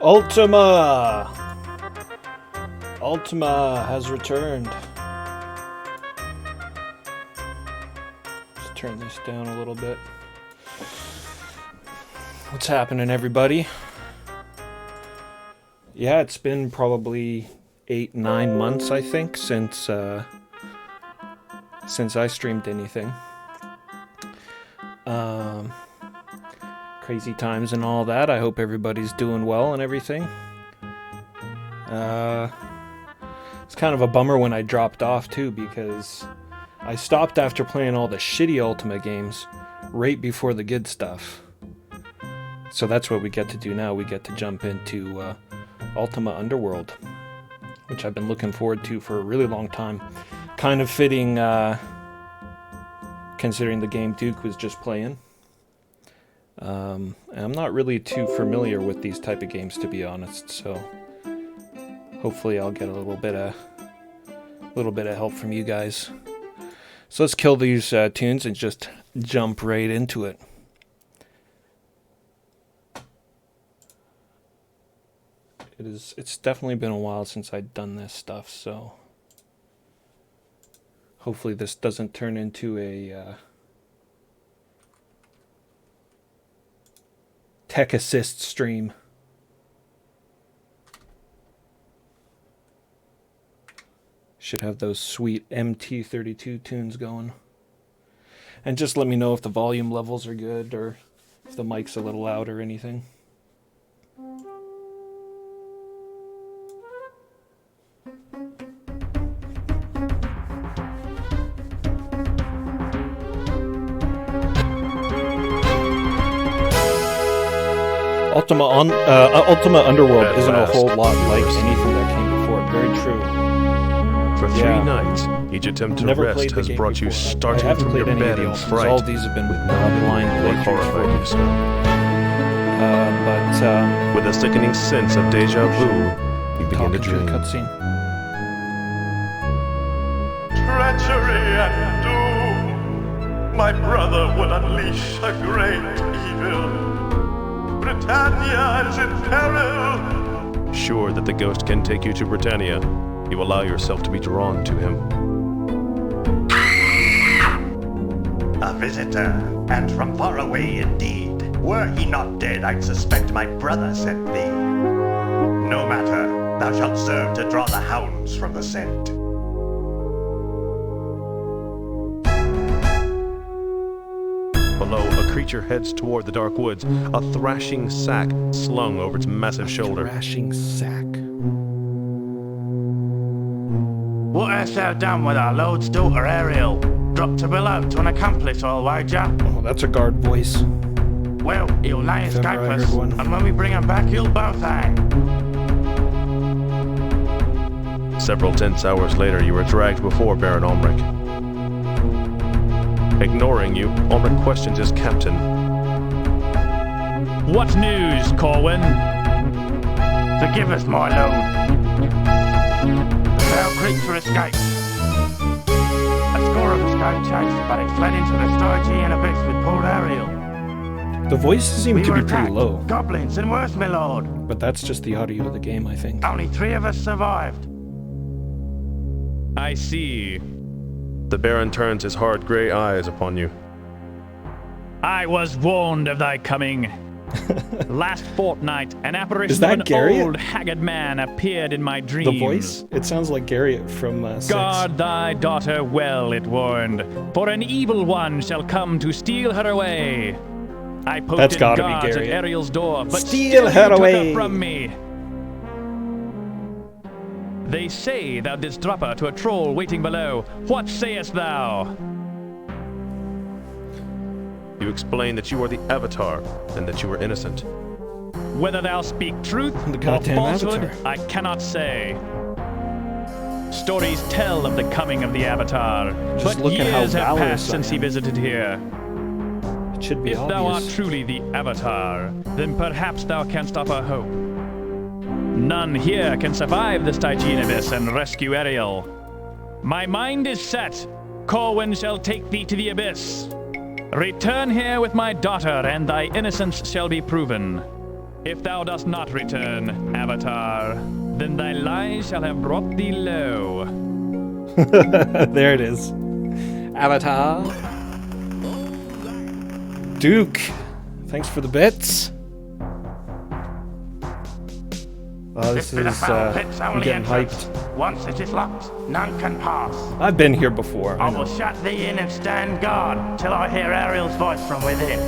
Ultima! Ultima has returned. Let's turn this down a little bit. What's happening, everybody? Yeah, it's been probably 8-9 months, I think, since I streamed anything. Crazy times and all that. I hope everybody's doing well and everything. It's kind of a bummer when I dropped off too, because I stopped after playing all the shitty Ultima games right before the good stuff. So that's what we get to do now. We get to jump into Ultima Underworld, which I've been looking forward to for a really long time. Kind of fitting, considering the game Duke was just playing. I'm not really too familiar with these type of games, to be honest, so hopefully I'll get a little bit of help from you guys. So let's kill these tunes and just jump right into it. It's definitely been a while since I've done this stuff, so hopefully this doesn't turn into a tech assist stream. Should have those sweet MT32 tunes going. And just let me know if the volume levels are good or if the mic's a little loud or anything. Ultima Underworld isn't a whole lot like anything that came before. Very true. For 3 nights, each attempt to rest has brought you starting from your bed in fright. All these have been with blind playthroughs. With a sickening sense of deja vu, you begin to dream. Cutscene. Treachery and doom. My brother will unleash a great evil. Britannia is in peril! Sure that the ghost can take you to Britannia, you allow yourself to be drawn to him. A visitor, and from far away indeed. Were he not dead, I'd suspect my brother sent thee. No matter, thou shalt serve to draw the hounds from the scent. Below, a creature heads toward the dark woods, a thrashing sack slung over its massive shoulder. Thrashing sack. What hast thou done with our lord's daughter Ariel? Dropped her below to an accomplice, all wager? Oh, that's a guard voice. Well, he'll lay If escape ever I us, heard one. and when we bring him back, he'll both hang. Several tense hours later, you are dragged before Baron Ulmric. Ignoring you, Ulmric questions his captain. What news, Corwin? Forgive us, my lord. The foul creature escaped. A score of us gave chase, but it fled into the Stygian Abyss with poor Ariel. The voices seem We to were be pretty attacked. low, Goblins and worse, my lord. but that's just the audio of the game, I think. Only 3 of us survived. I see. The Baron turns his hard grey eyes upon you. I was warned of thy coming. Last fortnight, an apparition Is that of an Garriott? old, haggard man appeared in my dreams. The voice? It sounds like Garriott from 6. Guard thy daughter well, it warned, for an evil one shall come to steal her away. I That's posted gotta be guards at Garriott. Ariel's door, but Steal still her you took away. her from me. They say thou didst drop her to a troll waiting below. What sayest thou? You explain that you are the Avatar, and that you are innocent. Whether thou speak truth The or goddamn falsehood, Avatar. I cannot say. Stories tell of the coming of the Avatar, Just but look at how years have valorous passed I since he am. visited here. It should be If obvious. thou art truly the Avatar, then perhaps thou canst offer hope. None here can survive the Stygian Abyss and rescue Ariel. My mind is set. Corwin shall take thee to the Abyss. Return here with my daughter, and thy innocence shall be proven. If thou dost not return, Avatar, then thy lies shall have brought thee low. There it is. Avatar. Duke, thanks for the bits. Oh, this bit of is, foul pit's I'm only getting entrance. hyped. Once it is locked, none can pass. I've been here before, I I will know. shut thee in and stand guard till I hear Ariel's voice from within.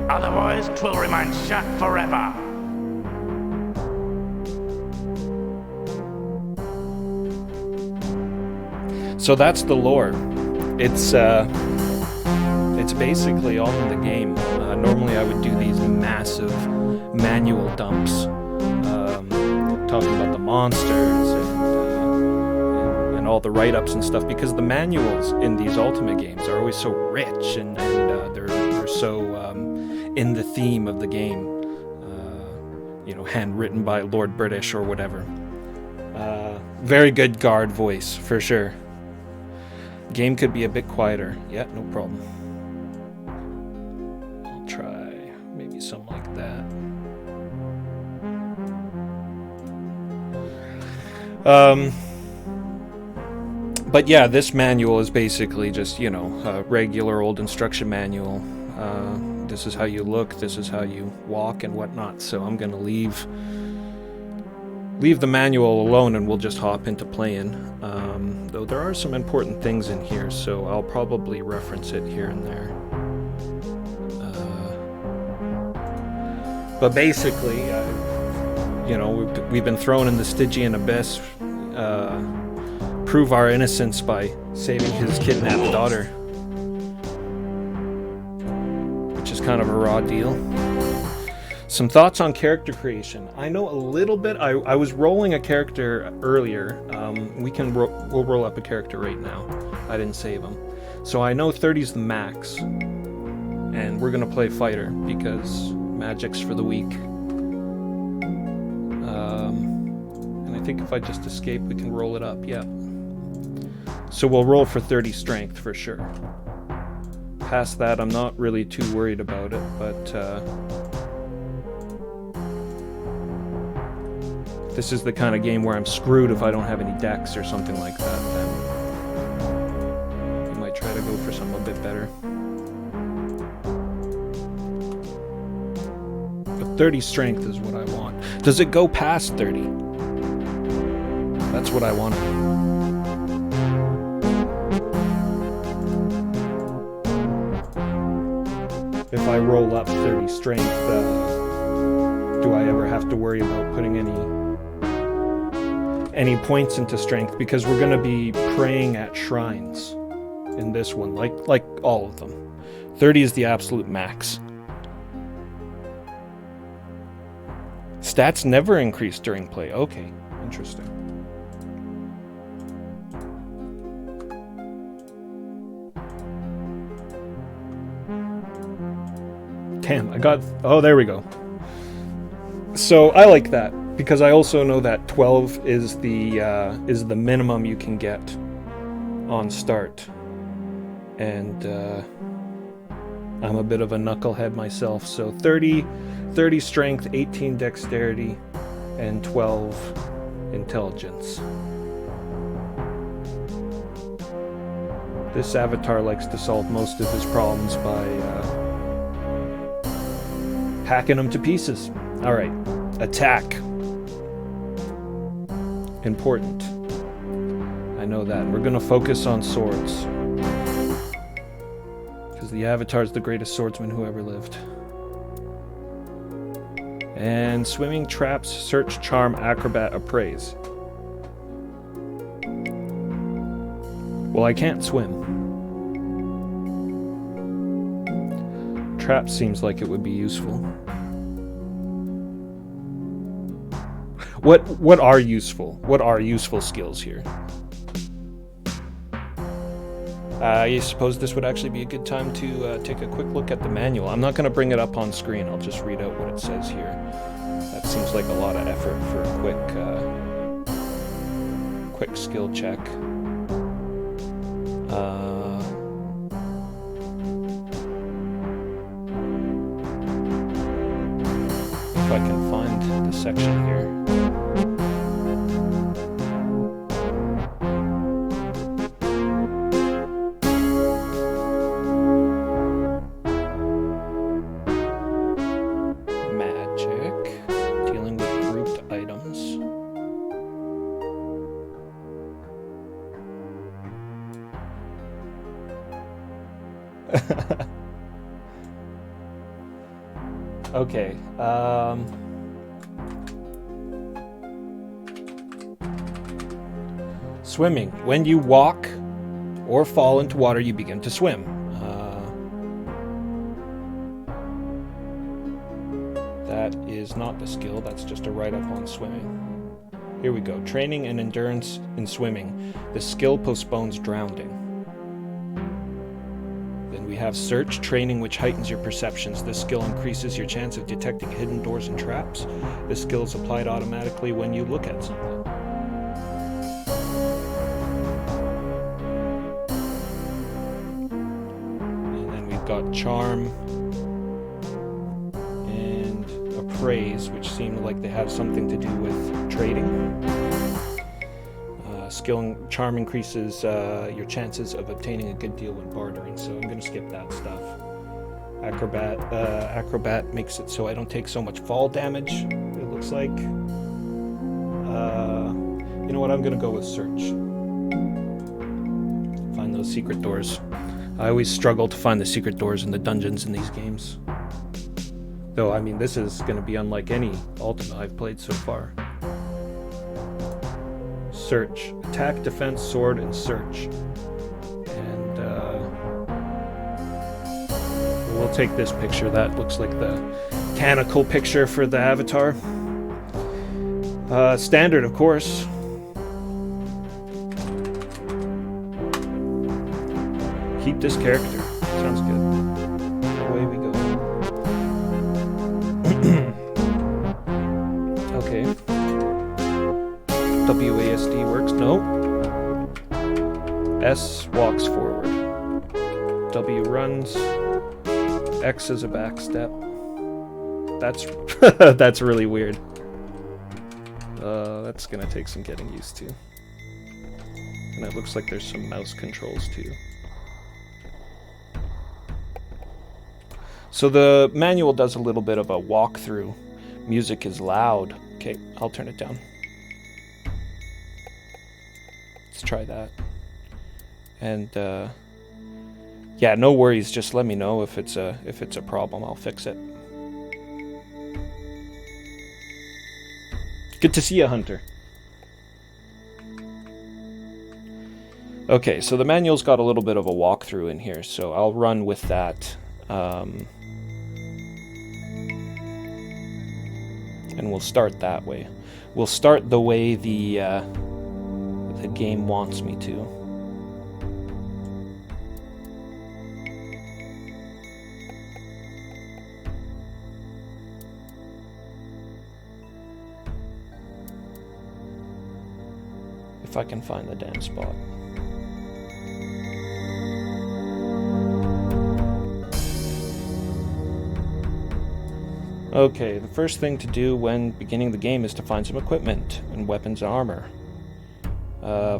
Otherwise, 'twill remain shut forever. So that's the lore. It's basically all in the game. Normally I would do these massive manual dumps, talking about the monsters and all the write-ups and stuff, because the manuals in these Ultima games are always so rich and they're so in the theme of the game. Handwritten by Lord British or whatever. Very good guard voice, for sure. Game could be a bit quieter. Yeah, no problem. I'll try maybe something like that. But yeah, this manual is basically just, a regular old instruction manual. This is how you look, this is how you walk and whatnot. So I'm gonna leave the manual alone and we'll just hop into playing. Though there are some important things in here, so I'll probably reference it here and there. But basically, we've been thrown in the Stygian Abyss. Prove our innocence by saving his kidnapped daughter, which is kind of a raw deal. Some thoughts on character creation. I know a little bit. I was rolling a character earlier. We'll roll up a character right now. I didn't save him. So I know 30's the max. And we're gonna play fighter because magic's for the weak. And I think if I just escape, we can roll it up. Yeah. So we'll roll for 30 strength for sure. Past that, I'm not really too worried about it, but this is the kind of game where I'm screwed if I don't have any decks or something like that, then you might try to go for something a bit better. But 30 strength is what I want. Does it go past 30? That's what I want. If I roll up 30 strength, do I ever have to worry about putting any points into strength? Because we're going to be praying at shrines in this one, like all of them. 30 is the absolute max. Stats never increase during play. Okay, interesting. Damn, oh, there we go. So I like that because I also know that 12 is the minimum you can get on start, and I'm a bit of a knucklehead myself. So 30 strength, 18 dexterity, and 12 intelligence. This avatar likes to solve most of his problems by hacking them to pieces. Alright, attack. Important. I know that. We're gonna focus on swords. Because the Avatar's the greatest swordsman who ever lived. And swimming, traps, search, charm, acrobat, appraise. Well, I can't swim. Trap seems like it would be useful. What are useful? What are useful skills here? I suppose this would actually be a good time to take a quick look at the manual. I'm not going to bring it up on screen. I'll just read out what it says here. That seems like a lot of effort for a quick skill check. I can find the section here. Magic. Dealing with grouped items. Okay. Swimming. When you walk or fall into water, you begin to swim. That is not the skill, that's just a write-up on swimming. Here we go. Training and endurance in swimming. The skill postpones drowning. Then we have search, training which heightens your perceptions. This skill increases your chance of detecting hidden doors and traps. This skill is applied automatically when you look at something. And then we've got charm and appraise, which seem like they have something to do with trading. Skill and charm increases your chances of obtaining a good deal when bartering, so I'm going to skip that stuff. Acrobat makes it so I don't take so much fall damage, it looks like. You know what, I'm going to go with search. Find those secret doors. I always struggle to find the secret doors in the dungeons in these games. Though, I mean, this is going to be unlike any Ultima I've played so far. Search. Attack, defense, sword, and search. And we'll take this picture. That looks like the canonical picture for the avatar. Standard, of course. Keep this character. Sounds good. Away we go. Okay. WASD works. No. S walks forward. W runs. X is a back step. That's that's really weird. That's gonna take some getting used to. And it looks like there's some mouse controls too. So the manual does a little bit of a walkthrough. Music is loud. Okay, I'll turn it down. Let's try that. And yeah, no worries. Just let me know if it's a problem. I'll fix it. Good to see you, Hunter. Okay, so the manual's got a little bit of a walkthrough in here, so I'll run with that. And we'll start that way. We'll start the way the game wants me to. If I can find the damn spot. Okay, the first thing to do when beginning the game is to find some equipment and weapons and armor.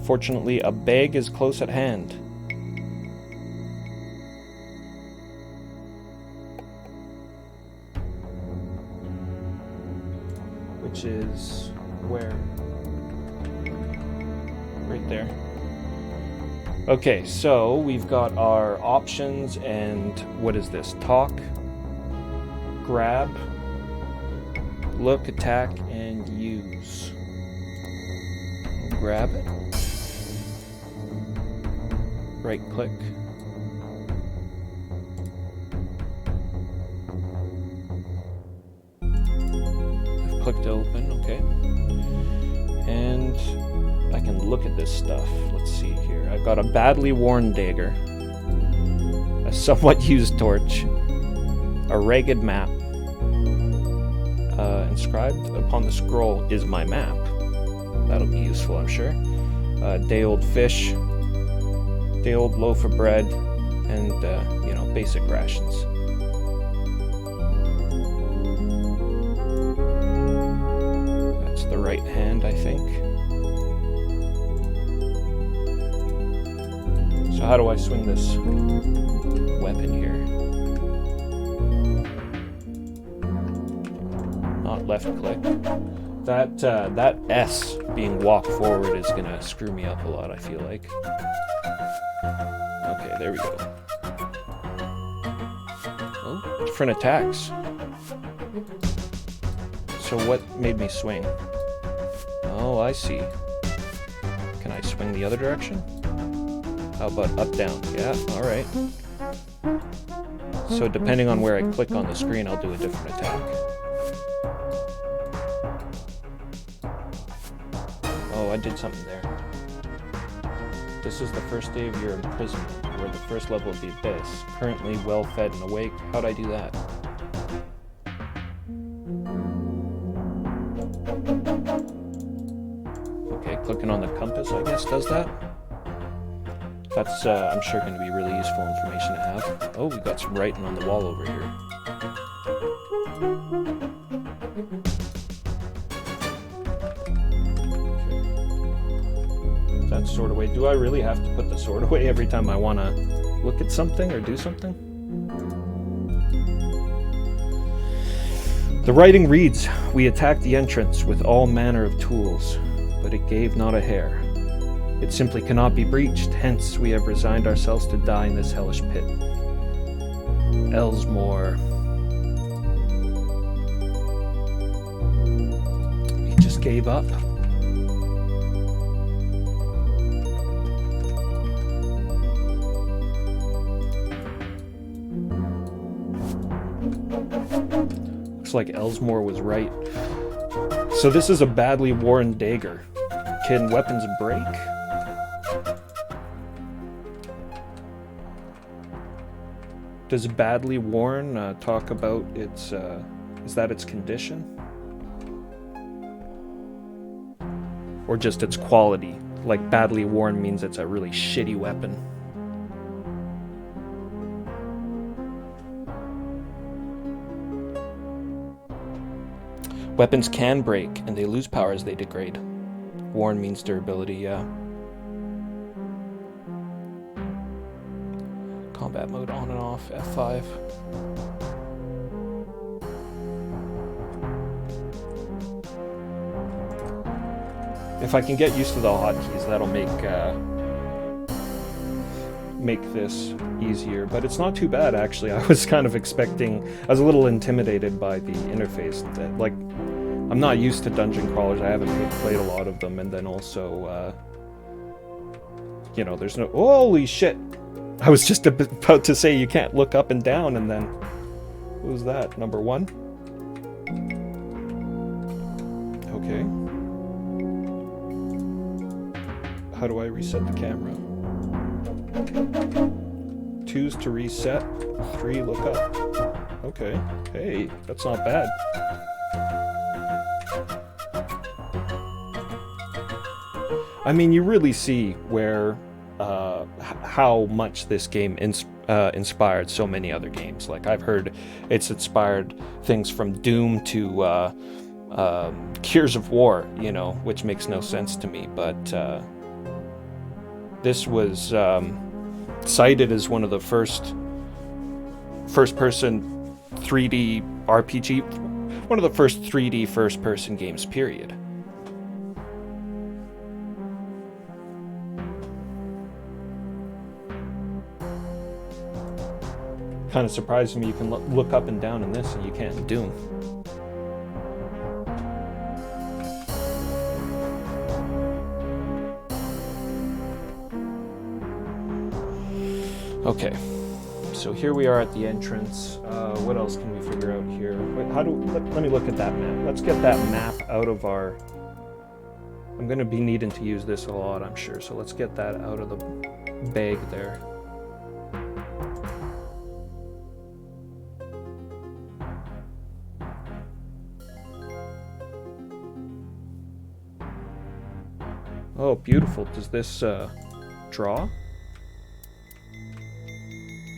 Fortunately, a bag is close at hand. Which is where? Right there. Okay, so we've got our options and what is this? Talk, grab, look, attack, and use. We'll grab it. Right click. I've clicked open, okay. And I can look at this stuff. Let's see here. I've got a badly worn dagger, a somewhat used torch, a ragged map. Inscribed upon the scroll is my map. That'll be useful, I'm sure. Day-old fish, day-old loaf of bread, and, you know, basic rations. So how do I swing this weapon here? Not left click. That S being walk forward is gonna screw me up a lot, I feel like. Okay, there we go. Oh, different attacks. So what made me swing? Oh, I see. Can I swing the other direction? How about up, down? Yeah, alright. So depending on where I click on the screen, I'll do a different attack. Oh, I did something there. This is the first day of your imprisonment. You are the first level of the Abyss. Currently well fed and awake. How'd I do that? Okay, clicking on the compass, I guess, does that. That's, I'm sure, going to be really useful information to have. Oh, we got some writing on the wall over here. That sword away. Do I really have to put the sword away every time I want to look at something or do something? The writing reads, "We attacked the entrance with all manner of tools, but it gave not a hair. It simply cannot be breached, hence we have resigned ourselves to die in this hellish pit. Elsmore." He just gave up. Looks like Elsmore was right. So this is a badly worn dagger. Can weapons break? Does badly worn talk about its, is that its condition? Or just its quality? Like badly worn means it's a really shitty weapon. Weapons can break, and they lose power as they degrade. Worn means durability, yeah. Combat mode on and off, F5. If I can get used to the hotkeys, that'll make this easier, but it's not too bad actually. I was kind of expecting, I was a little intimidated by the interface. Like, I'm not used to dungeon crawlers, I haven't played a lot of them, and then also, you know, there's no, holy shit! I was just about to say you can't look up and down, and then, what was that, number 1? Okay. How do I reset the camera? 2's to reset, 3 look up. Okay, hey, that's not bad. I mean, you really see where, how much this game inspired so many other games. Like, I've heard it's inspired things from Doom to Gears of War, you know, which makes no sense to me, but this was cited as one of the first-person 3D RPG, one of the first 3D first-person games, period. Kind of surprised me you can look up and down in this and you can't in Doom. Okay, so here we are at the entrance. What else can we figure out here? Wait, let me look at that map. Let's get that map out of our... I'm going to be needing to use this a lot, I'm sure, so let's get that out of the bag there. Oh, beautiful. Does this draw?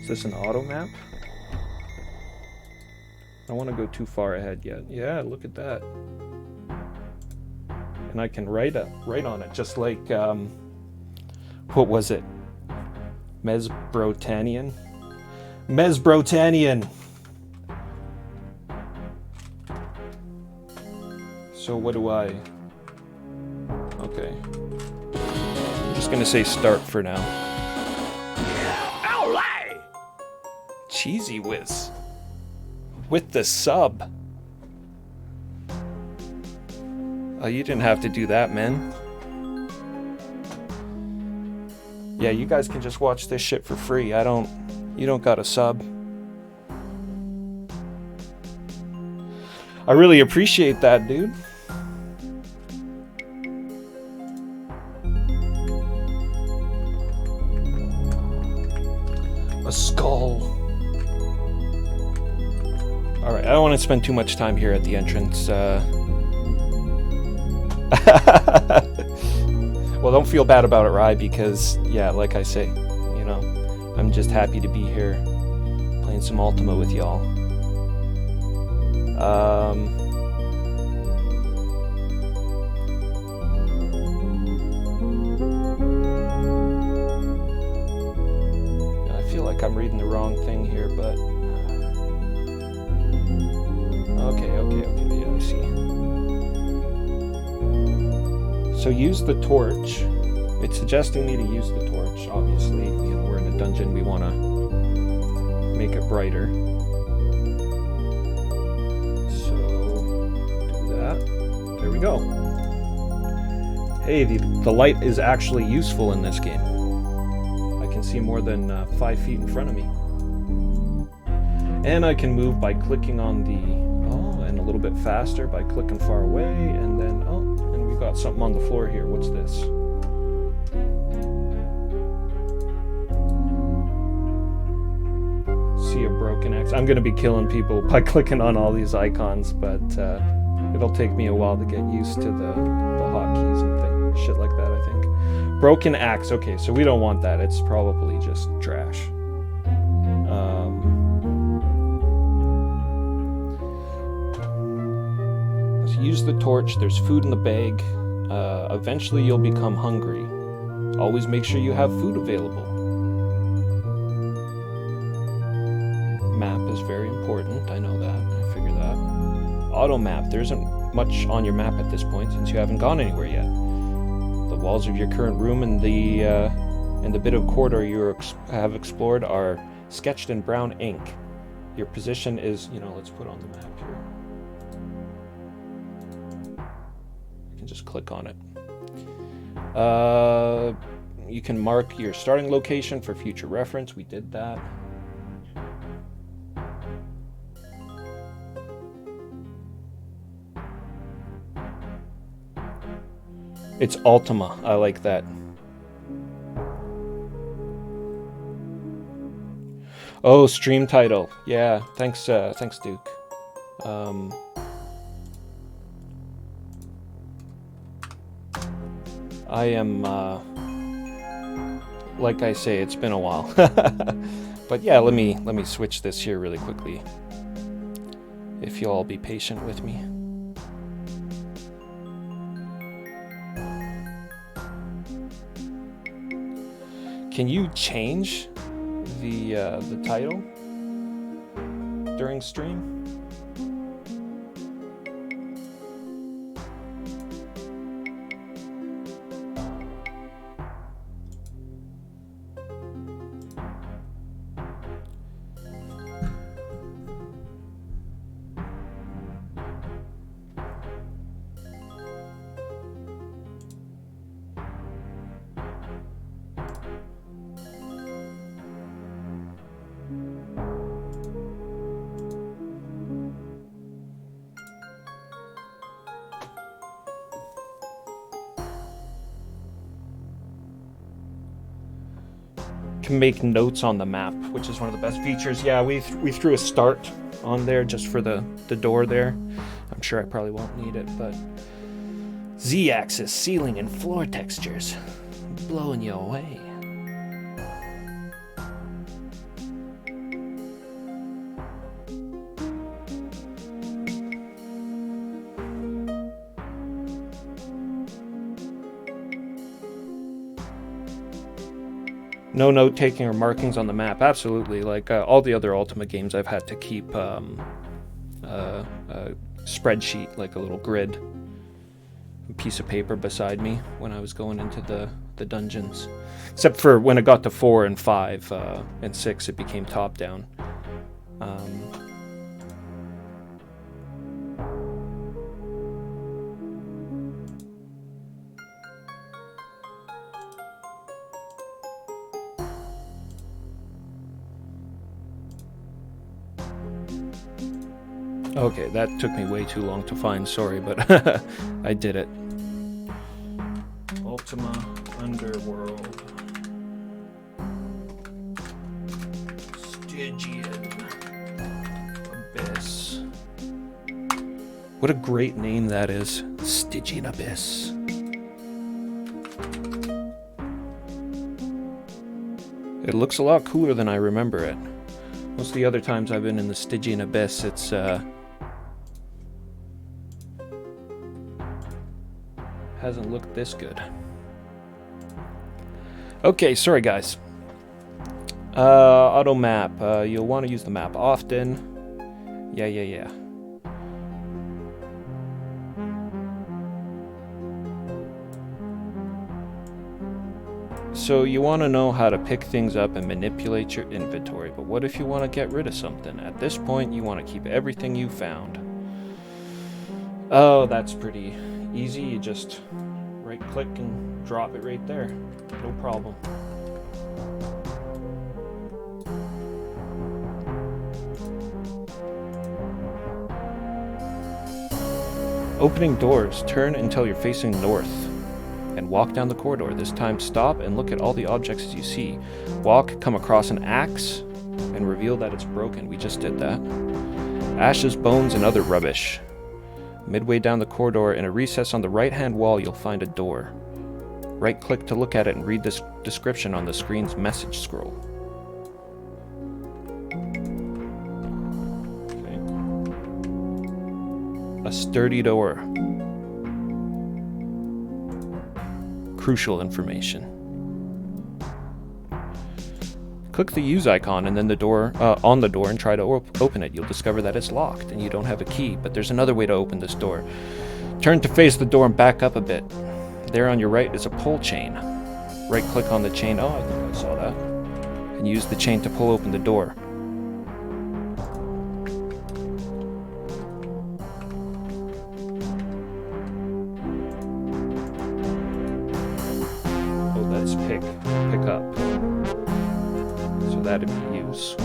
Is this an auto map? I don't want to go too far ahead yet. Yeah, look at that. And I can write on it, just like, what was it? Mesbrotanian. Mesbrotanian! So what do I... Okay. I'm just gonna say start for now. Olay! Cheesy Whiz. With the sub. Oh, you didn't have to do that, man. Yeah, you guys can just watch this shit for free. You don't got a sub. I really appreciate that, dude. A skull. Alright, I don't want to spend too much time here at the entrance. Well, don't feel bad about it, Rye, because, yeah, like I say, you know, I'm just happy to be here playing some Ultima with y'all. I feel like I'm reading the wrong thing here, but... Okay, yeah, I see. So use the torch. It's suggesting me to use the torch. Obviously, you know, we're in a dungeon, we want to make it brighter. So, do that. There we go. Hey, the light is actually useful in this game. I can see more than 5 feet in front of me. And I can move by clicking on the... Oh, and a little bit faster by clicking far away, and then... Oh, and we've got something on the floor here. What's this? See a broken axe. I'm going to be killing people by clicking on all these icons, but it'll take me a while to get used to the hotkeys and shit like that, I think. Broken axe. Okay, so we don't want that. It's probably just trash. So use the torch. There's food in the bag. Eventually you'll become hungry. Always make sure you have food available. Map is very important. I know that. I figure that. Auto map. There isn't much on your map at this point since you haven't gone anywhere yet. The walls of your current room and the bit of corridor you have explored are sketched in brown ink. Your position is, you know, let's put on the map here. You can just click on it. You can mark your starting location for future reference. We did that. It's Ultima. I like that. Oh, stream title. Yeah, thanks, Duke. I am, like I say, it's been a while. But yeah, let me switch this here really quickly. If you'll all be patient with me. Can you change the title during stream? Can make notes on the map, which is one of the best features. Yeah, we threw a start on there just for the door there. I'm sure I probably won't need it, but Z-axis, ceiling, and floor textures. Blowing you away. No note-taking or markings on the map. Absolutely. Like all the other Ultima games, I've had to keep a spreadsheet, like a little grid, a piece of paper beside me when I was going into the dungeons. Except for when it got to 4 and 5 and 6, it became top-down. Okay, that took me way too long to find, sorry, but I did it. Ultima Underworld. Stygian Abyss. What a great name that is. Stygian Abyss. It looks a lot cooler than I remember it. Most of the other times I've been in the Stygian Abyss, it's hasn't looked this good. Okay, sorry guys. Auto map. You'll want to use the map often. Yeah. So you want to know how to pick things up and manipulate your inventory, but what if you want to get rid of something? At this point, you want to keep everything you found. Oh, that's pretty easy. You just right-click and drop it right there. No problem. Opening doors. Turn until you're facing north and walk down the corridor. This time stop and look at all the objects as you see. Walk, come across an axe, and reveal that it's broken. We just did that. Ashes, bones, and other rubbish. Midway down the corridor, in a recess on the right-hand wall, you'll find a door. Right-click to look at it and read this description on the screen's message scroll. Okay. A sturdy door. Crucial information. Click the use icon and then the door on the door and try to open it. You'll discover that it's locked and you don't have a key, but there's another way to open this door. Turn to face the door and back up a bit. There on your right is a pull chain. Right click on the chain. Oh, I think I saw that. And use the chain to pull open the door. Oh, that's pick up. So that'd be use.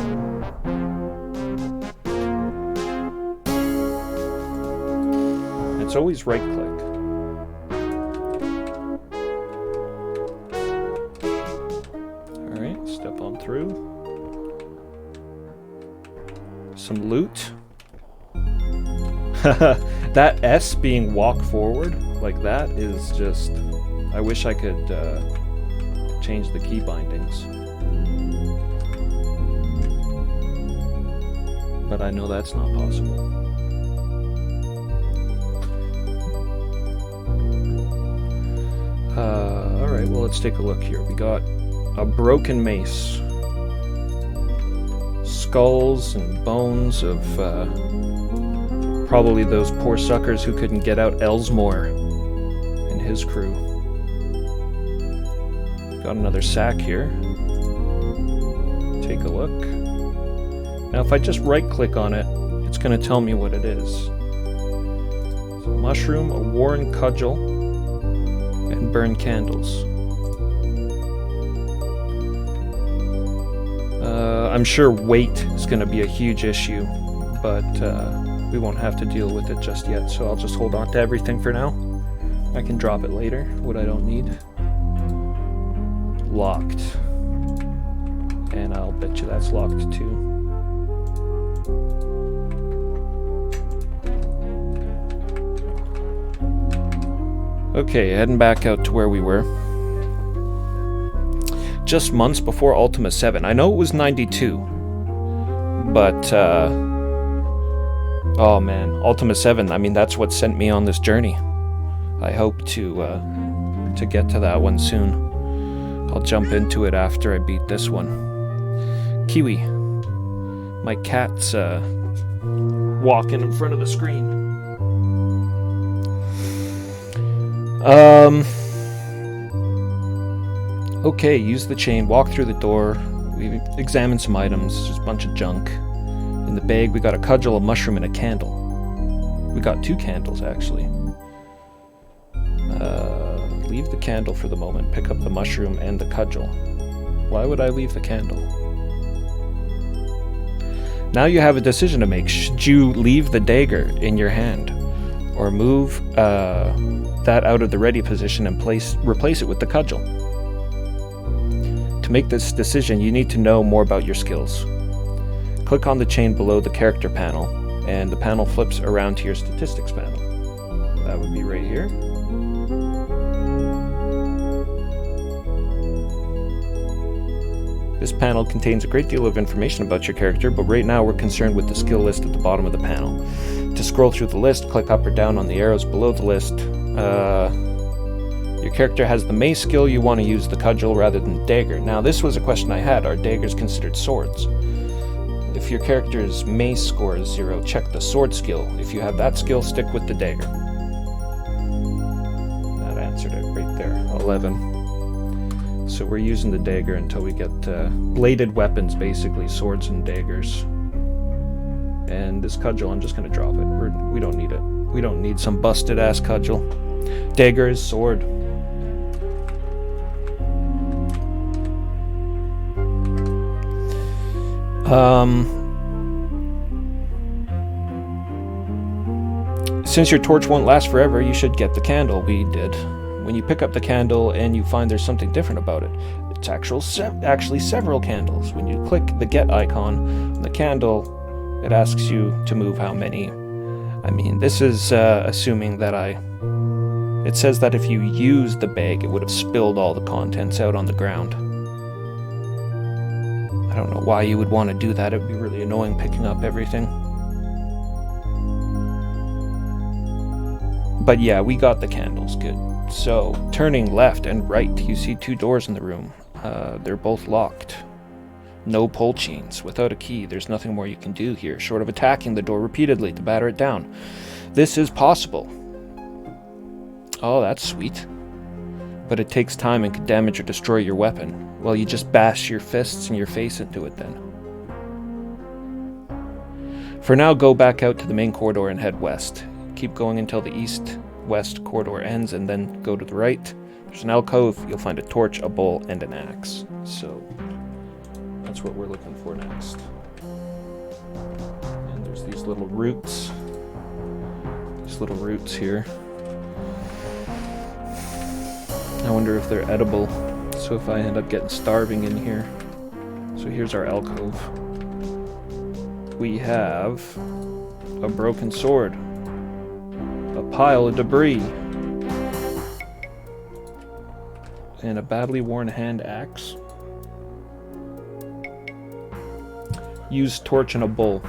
It's always right click. Alright, step on through. Some loot. That S being walk forward like that is just... I wish I could change the key bindings. But I know that's not possible. Alright, well let's take a look here. We got a broken mace. Skulls and bones of probably those poor suckers who couldn't get out Elsmore and his crew. Got another sack here. Take a look. Now if I just right click on it, it's going to tell me what it is. It's a mushroom, a worn cudgel, and burn candles. I'm sure weight is going to be a huge issue, but we won't have to deal with it just yet, so I'll just hold on to everything for now. I can drop it later, what I don't need. Locked. And I'll bet you that's locked too. Okay, heading back out to where we were. Just months before Ultima 7. I know it was 92. But, oh man, Ultima 7, I mean, that's what sent me on this journey. I hope to get to that one soon. I'll jump into it after I beat this one. Kiwi. My cat's walking in front of the screen. Okay, use the chain, walk through the door. We examined some items, just a bunch of junk. In the bag, we got a cudgel, a mushroom, and a candle. We got 2 candles, actually. Leave the candle for the moment. Pick up the mushroom and the cudgel. Why would I leave the candle? Now you have a decision to make. Should you leave the dagger in your hand? Or move that out of the ready position and replace it with the cudgel? To make this decision, you need to know more about your skills. Click on the chain below the character panel, and the panel flips around to your statistics panel. That would be right here. This panel contains a great deal of information about your character, but right now we're concerned with the skill list at the bottom of the panel. To scroll through the list, click up or down on the arrows below the list. Your character has the mace skill, you want to use the cudgel rather than the dagger. Now this was a question I had, are daggers considered swords? If your character's mace score is 0, check the sword skill. If you have that skill, stick with the dagger. That answered it right there, 11. So we're using the dagger until we get bladed weapons, basically, swords and daggers. And this cudgel, I'm just going to drop it. We don't need it. We don't need some busted-ass cudgel. Dagger is sword. Since your torch won't last forever, you should get the candle. We did. When you pick up the candle and you find there's something different about it, it's actually several candles. When you click the get icon on the candle, it asks you to move how many. I mean, this is assuming that it says that if you use the bag, it would have spilled all the contents out on the ground. I don't know why you would want to do that. It would be really annoying picking up everything. But yeah, we got the candles, good. So, turning left and right, you see 2 doors in the room. They're both locked. No pull chains. Without a key, there's nothing more you can do here, short of attacking the door repeatedly to batter it down. This is possible. Oh, that's sweet. But it takes time and could damage or destroy your weapon. Well, you just bash your fists and your face into it then. For now, go back out to the main corridor and head west. Keep going until the east-west corridor ends, and then go to the right. There's an alcove, you'll find a torch, a bowl, and an axe. So, that's what we're looking for next. And there's these little roots. These little roots here. I wonder if they're edible. So if I end up getting starving in here. So here's our alcove. We have a broken sword. A pile of debris. And a badly worn hand axe. Use torch and a bowl.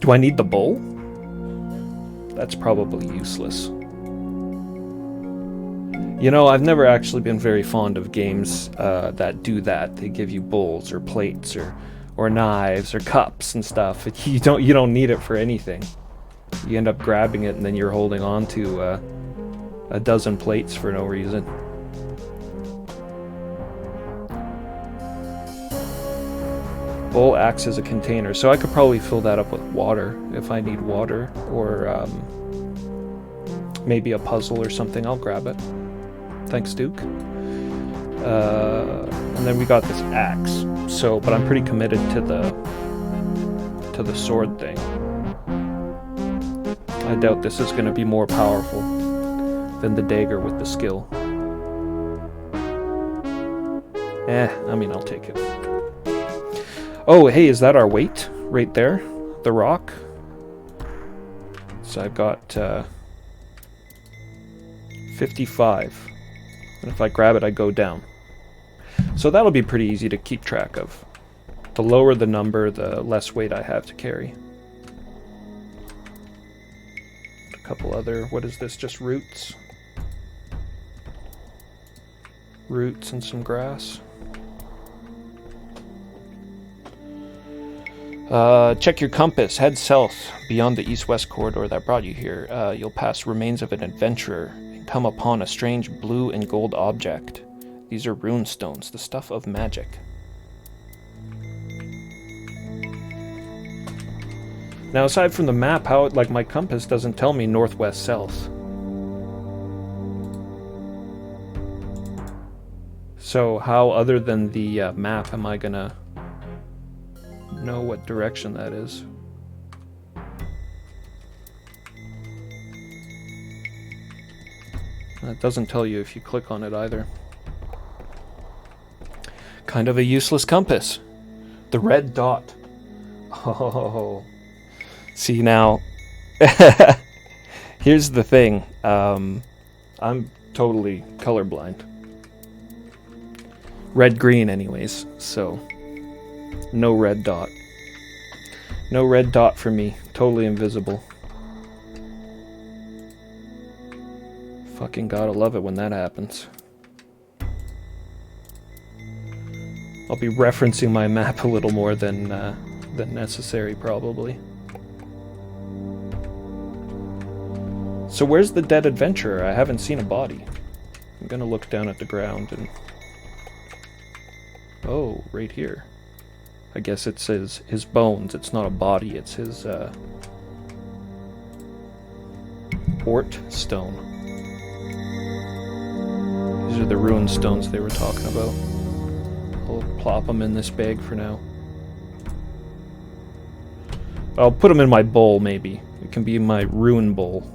Do I need the bowl? That's probably useless. You know, I've never actually been very fond of games that do that. They give you bowls or plates or knives or cups and stuff. You don't need it for anything. You end up grabbing it and then you're holding on to a dozen plates for no reason. Bowl acts as a container, so I could probably fill that up with water if I need water, or maybe a puzzle or something. I'll grab it. Thanks, Duke. And then we got this axe. So, but I'm pretty committed to the sword thing. I doubt this is going to be more powerful than the dagger with the skill. I mean, I'll take it. Oh, hey, is that our weight? Right there? The rock? So I've got 55. And if I grab it, I go down. So that'll be pretty easy to keep track of. The lower the number, the less weight I have to carry. A couple other, what is this, just roots? roots and some grass. Check your compass. Head south beyond the east-west corridor that brought you here. You'll pass remains of an adventurer and come upon a strange blue and gold object. These are rune stones, the stuff of magic. Now, aside from the map, how like my compass doesn't tell me northwest south. So how, other than the map, am I gonna know what direction that is? That doesn't tell you if you click on it either. Kind of a useless compass. The red dot. Oh. See now, here's the thing. I'm totally colorblind. Red-green anyways, so no red dot. No red dot for me. Totally invisible. Fucking gotta love it when that happens. I'll be referencing my map a little more than necessary, probably. So where's the dead adventurer? I haven't seen a body. I'm gonna look down at the ground and... Oh, right here. I guess it says his bones. It's not a body, it's his, Ort stone. These are the rune stones they were talking about. I'll plop them in this bag for now. I'll put them in my bowl, maybe. It can be my rune bowl.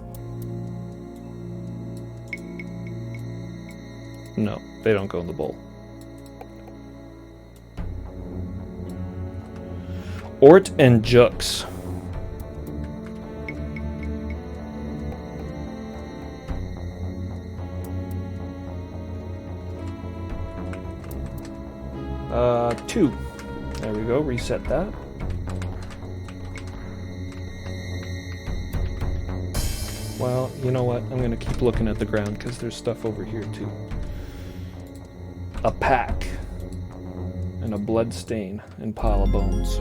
No, they don't go in the bowl. Ort and Jux. Two. There we go, reset that. Well, you know what? I'm gonna keep looking at the ground because there's stuff over here too. A pack. And a blood stain and pile of bones.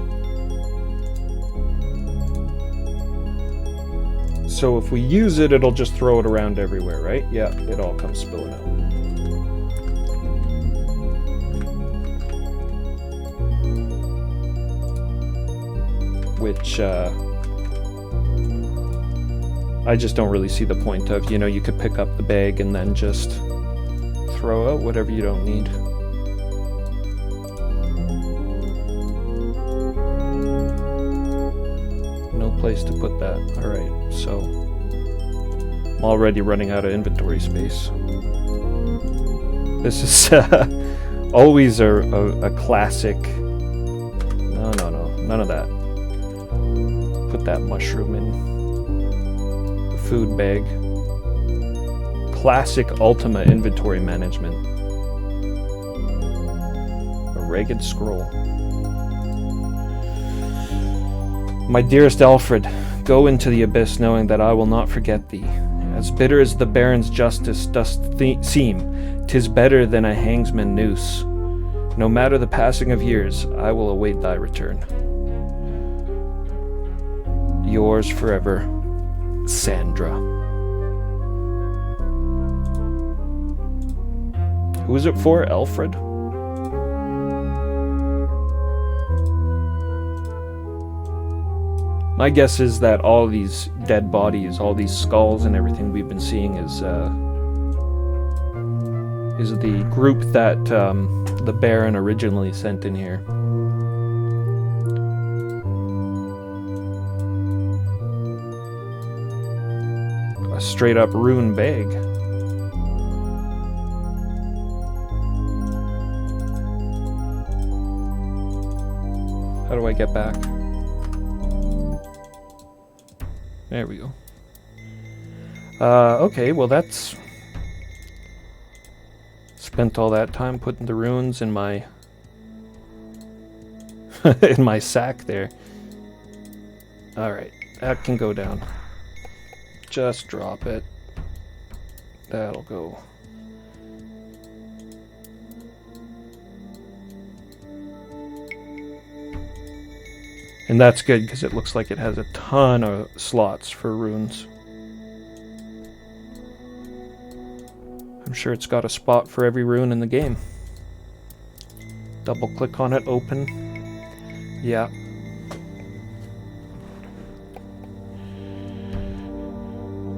So if we use it, it'll just throw it around everywhere, right? Yeah, it all comes spilling out. Which, I just don't really see the point of. You know, you could pick up the bag and then just throw out whatever you don't need. No place to put that. Alright, so I'm already running out of inventory space. This is always a classic. No, none of that. Put that mushroom in the food bag. Classic Ultima inventory management. A ragged scroll. My dearest Alfred, go into the abyss knowing that I will not forget thee. As bitter as the Baron's justice doth seem, 'tis better than a hangsman noose. No matter the passing of years, I will await thy return. Yours forever, Sandra. Who is it for, Alfred? My guess is that all these dead bodies, all these skulls and everything we've been seeing is the group that the Baron originally sent in here. A straight up rune bag. How do I get back? There we go. Okay, well that's... Spent all that time putting the runes in my... in my sack there. Alright, that can go down. Just drop it. That'll go. And that's good, because it looks like it has a ton of slots for runes. I'm sure it's got a spot for every rune in the game. Double click on it, open. Yeah.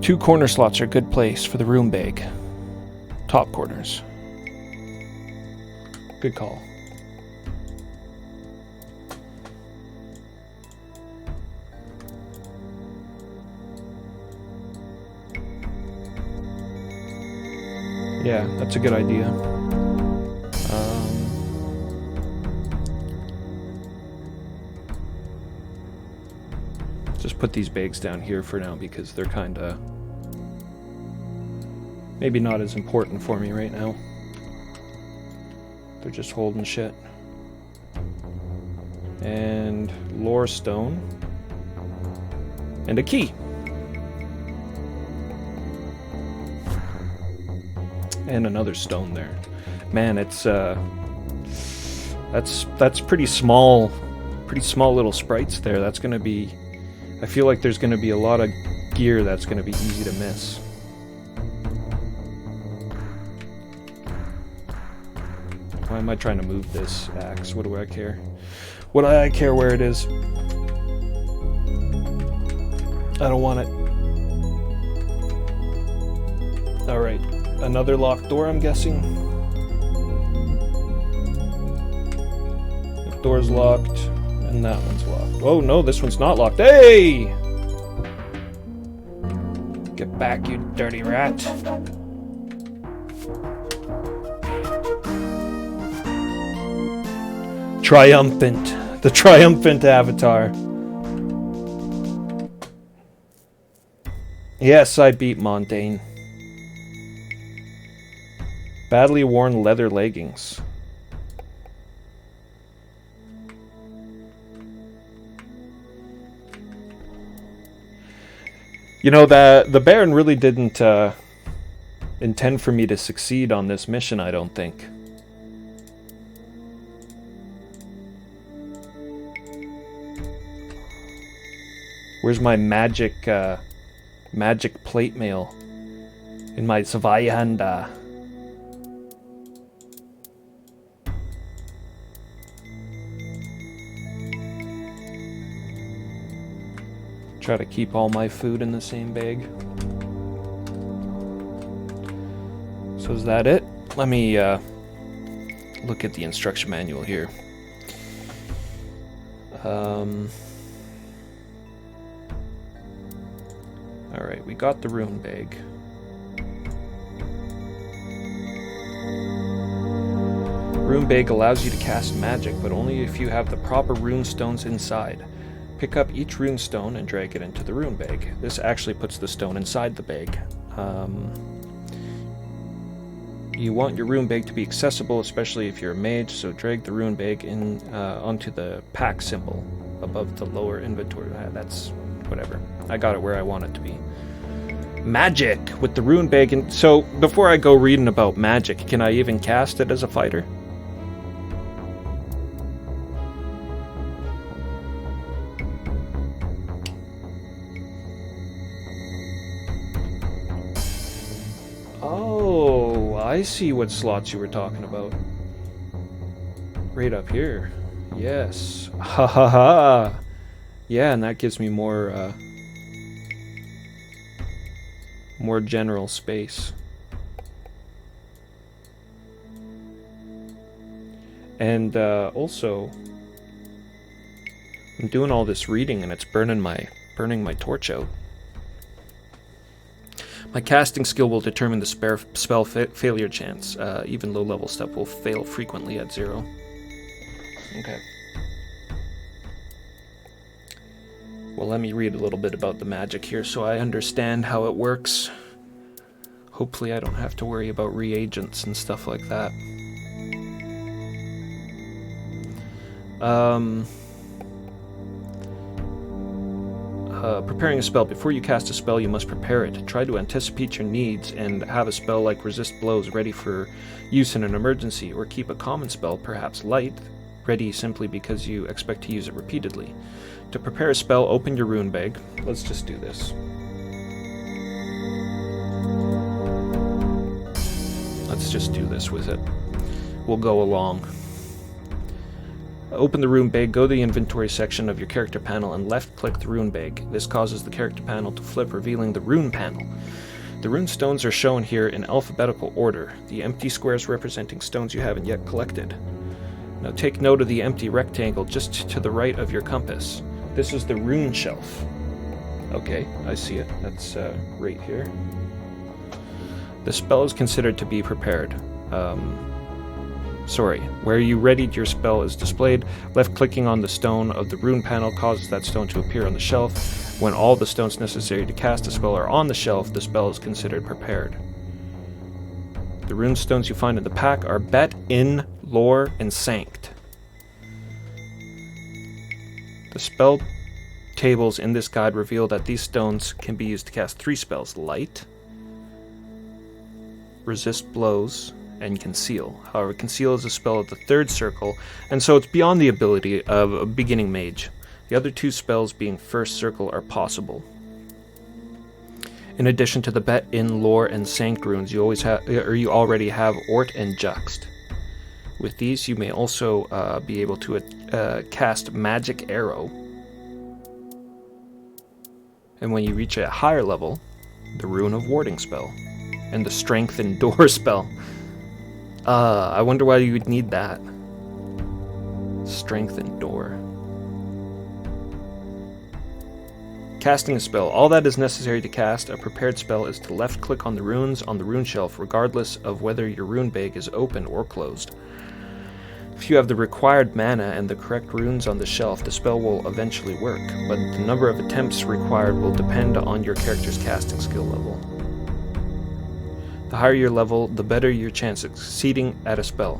Two corner slots are a good place for the rune bag. Top corners. Good call. Yeah, that's a good idea. Just put these bags down here for now because they're kinda maybe not as important for me right now. They're just holding shit. And lore stone. And a key. And another stone there. Man, it's that's pretty small little sprites there. That's gonna be, I feel like there's gonna be a lot of gear that's gonna be easy to miss. Why am I trying to move this axe? What do I care? What do I care where it is? I don't want it. Alright. Another locked door, I'm guessing. The door's locked, and that one's locked. Oh no, this one's not locked. Hey! Get back, you dirty rat. Triumphant. The triumphant avatar. Yes, I beat Montaigne. Badly worn leather leggings. You know, the Baron really didn't intend for me to succeed on this mission, I don't think. Where's my magic plate mail? In my Savayanda. Try to keep all my food in the same bag. So is that it? Let me look at the instruction manual here. Alright, we got the rune bag. Rune bag allows you to cast magic, but only if you have the proper rune stones inside. Pick up each rune stone and drag it into the rune bag. This actually puts the stone inside the bag. You want your rune bag to be accessible, especially if you're a mage, so drag the rune bag in onto the pack symbol above the lower inventory. That's whatever. I got it where I want it to be. Magic with the rune bag. And so before I go reading about magic, can I even cast it as a fighter? Oh, I see what slots you were talking about. Right up here. Yes. Ha ha ha. Yeah, and that gives me more general space. And also, I'm doing all this reading and it's burning my torch out. My casting skill will determine the spell failure chance. Even low-level stuff will fail frequently at 0. Okay. Well, let me read a little bit about the magic here so I understand how it works. Hopefully I don't have to worry about reagents and stuff like that. Preparing a spell. Before you cast a spell, you must prepare it. Try to anticipate your needs and have a spell like Resist Blows ready for use in an emergency, or keep a common spell, perhaps light, ready simply because you expect to use it repeatedly. To prepare a spell, open your rune bag. Let's just do this. Let's just do this with it. We'll go along. Open the rune bag, go to the inventory section of your character panel, and left-click the rune bag. This causes the character panel to flip, revealing the rune panel. The rune stones are shown here in alphabetical order, the empty squares representing stones you haven't yet collected. Now take note of the empty rectangle just to the right of your compass. This is the rune shelf. Okay, I see it. That's right here. The spell is considered to be prepared. Where you readied your spell is displayed. Left-clicking on the stone of the rune panel causes that stone to appear on the shelf. When all the stones necessary to cast a spell are on the shelf, the spell is considered prepared. The rune stones you find in the pack are Bet, In, Lore, and Sanct. The spell tables in this guide reveal that these stones can be used to cast 3 spells: Light, Resist Blows, and Conceal. However, Conceal is a spell of the 3rd circle, and so it's beyond the ability of a beginning mage. The other 2 spells, being 1st circle, are possible. In addition to the Bet, In, Lore, and Sanct runes, you already have Ort and Juxt. With these, you may also be able to cast Magic Arrow. And when you reach a higher level, the Rune of Warding spell, and the Strength and Door spell. I wonder why you would need that. Strength and Door. Casting a spell. All that is necessary to cast a prepared spell is to left-click on the runes on the rune shelf, regardless of whether your rune bag is open or closed. If you have the required mana and the correct runes on the shelf, the spell will eventually work, but the number of attempts required will depend on your character's casting skill level. The higher your level, the better your chance of succeeding at a spell.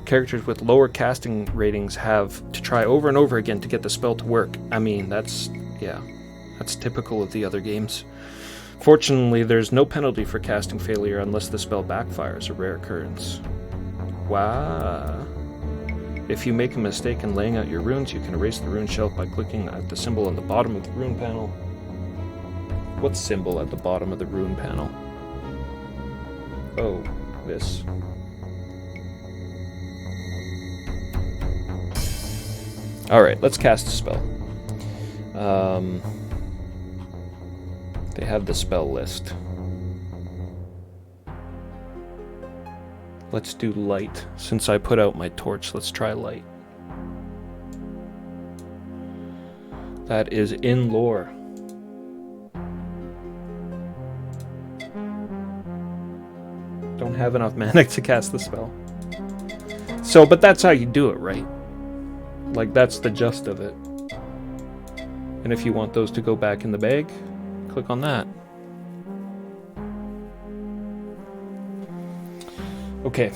Characters with lower casting ratings have to try over and over again to get the spell to work. I mean, that's typical of the other games. Fortunately, there's no penalty for casting failure unless the spell backfires, a rare occurrence. Wow. If you make a mistake in laying out your runes, you can erase the rune shelf by clicking at the symbol on the bottom of the rune panel. What symbol at the bottom of the rune panel? Oh, this. Alright, let's cast a spell. They have the spell list. Let's do light. Since I put out my torch, let's try light. That is in lore. Don't have enough mana to cast the spell. So, but that's how you do it, right? Like, that's the gist of it. And if you want those to go back in the bag, click on that. Okay.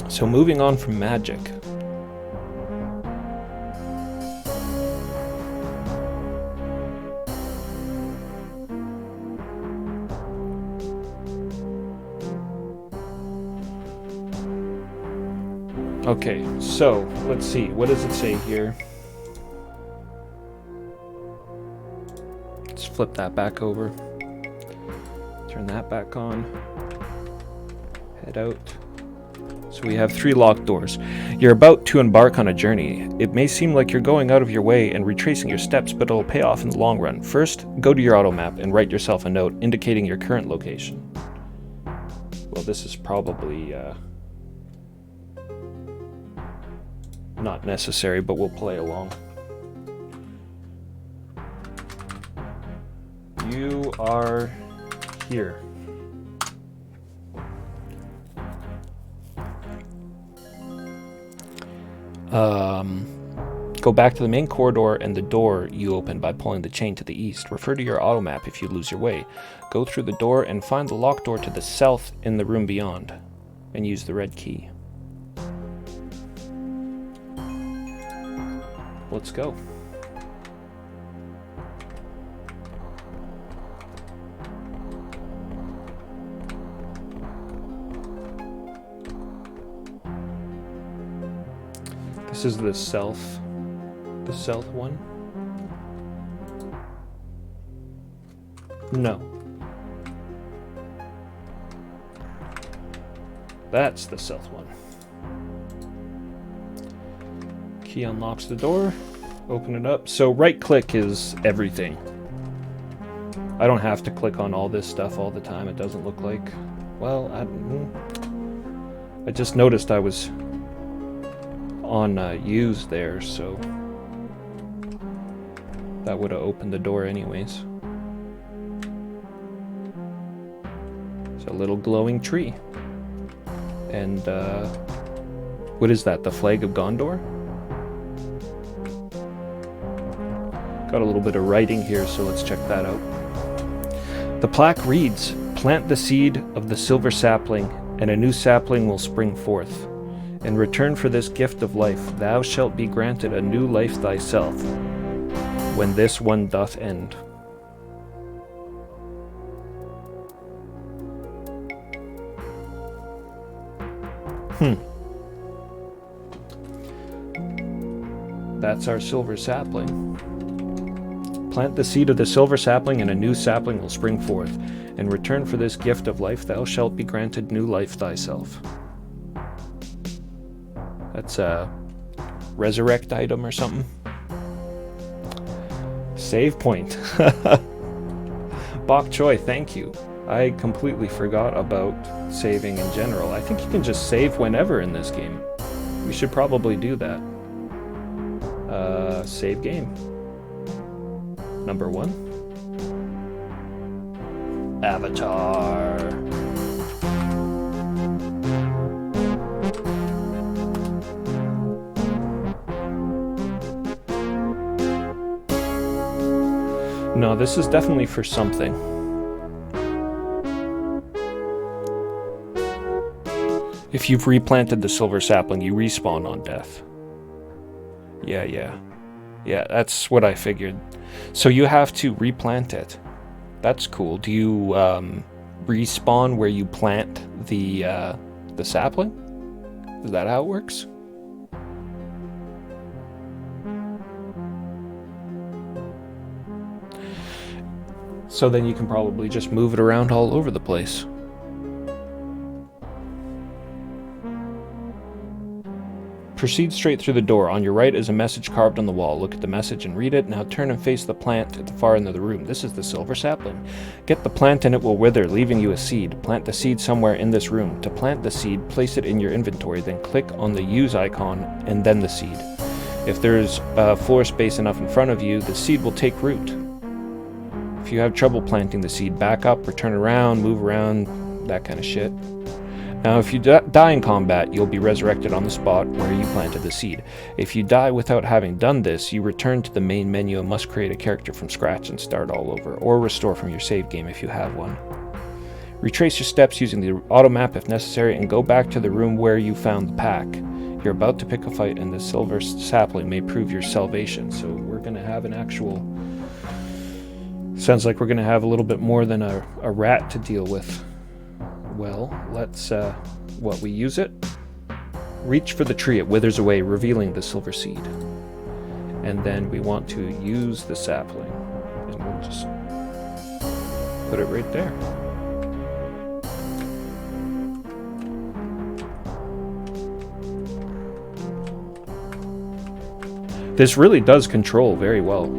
So moving on from magic. Okay, so let's see. What does it say here? Let's flip that back over. Turn that back on. Head out. So we have 3 locked doors. You're about to embark on a journey. It may seem like you're going out of your way and retracing your steps, but it'll pay off in the long run. First, go to your auto map and write yourself a note indicating your current location. Well, this is probably not necessary, but we'll play along. You are here. Go back to the main corridor and the door you opened by pulling the chain to the east. Refer to your auto map if you lose your way. Go through the door and find the locked door to the south in the room beyond, and use the red key. Let's go. This is the south one. No. That's the south one. Key unlocks the door. Open it up. So right click is everything. I don't have to click on all this stuff all the time. It doesn't look like. Well, I just noticed I was on use there, so that would have opened the door anyways. It's a little glowing tree. And what is that? The flag of Gondor? Got a little bit of writing here, so let's check that out. The plaque reads, "Plant the seed of the silver sapling, and a new sapling will spring forth. In return for this gift of life, thou shalt be granted a new life thyself, when this one doth end." That's our silver sapling. Plant the seed of the silver sapling, and a new sapling will spring forth. In return for this gift of life, thou shalt be granted new life thyself. That's a resurrect item or something. Save point. Bok Choy, thank you. I completely forgot about saving in general. I think you can just save whenever in this game. We should probably do that. Save game. Number 1. Avatar. No, this is definitely for something. If you've replanted the silver sapling, you respawn on death. Yeah, that's what I figured. So you have to replant it. That's cool. Do you respawn where you plant the sapling? Is that how it works? So then you can probably just move it around all over the place. Proceed straight through the door. On your right is a message carved on the wall. Look at the message and read it. Now turn and face the plant at the far end of the room. This is the silver sapling. Get the plant and it will wither, leaving you a seed. Plant the seed somewhere in this room. To plant the seed, place it in your inventory, then click on the use icon and then the seed. If there's floor space enough in front of you, the seed will take root. If you have trouble planting the seed, back up or turn around, move around, that kind of shit. Now, if you die in combat, you'll be resurrected on the spot where you planted the seed. If you die without having done this, you return to the main menu and must create a character from scratch and start all over, or restore from your save game if you have one. Retrace your steps using the auto map if necessary, and go back to the room where you found the pack. You're about to pick a fight, and the silver sapling may prove your salvation. So we're going to have an actual... Sounds like we're going to have a little bit more than a rat to deal with. Well, let's, we use it. Reach for the tree, it withers away, revealing the silver seed. And then we want to use the sapling. And we'll just put it right there. This really does control very well.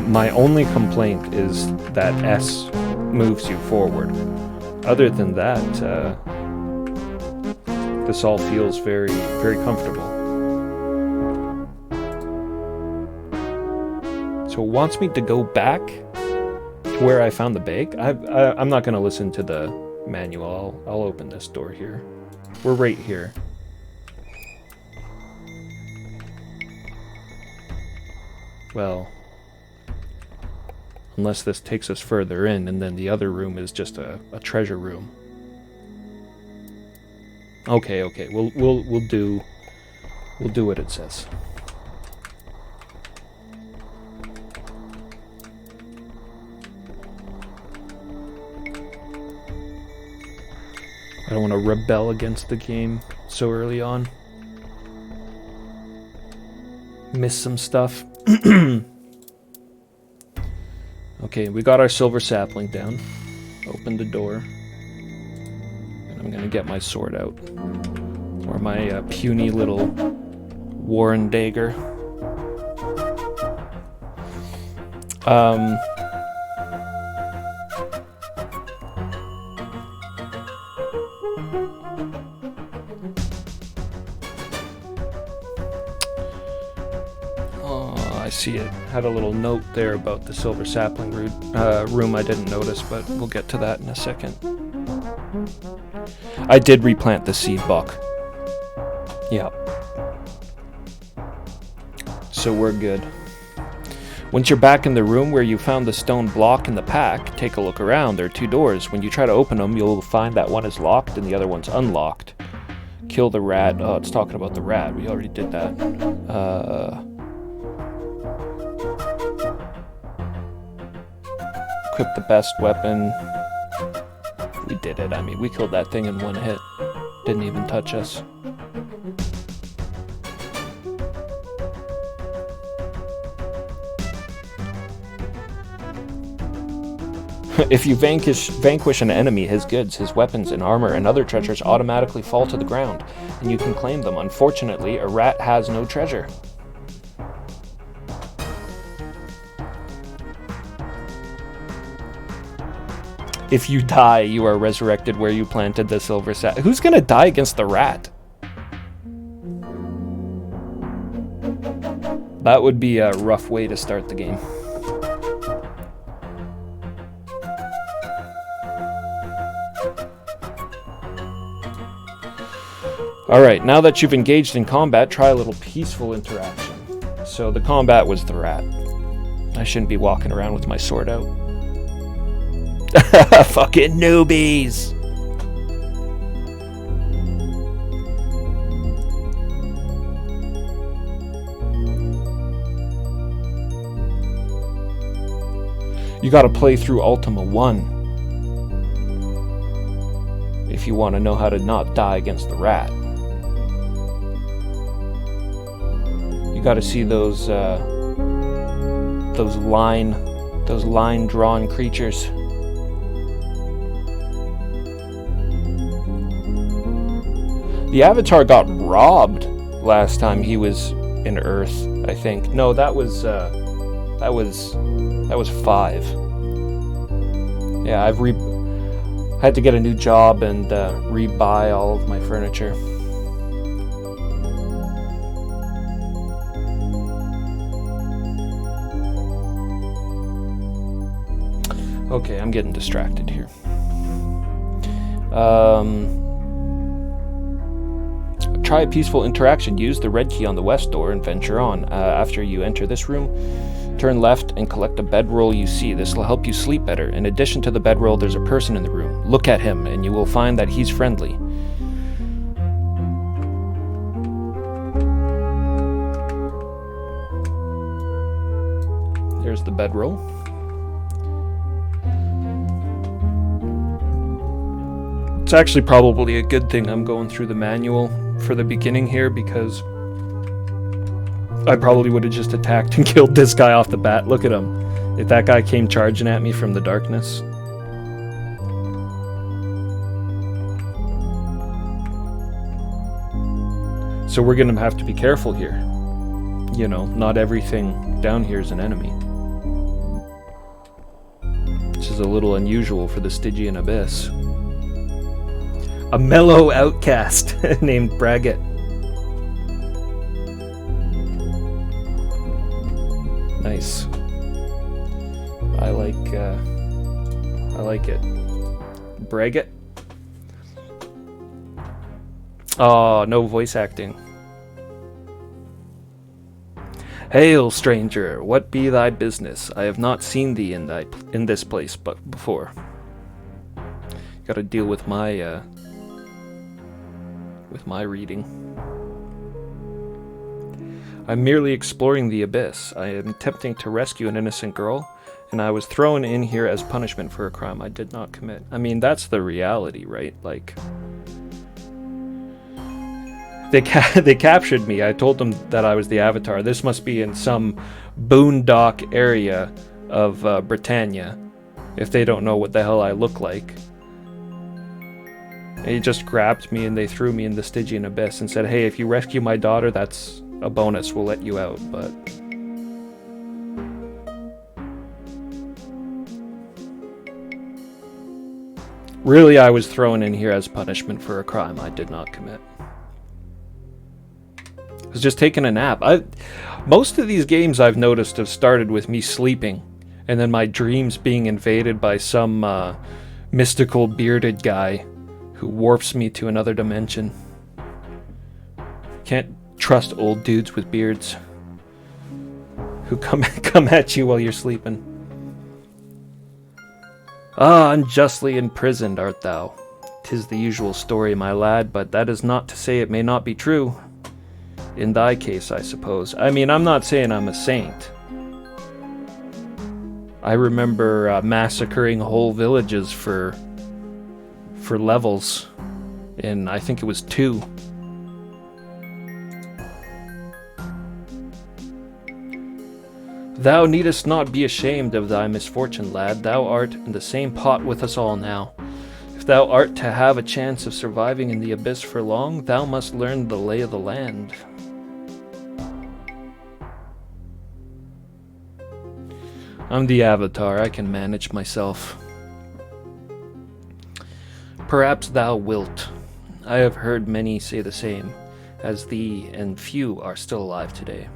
My only complaint is that S moves you forward. Other than that, this all feels very, very comfortable. So it wants me to go back to where I found the bag. I'm not going to listen to the manual. I'll open this door here. We're right here. Well, unless this takes us further in, and then the other room is just a treasure room. Okay, we'll do what it says. I don't want to rebel against the game so early on. Missed some stuff. Okay, we got our silver sapling down. Open the door. And I'm gonna get my sword out. Or my puny little Warren dagger. I see it. Had a little note there about the silver sapling room I didn't notice, but we'll get to that in a second. I did replant the seed buck. Yeah. So we're good. Once you're back in the room where you found the stone block in the pack, take a look around. There are 2 doors. When you try to open them, you'll find that one is locked and the other one's unlocked. Kill the rat. Oh, it's talking about the rat. We already did that. Equip the best weapon. We did it. I mean, we killed that thing in 1 hit. Didn't even touch us. If you vanquish an enemy, his goods, his weapons and armor and other treasures automatically fall to the ground, and you can claim them. Unfortunately, a rat has no treasure. If you die, you are resurrected where you planted the silver sap. Who's gonna die against the rat? That would be a rough way to start the game. Alright, now that you've engaged in combat, try a little peaceful interaction. So the combat was the rat. I shouldn't be walking around with my sword out. Fucking newbies! You gotta play through Ultima 1 if you want to know how to not die against the rat. You gotta see those line drawn creatures. The Avatar got robbed last time he was in Earth, I think. No, that was 5. Yeah, I've had to get a new job and rebuy all of my furniture. Okay, I'm getting distracted here. Try a peaceful interaction. Use the red key on the west door and venture on. After you enter this room, turn left and collect a bedroll you see. This will help you sleep better. In addition to the bedroll, there's a person in the room. Look at him and you will find that he's friendly. There's the bedroll. It's actually probably a good thing I'm going through the manual for the beginning here, because I probably would have just attacked and killed this guy off the bat. Look at him. If that guy came charging at me from the darkness. So we're going to have to be careful here. You know, not everything down here is an enemy. Which is a little unusual for the Stygian Abyss. A mellow outcast named Braggett. Nice. I like it. Braggett. Oh, no voice acting. Hail, stranger, what be thy business? I have not seen thee in this place but before. Got to deal with my reading. I'm merely exploring the abyss. I am attempting to rescue an innocent girl, and I was thrown in here as punishment for a crime I did not commit. I mean, that's the reality, right? Like, They captured me. I told them that I was the Avatar. This must be in some boondock area of Britannia, if they don't know what the hell I look like. They just grabbed me and they threw me in the Stygian Abyss and said, hey, if you rescue my daughter, that's a bonus. We'll let you out, but... Really, I was thrown in here as punishment for a crime I did not commit. I was just taking a nap. Most of these games I've noticed have started with me sleeping, and then my dreams being invaded by some mystical bearded guy who warps me to another dimension. Can't trust old dudes with beards who come at you while you're sleeping. Ah, unjustly imprisoned art thou. 'Tis the usual story, my lad, but that is not to say it may not be true. In thy case, I suppose. I mean, I'm not saying I'm a saint. I remember massacring whole villages for levels in, I think it was 2. Thou needest not be ashamed of thy misfortune, lad. Thou art in the same pot with us all now. If thou art to have a chance of surviving in the abyss for long, thou must learn the lay of the land. I'm the Avatar. I can manage myself. Perhaps thou wilt. I have heard many say the same, as thee, and few are still alive today.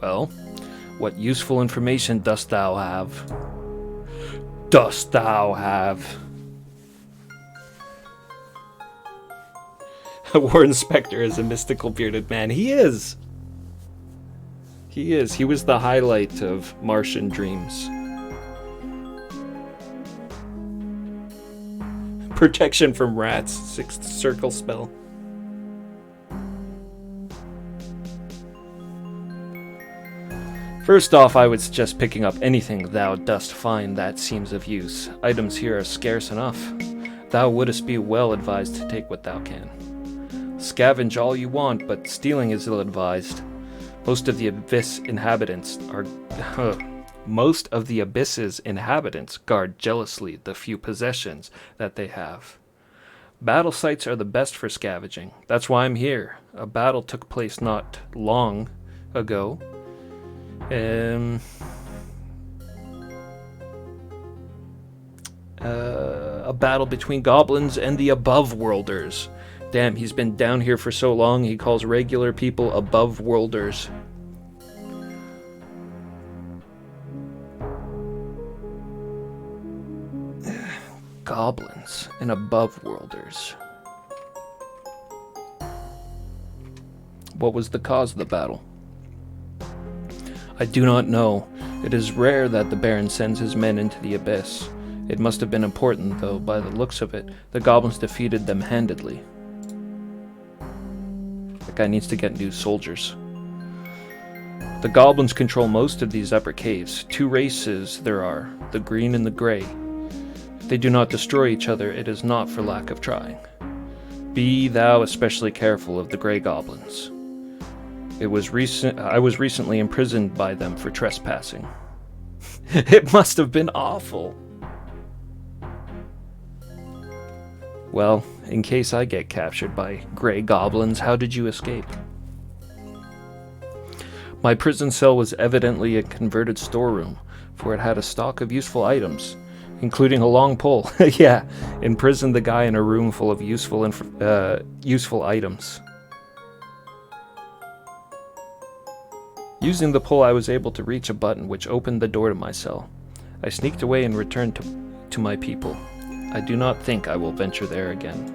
Well, what useful information dost thou have? Dost thou have? A war inspector is a mystical bearded man. He is! He is. He was the highlight of Martian Dreams. Protection from rats. 6th circle spell. First off, I would suggest picking up anything thou dost find that seems of use. Items here are scarce enough. Thou wouldst be well advised to take what thou can. Scavenge all you want, but stealing is ill-advised. Most of the abyss's inhabitants guard jealously the few possessions that they have. Battle sites are the best for scavenging. That's why I'm here. A battle took place not long ago. A battle between goblins and the above-worlders. Damn, he's been down here for so long, he calls regular people above-worlders. Goblins and above-worlders. What was the cause of the battle? I do not know. It is rare that the Baron sends his men into the abyss. It must have been important, though, by the looks of it. The goblins defeated them handedly. That guy needs to get new soldiers. The goblins control most of these upper caves. 2 races there are, the green and the gray. If they do not destroy each other, it is not for lack of trying. Be thou especially careful of the gray goblins. I was recently imprisoned by them for trespassing. It must have been awful. Well, in case I get captured by gray goblins, how did you escape? My prison cell was evidently a converted storeroom, for it had a stock of useful items, including a long pole. Yeah, imprisoned the guy in a room full of useful items. Using the pole, I was able to reach a button which opened the door to my cell. I sneaked away and returned to my people. I do not think I will venture there again.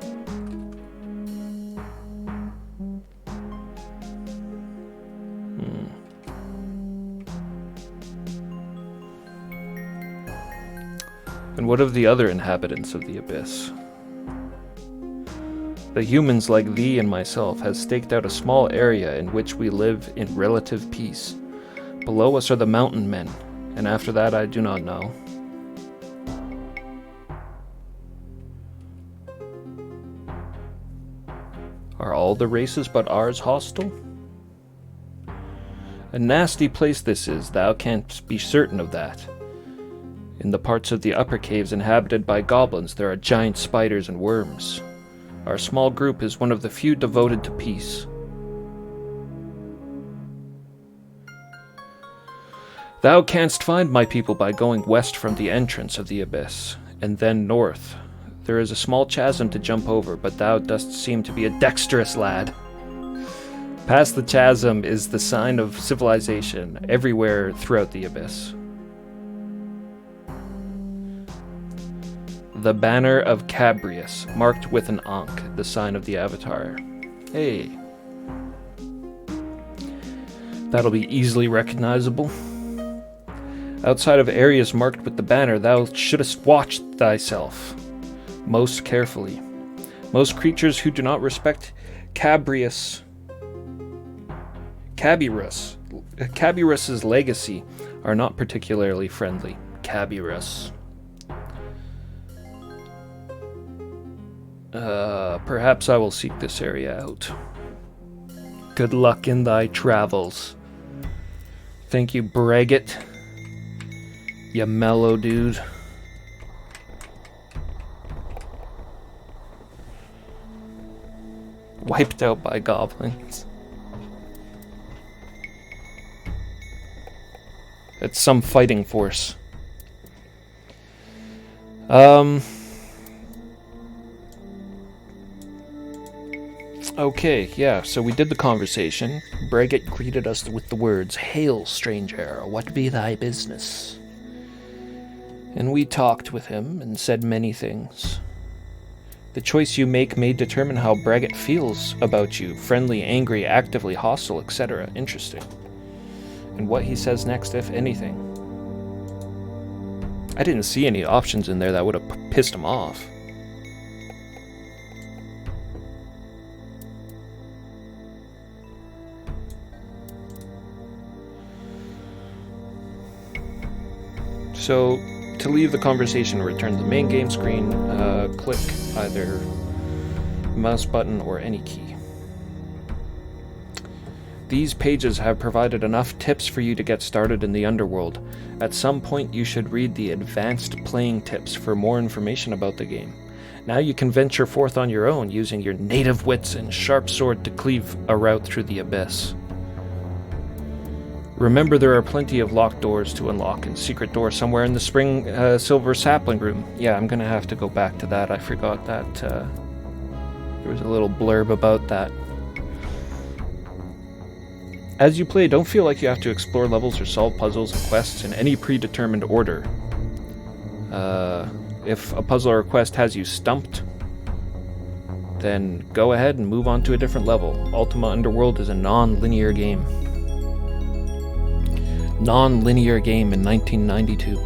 And what of the other inhabitants of the abyss? The humans like thee and myself has staked out a small area in which we live in relative peace. Below us are the mountain men, and after that I do not know. Are all the races but ours hostile? A nasty place this is, thou canst be certain of that. In the parts of the upper caves inhabited by goblins, there are giant spiders and worms. Our small group is one of the few devoted to peace. Thou canst find my people by going west from the entrance of the abyss, and then north. There is a small chasm to jump over, but thou dost seem to be a dexterous lad. Past the chasm is the sign of civilization everywhere throughout the abyss. The banner of Cabrius, marked with an Ankh, the sign of the Avatar. Hey. That'll be easily recognizable. Outside of areas marked with the banner, thou shouldst watch thyself most carefully. Most creatures who do not respect Cabirus's legacy are not particularly friendly. Cabirus. Perhaps I will seek this area out. Good luck in thy travels. Thank you, Braggett. You mellow dude. Wiped out by goblins. It's some fighting force. Okay, yeah, so we did the conversation. Braggett greeted us with the words, "Hail, stranger, what be thy business?" And we talked with him and said many things. The choice you make may determine how Braggett feels about you. Friendly, angry, actively hostile, etc. Interesting. And what he says next, if anything. I didn't see any options in there that would have pissed him off. So, to leave the conversation, return to the main game screen, click either mouse button or any key. These pages have provided enough tips for you to get started in the Underworld. At some point you should read the advanced playing tips for more information about the game. Now you can venture forth on your own using your native wits and sharp sword to cleave a route through the abyss. Remember, there are plenty of locked doors to unlock and secret doors somewhere in the silver sapling room. Yeah, I'm gonna have to go back to that. I forgot that there was a little blurb about that. As you play, don't feel like you have to explore levels or solve puzzles and quests in any predetermined order. If a puzzle or quest has you stumped, then go ahead and move on to a different level. Ultima Underworld is a non-linear game. Non-linear game in 1992.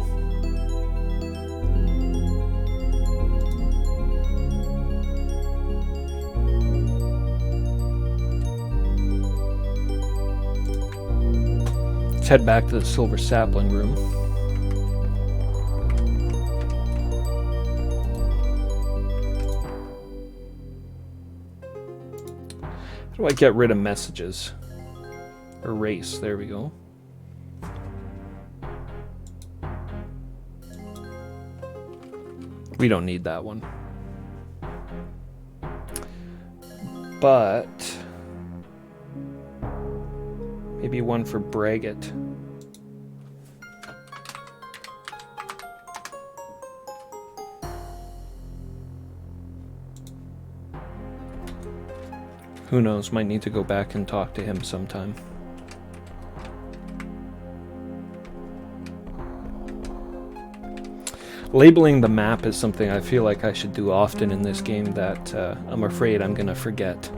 Let's head back to the silver sapling room. How do I get rid of messages? Erase, there we go. We don't need that one. But maybe one for Braggett. Who knows, might need to go back and talk to him sometime. Labeling the map is something I feel like I should do often in this game that I'm afraid I'm gonna forget.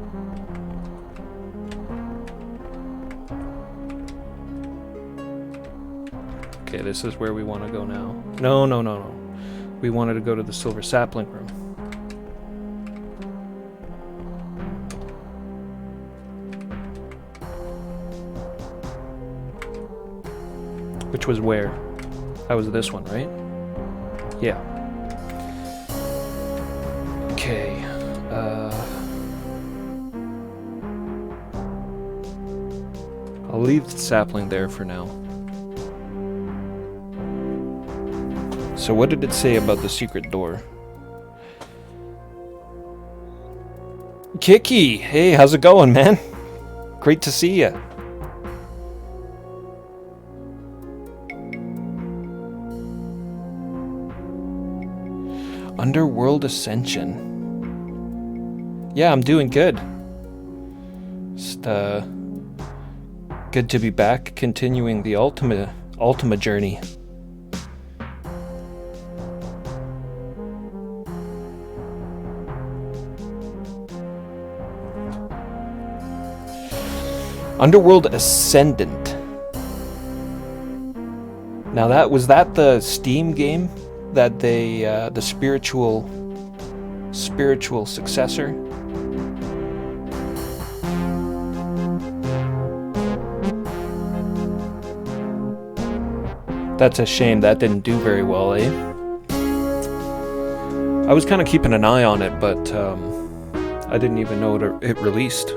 Okay, this is where we want to go now. No. We wanted to go to the silver sapling room. Which was where? That was this one, right? Yeah. leave the sapling there for now. So what did it say about the secret door? Kiki! Hey, how's it going, man? Great to see ya. Underworld Ascension. Yeah, I'm doing good. Just, good to be back, continuing the Ultima journey. Underworld Ascendant. Now was that the Steam game that they the spiritual successor? That's a shame that didn't do very well, eh? I was kind of keeping an eye on it, but I didn't even know it released.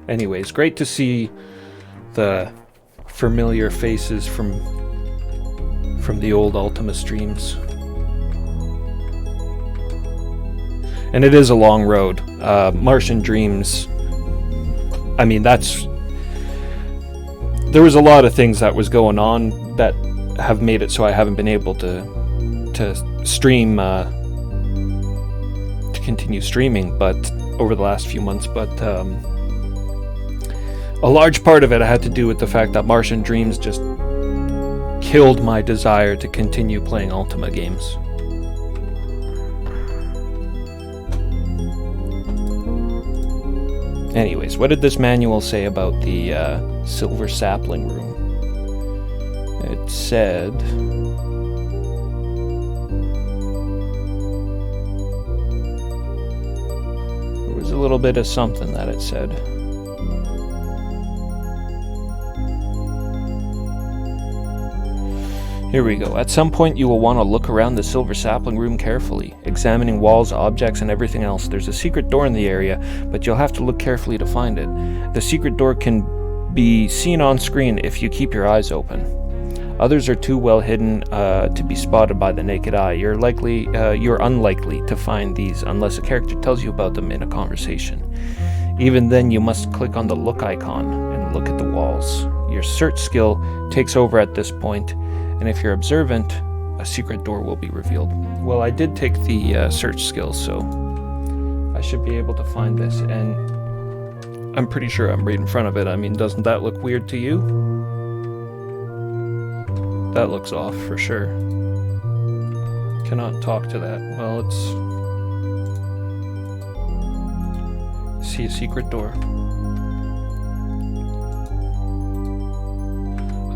Anyways, great to see the familiar faces from the old Ultima streams. And it is a long road. Martian Dreams, I mean, there was a lot of things that was going on that have made it so I haven't been able to stream, to continue streaming, but over the last few months, but a large part of it had to do with the fact that Martian Dreams just killed my desire to continue playing Ultima games. Anyways, what did this manual say about the Silver Sapling Room? It said... there was a little bit of something that it said. Here we go. At some point you will want to look around the Silver Sapling Room carefully, examining walls, objects, and everything else. There's a secret door in the area, but you'll have to look carefully to find it. The secret door can be seen on screen if you keep your eyes open. Others are too well hidden to be spotted by the naked eye. You're unlikely to find these unless a character tells you about them in a conversation. Even then, you must click on the look icon and look at the walls. Your search skill takes over at this point, and if you're observant, a secret door will be revealed. Well, I did take the search skill, so I should be able to find this, and I'm pretty sure I'm right in front of it. I mean, doesn't that look weird to you? That looks off for sure. Cannot talk to that. Well, see a secret door.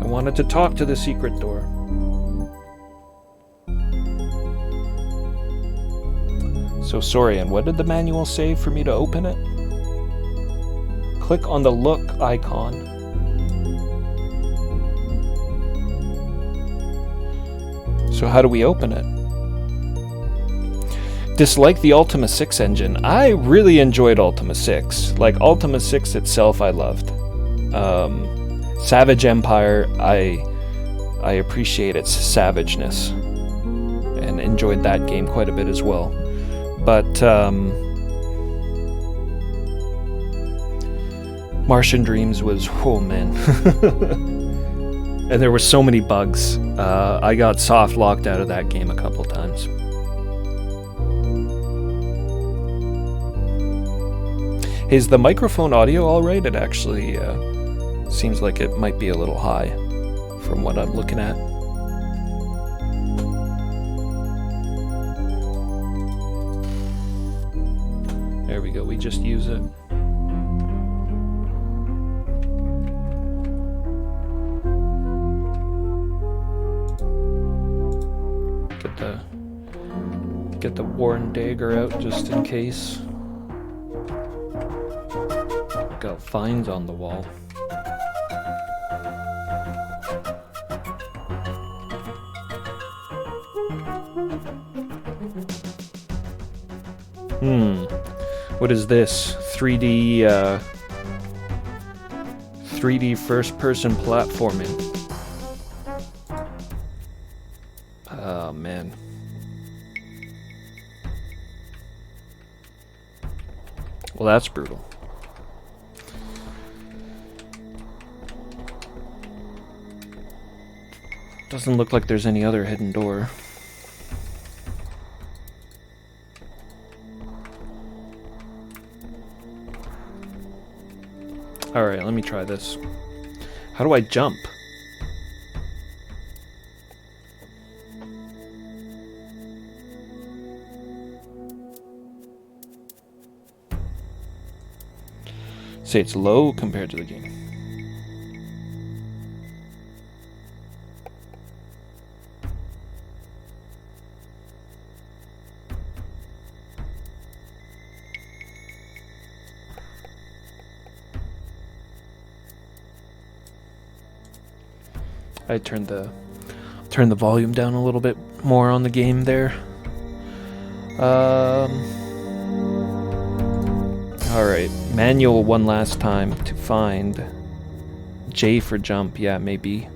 I wanted to talk to the secret door. So sorry, and what did the manual say for me to open it? Click on the look icon. So how do we open it? Dislike the Ultima 6 engine. I really enjoyed Ultima 6. Like, Ultima 6 itself I loved. Savage Empire, I appreciate its savageness. And enjoyed that game quite a bit as well. But, Martian Dreams was, oh man. And there were so many bugs. I got soft locked out of that game a couple times. Hey, is the microphone audio alright? It actually seems like it might be a little high from what I'm looking at. There we go, we just use it. Get the worn dagger out just in case. Got vines on the wall. What is this? 3D first-person platforming. Oh, man. Well, that's brutal. Doesn't look like there's any other hidden door. Alright, let me try this. How do I jump? Say it's low compared to the game. I turned the volume down a little bit more on the game there. Alright, manual one last time to find J for jump. Yeah, maybe.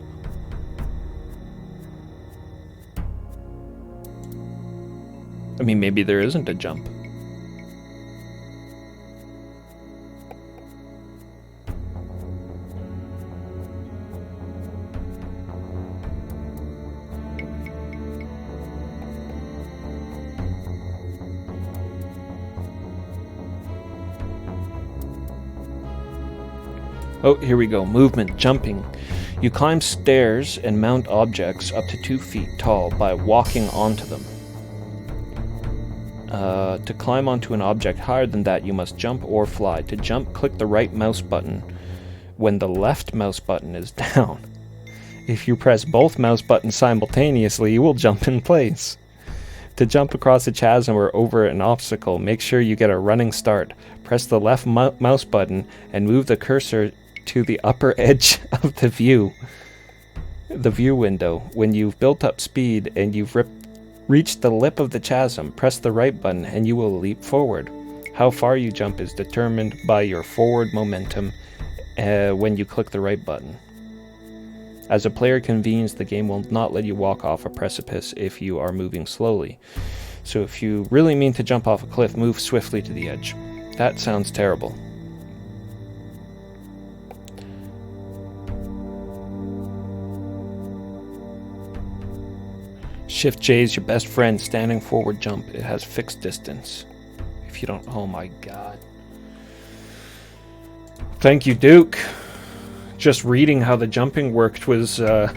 I mean, maybe there isn't a jump. Oh, here we go. Movement, jumping. You climb stairs and mount objects up to 2 feet tall by walking onto them. To climb onto an object higher than that, you must jump or fly. To jump, click the right mouse button when the left mouse button is down. If you press both mouse buttons simultaneously, you will jump in place. To jump across a chasm or over an obstacle, make sure you get a running start. Press the left mouse button and move the cursor to the upper edge of the view window. When you've built up speed and you've reached the lip of the chasm, press the right button and you will leap forward. How far you jump is determined by your forward momentum when you click the right button. As a player convenes, the game will not let you walk off a precipice if you are moving slowly. So if you really mean to jump off a cliff, move swiftly to the edge. That sounds terrible. Shift J is your best friend. Standing forward jump. It has fixed distance. If you don't... Oh my god. Thank you, Duke. Just reading how the jumping worked was... So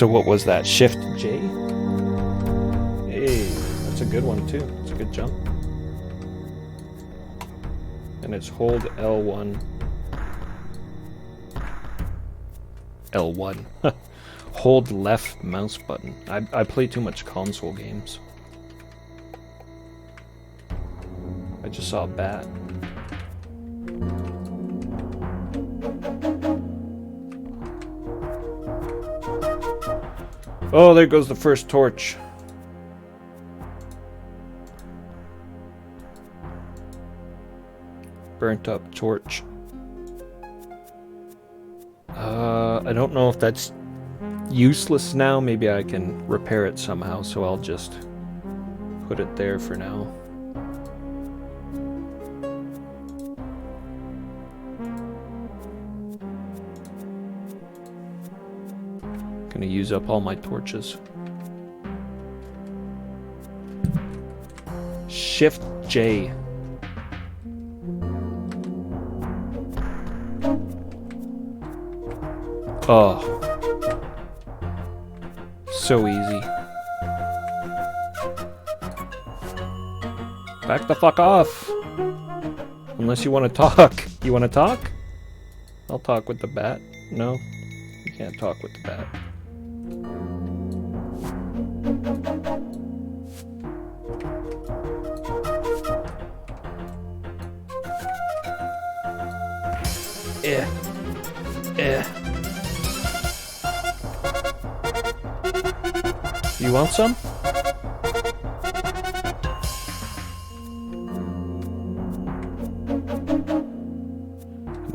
what was that? Shift J? Hey, that's a good one too. It's a good jump. And it's hold L1. L1. Hold left mouse button. I play too much console games. I just saw a bat. Oh, there goes the first torch. Burnt up torch. I don't know if that's useless now. Maybe I can repair it somehow, so I'll just put it there for now. Gonna use up all my torches. Shift J. Oh. So easy. Back the fuck off. Unless you want to talk. You want to talk? I'll talk with the bat. No? You can't talk with the bat. You want some?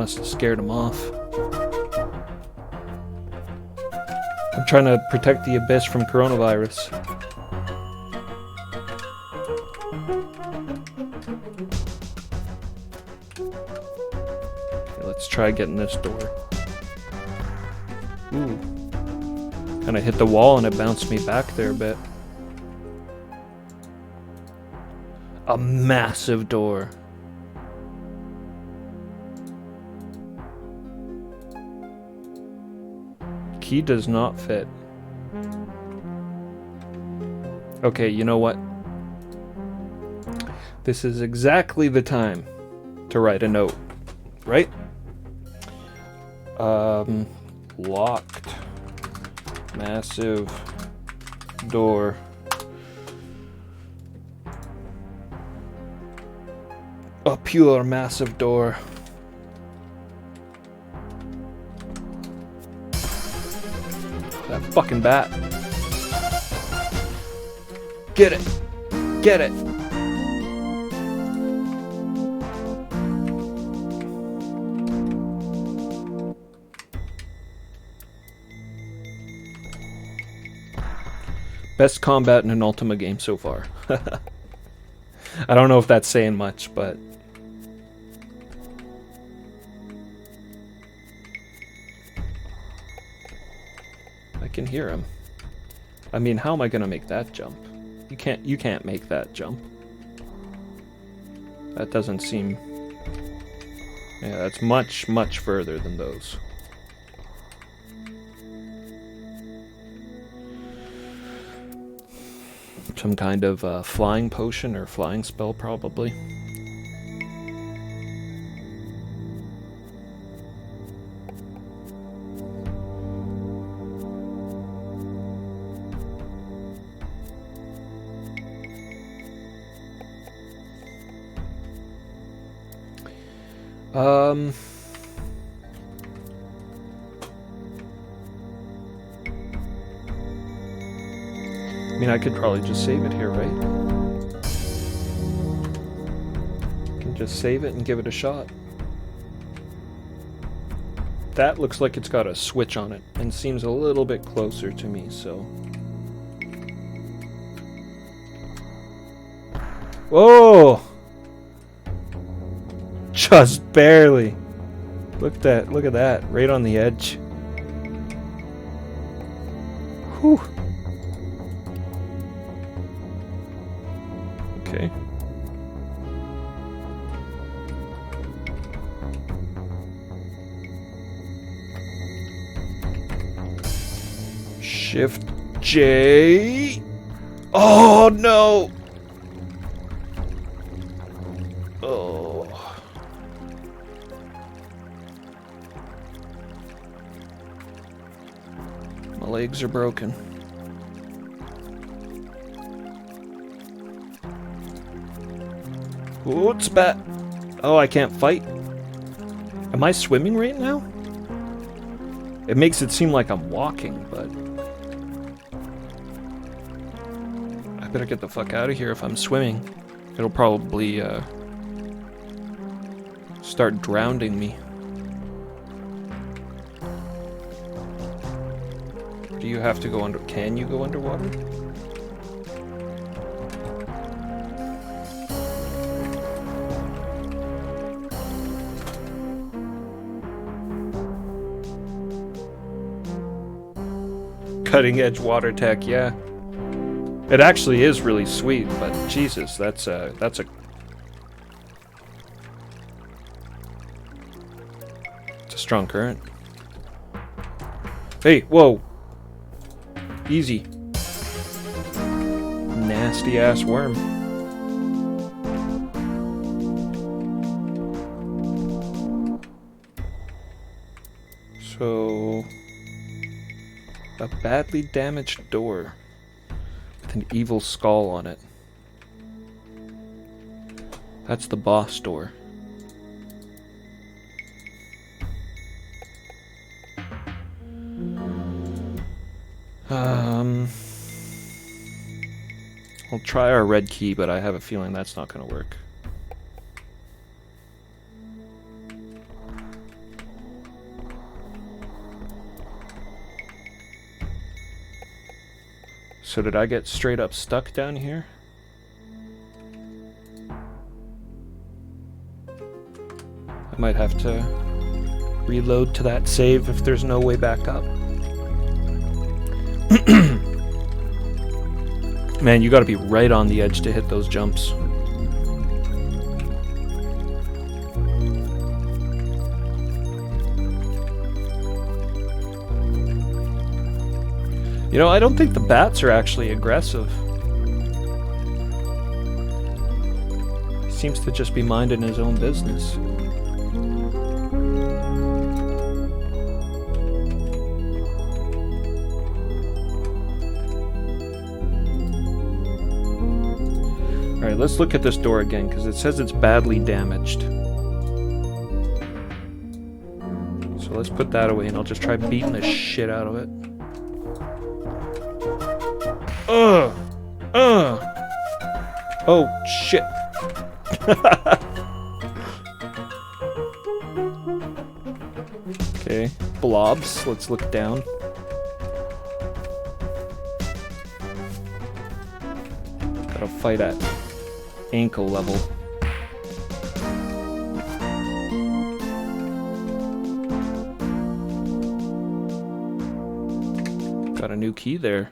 must have scared him off. I'm trying to protect the Abyss from coronavirus. Okay, let's try getting this door. Ooh. And I hit the wall and it bounced me back there a bit. A massive door. Key does not fit. Okay, you know what? This is exactly the time to write a note, right? Locked. Massive door. A pure massive door. That fucking bat. Get it. Get it. Best combat in an Ultima game so far. I don't know if that's saying much, but... I can hear him. I mean, how am I gonna make that jump? You can't make that jump. That doesn't seem... Yeah, that's much, much further than those. Some kind of flying potion or flying spell, probably. I mean, I could probably just save it here, right? I can just save it and give it a shot. That looks like it's got a switch on it and seems a little bit closer to me, so... Whoa! Just barely. Look at that, right on the edge. Whew. Okay. Shift J. Oh no. Oh. My legs are broken. Ooh, it's bad. Oh, I can't fight. Am I swimming right now? It makes it seem like I'm walking, but... I better get the fuck out of here if I'm swimming. It'll probably, start drowning me. Do you have to go under... Can you go underwater? Cutting edge water tech, yeah. It actually is really sweet, but Jesus, that's a it's a strong current. Hey, whoa. Easy. Nasty ass worm. So, a badly damaged door with an evil skull on it. That's the boss door. I'll try our red key, but I have a feeling that's not going to work. So did I get straight up stuck down here? I might have to reload to that save if there's no way back up. Man, you gotta be right on the edge to hit those jumps. You know, I don't think the bats are actually aggressive. He seems to just be minding his own business. Alright, let's look at this door again, because it says it's badly damaged. So let's put that away, and I'll just try beating the shit out of it. Oh, shit. Okay, blobs. Let's look down. Gotta fight at ankle level. Got a new key there.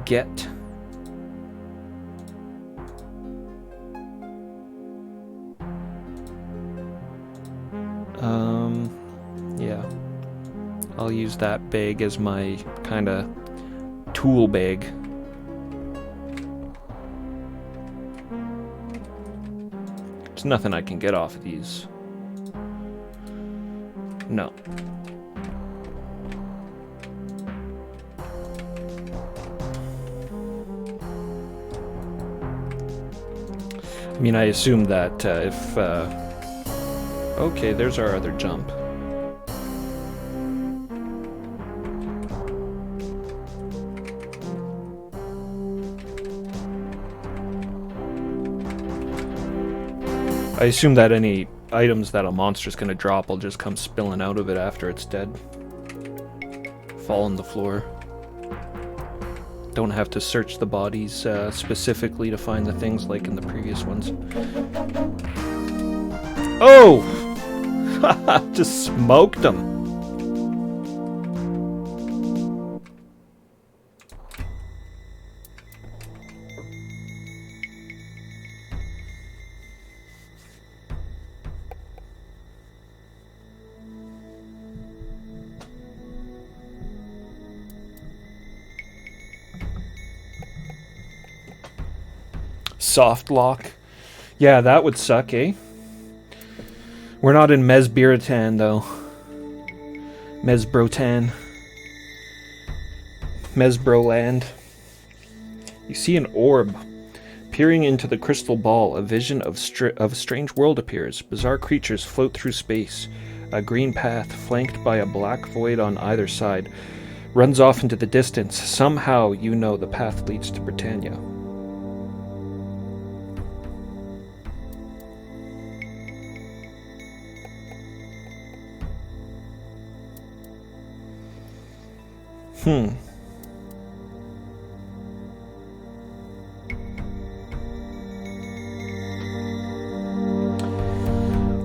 Get. Yeah. I'll use that bag as my kind of tool bag. There's nothing I can get off of these. No. I mean, I assume that if... okay, there's our other jump. I assume that any items that a monster's gonna drop will just come spilling out of it after it's dead. Fall on the floor. Don't have to search the bodies specifically to find the things like in the previous ones. Oh! Just smoked them. Soft lock. Yeah, that would suck, eh? We're not in Mesbiritan, though. Mesbrotan. Mesbroland. You see an orb. Peering into the crystal ball, a vision of a strange world appears. Bizarre creatures float through space. A green path, flanked by a black void on either side, runs off into the distance. Somehow you know the path leads to Britannia.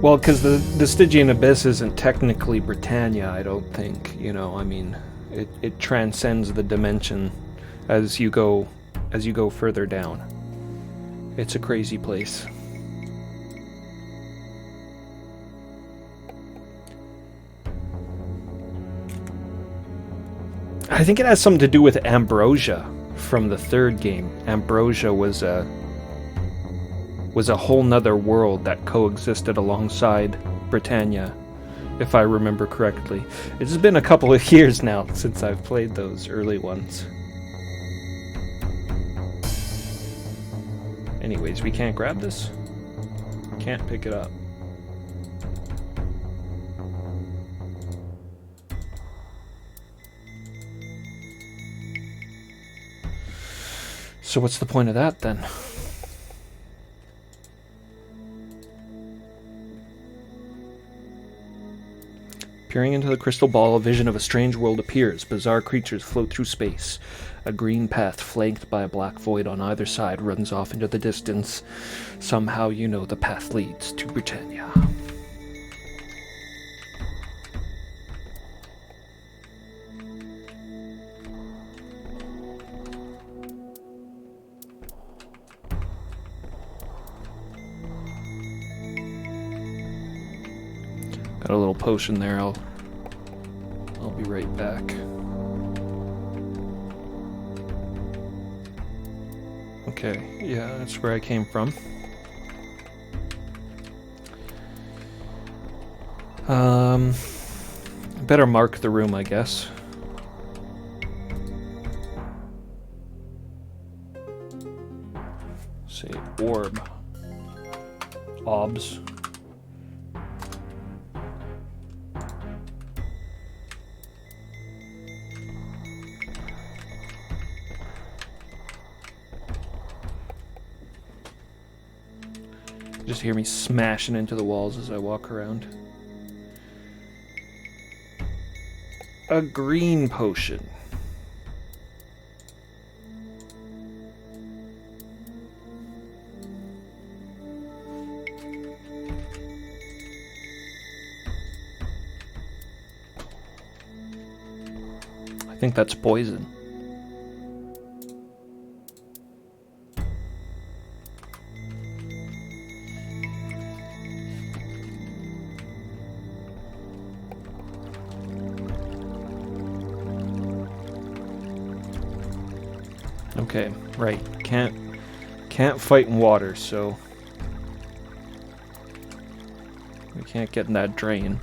Well, because the Stygian Abyss isn't technically Britannia, I don't think. You know, I mean, it transcends the dimension as you go further down. It's a crazy place. I think it has something to do with Ambrosia from the third game. Ambrosia was a whole nother world that coexisted alongside Britannia, if I remember correctly. It's been a couple of years now since I've played those early ones. Anyways, we can't grab this? Can't pick it up. So what's the point of that then? Peering into the crystal ball, a vision of a strange world appears. Bizarre creatures float through space. A green path flanked by a black void on either side runs off into the distance. Somehow you know the path leads to Britannia. Got a little potion there. I'll be right back. Okay, yeah, that's where I came from. Better mark the room, I guess. Say orb. Obs. Just hear me smashing into the walls as I walk around. A green potion. I think that's poison. Okay, right. Can't fight in water, so we can't get in that drain.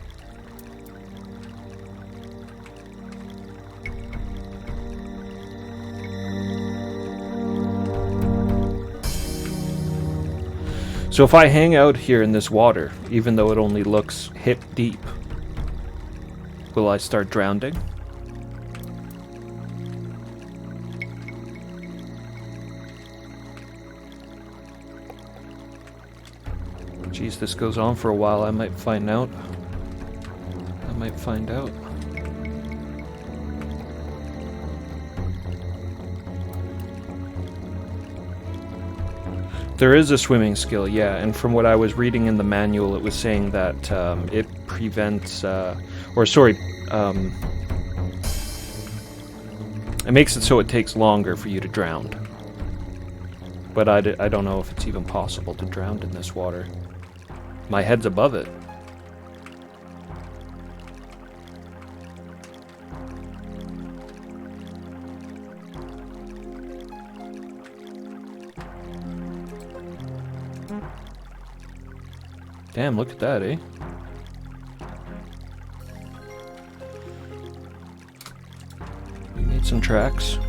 So if I hang out here in this water, even though it only looks hip deep, will I start drowning? Geez, this goes on for a while. I might find out. There is a swimming skill, yeah, and from what I was reading in the manual, it was saying that it prevents, it makes it so it takes longer for you to drown. But I don't know if it's even possible to drown in this water. My head's above it. Damn, look at that, eh? We need some tracks.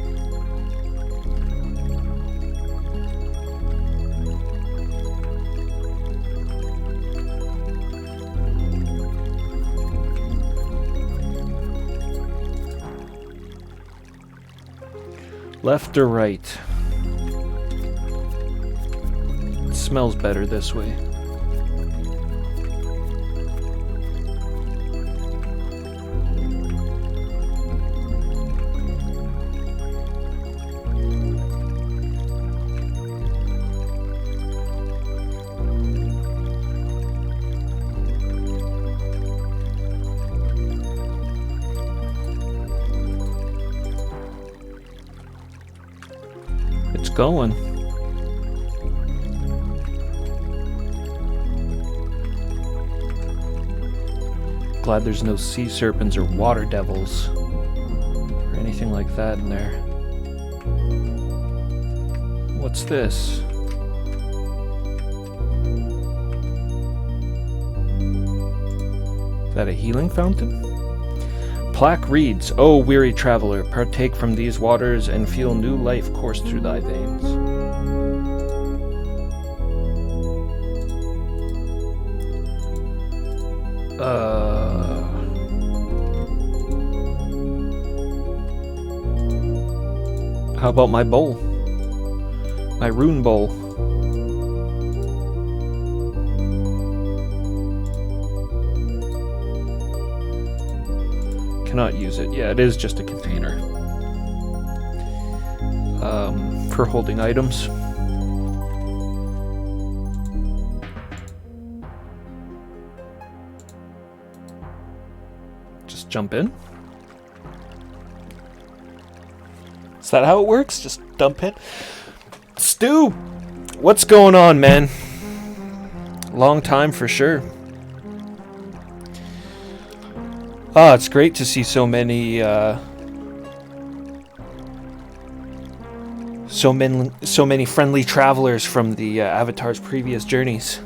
Left or right? It smells better this way. It's going. Glad there's no sea serpents or water devils or anything like that in there. What's this? Is that a healing fountain? Plaque reads, "O weary traveler, partake from these waters and feel new life course through thy veins." How about my bowl? My rune bowl. Cannot use it. Yeah, it is just a container. For holding items. Just jump in. Is that how it works? Just dump in? Stu! What's going on, man? Long time for sure. Ah, it's great to see so many, so many friendly travelers from the Avatar's previous journeys.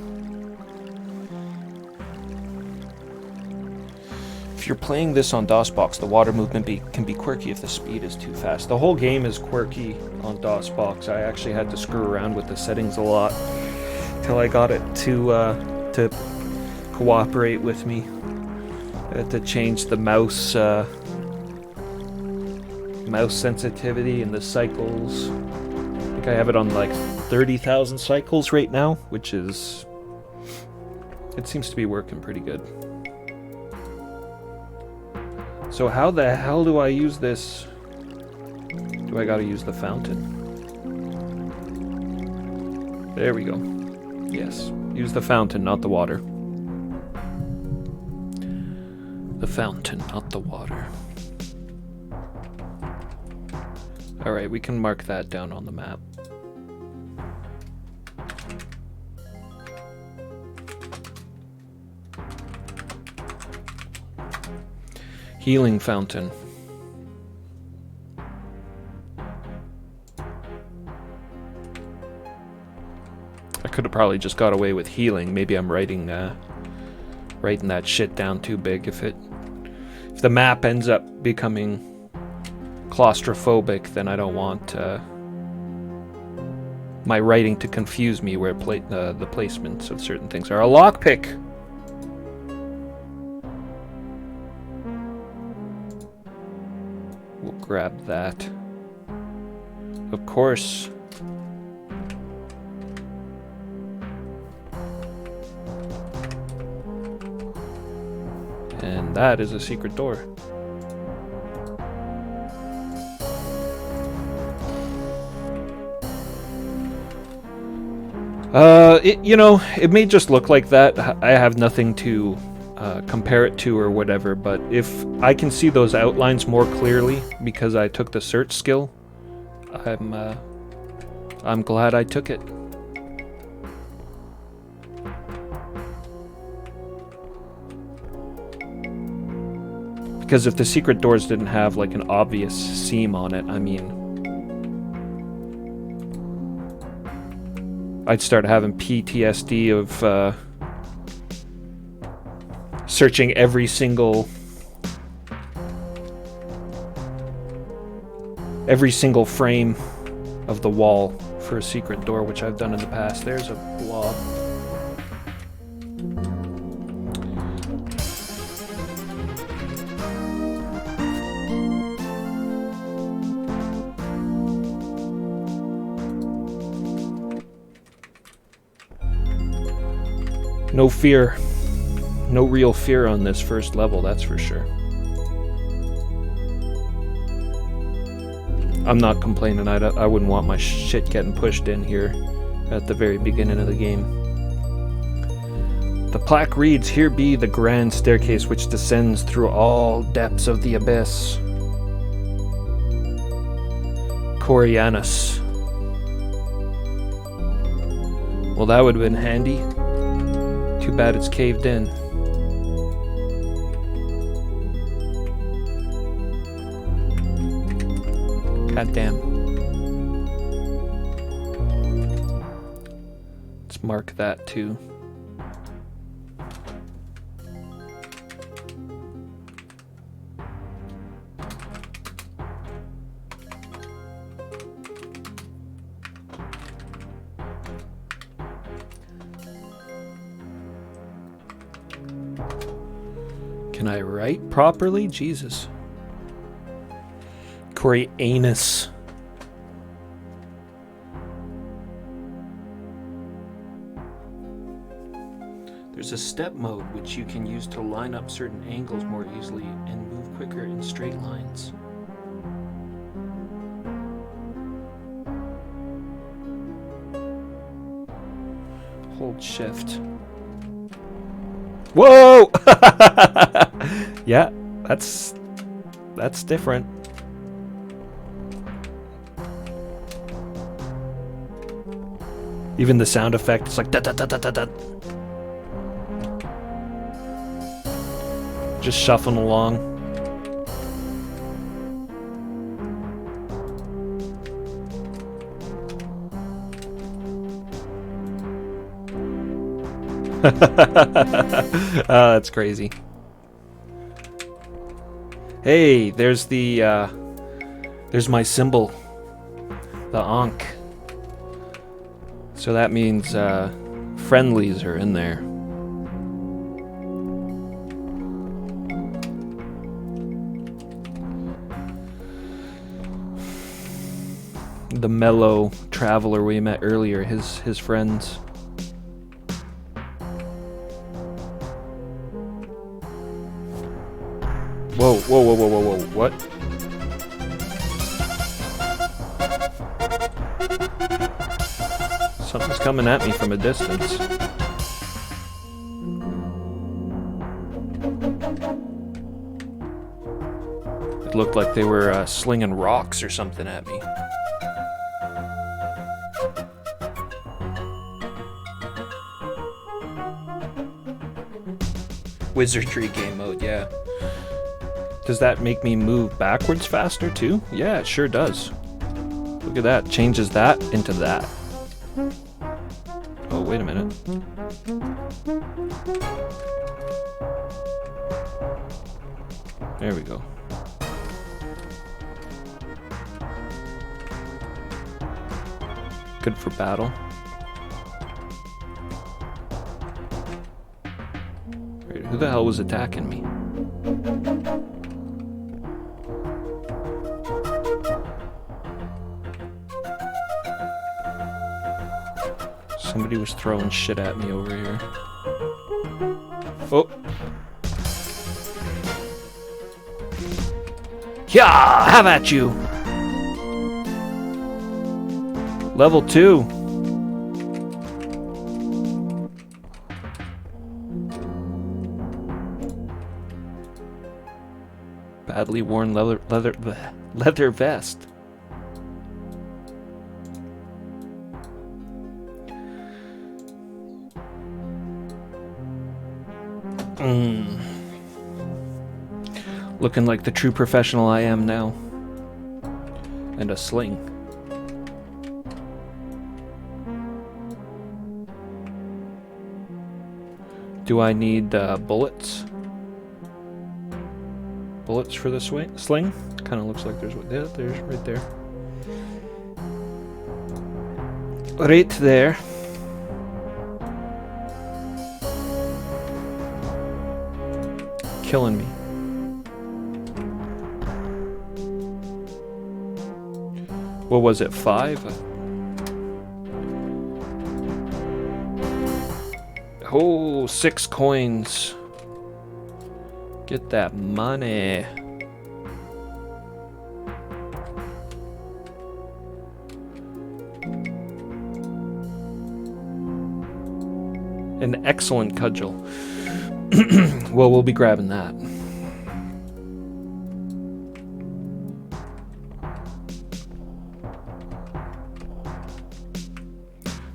If you're playing this on DOSBox, the water movement can be quirky if the speed is too fast. The whole game is quirky on DOSBox. I actually had to screw around with the settings a lot till I got it to cooperate with me. I had to change the mouse sensitivity and the cycles. I think I have it on like 30,000 cycles right now, which is... it seems to be working pretty good. So how the hell do I use this? Do I gotta use the fountain? There we go. Yes, use the fountain, not the water. The fountain, not the water. Alright, we can mark that down on the map. Healing fountain. I could have probably just got away with healing. Maybe I'm writing that shit down too big. If the map ends up becoming claustrophobic, then I don't want my writing to confuse me where the placements of certain things are. A lockpick! We'll grab that. Of course. And that is a secret door. It may just look like that. I have nothing to compare it to or whatever, but if I can see those outlines more clearly because I took the search skill, I'm glad I took it. Because if the secret doors didn't have like an obvious seam on it, I mean, I'd start having PTSD of searching every single frame of the wall for a secret door, which I've done in the past. There's a blob. No fear. No real fear on this first level, that's for sure. I'm not complaining. I wouldn't want my shit getting pushed in here at the very beginning of the game. The plaque reads, "Here be the grand staircase which descends through all depths of the abyss. Corianus." Well, that would have been handy. Too bad it's caved in. God damn. Let's mark that too. Can I write properly? Jesus. Corianus. There's a step mode which you can use to line up certain angles more easily and move quicker in straight lines. Hold shift. Whoa! Yeah, that's different. Even the sound effect is like da da da da da da. Just shuffling along. Oh, that's crazy. Hey, there's there's my symbol, the Ankh. So that means friendlies are in there. The mellow traveler we met earlier, his friends. Whoa, whoa, whoa, whoa, whoa, whoa, what? Something's coming at me from a distance. It looked like they were slinging rocks or something at me. Wizardry game mode, yeah. Does that make me move backwards faster too? Yeah, it sure does. Look at that. Changes that into that. Oh, wait a minute. There we go. Good for battle. Wait, who the hell was attacking me? Somebody was throwing shit at me over here. Oh! Yeah, have at you! Level 2. Badly worn leather vest. Looking like the true professional I am now. And a sling. Do I need bullets? Bullets for the sling? Kind of looks like there's right there. Right there. Killing me. What was it, 5? Oh, 6 coins. Get that money. An excellent cudgel. Well, we'll be grabbing that.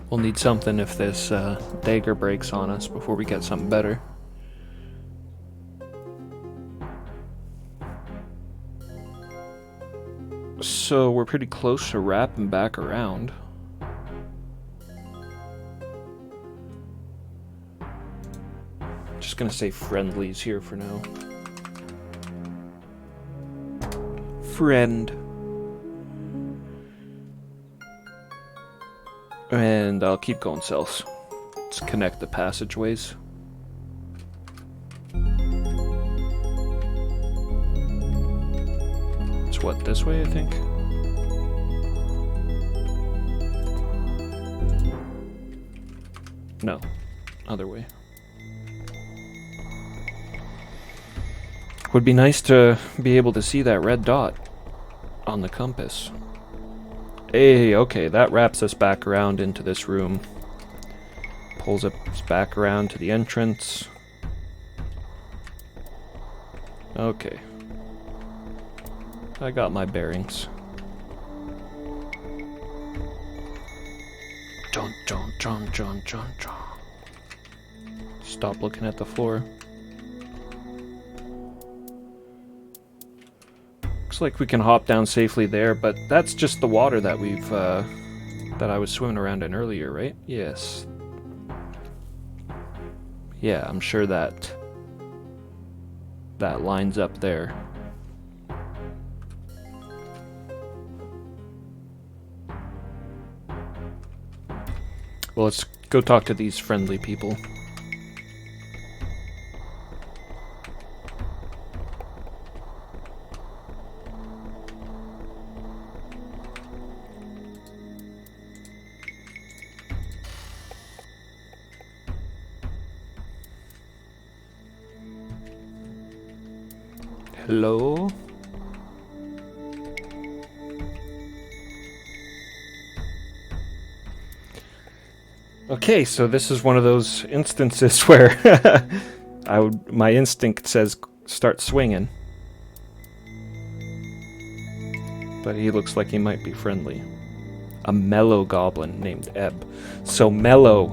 We'll need something if this dagger breaks on us before we get something better. So we're pretty close to wrapping back around. Just gonna say friendlies here for now. Friend. And I'll keep going south. Let's connect the passageways. It's what, this way, I think? No, other way. Would be nice to be able to see that red dot on the compass. Hey, okay, that wraps us back around into this room. Pulls us back around to the entrance. Okay. I got my bearings. John. Stop looking at the floor. Looks like we can hop down safely there, but that's just the water that that I was swimming around in earlier, right? Yes. Yeah, I'm sure that lines up there. Well, let's go talk to these friendly people. Hello? Okay, so this is one of those instances where my instinct says start swinging. But he looks like he might be friendly. A mellow goblin named Ebb. So mellow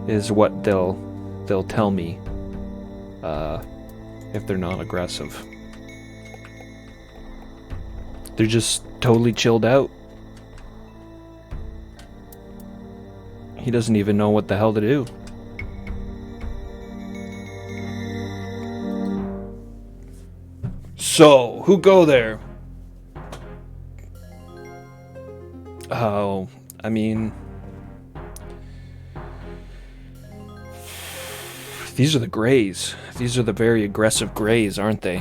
is what they'll tell me if they're not aggressive. They're just totally chilled out. He doesn't even know what the hell to do. So, who go there? Oh, I mean... These are the Greys. These are the very aggressive Greys, aren't they?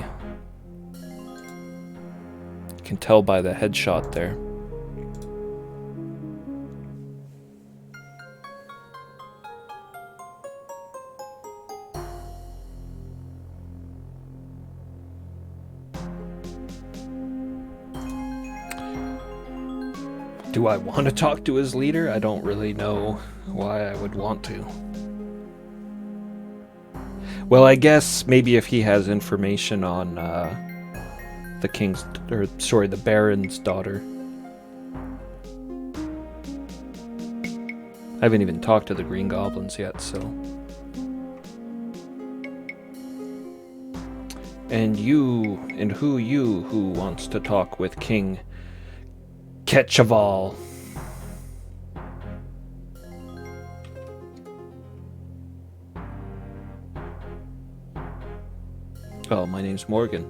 You can tell by the headshot there. Do I want to talk to his leader? I don't really know why I would want to. Well, I guess maybe if he has information on the Baron's daughter. I haven't even talked to the Green Goblins yet, so. And who wants to talk with King Ketchaval? Oh, my name's Morgan.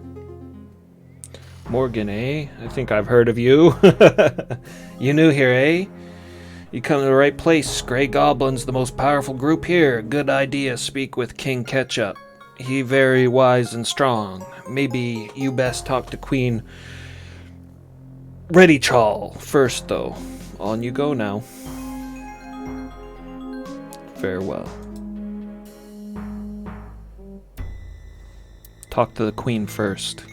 Morgan, eh? I think I've heard of you. You new here, eh? You come to the right place. Grey Goblin's the most powerful group here. Good idea, speak with King Ketchup. He very wise and strong. Maybe you best talk to Queen Ready Chal first, though. On you go now. Farewell. Talk to the Queen first.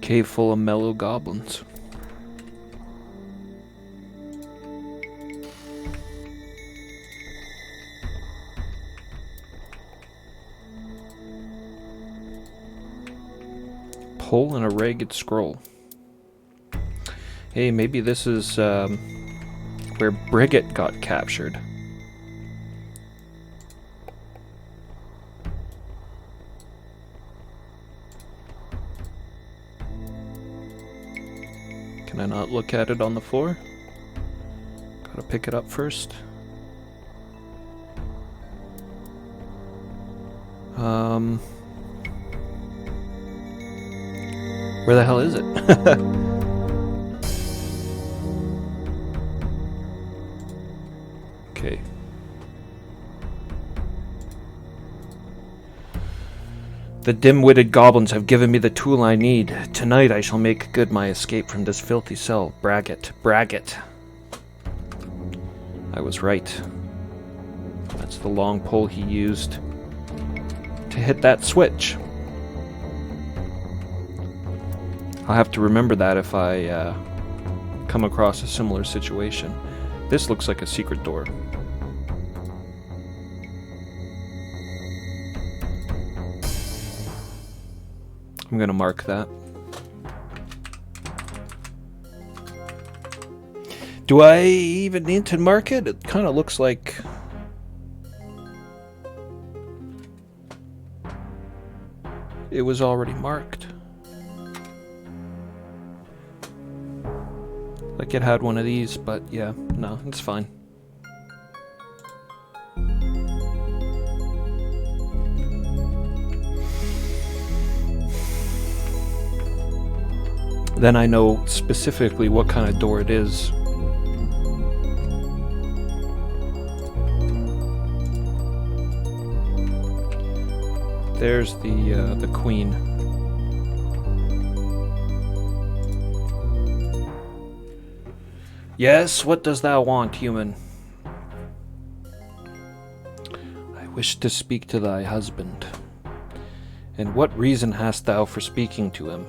Cave full of mellow goblins. Pole and a ragged scroll. Hey, maybe this is where Brigit got captured. Can I not look at it on the floor? Gotta pick it up first. Where the hell is it? Okay. The dim-witted goblins have given me the tool I need. Tonight I shall make good my escape from this filthy cell. Braggot. Braggot. I was right. That's the long pole he used to hit that switch. I'll have to remember that if I come across a similar situation. This looks like a secret door. I'm gonna mark that. Do I even need to mark it? It kind of looks like... it was already marked. Like it had one of these, but yeah, no, it's fine. Then I know specifically what kind of door it is. There's the queen. Yes, what does thou want, human? I wish to speak to thy husband. And what reason hast thou for speaking to him?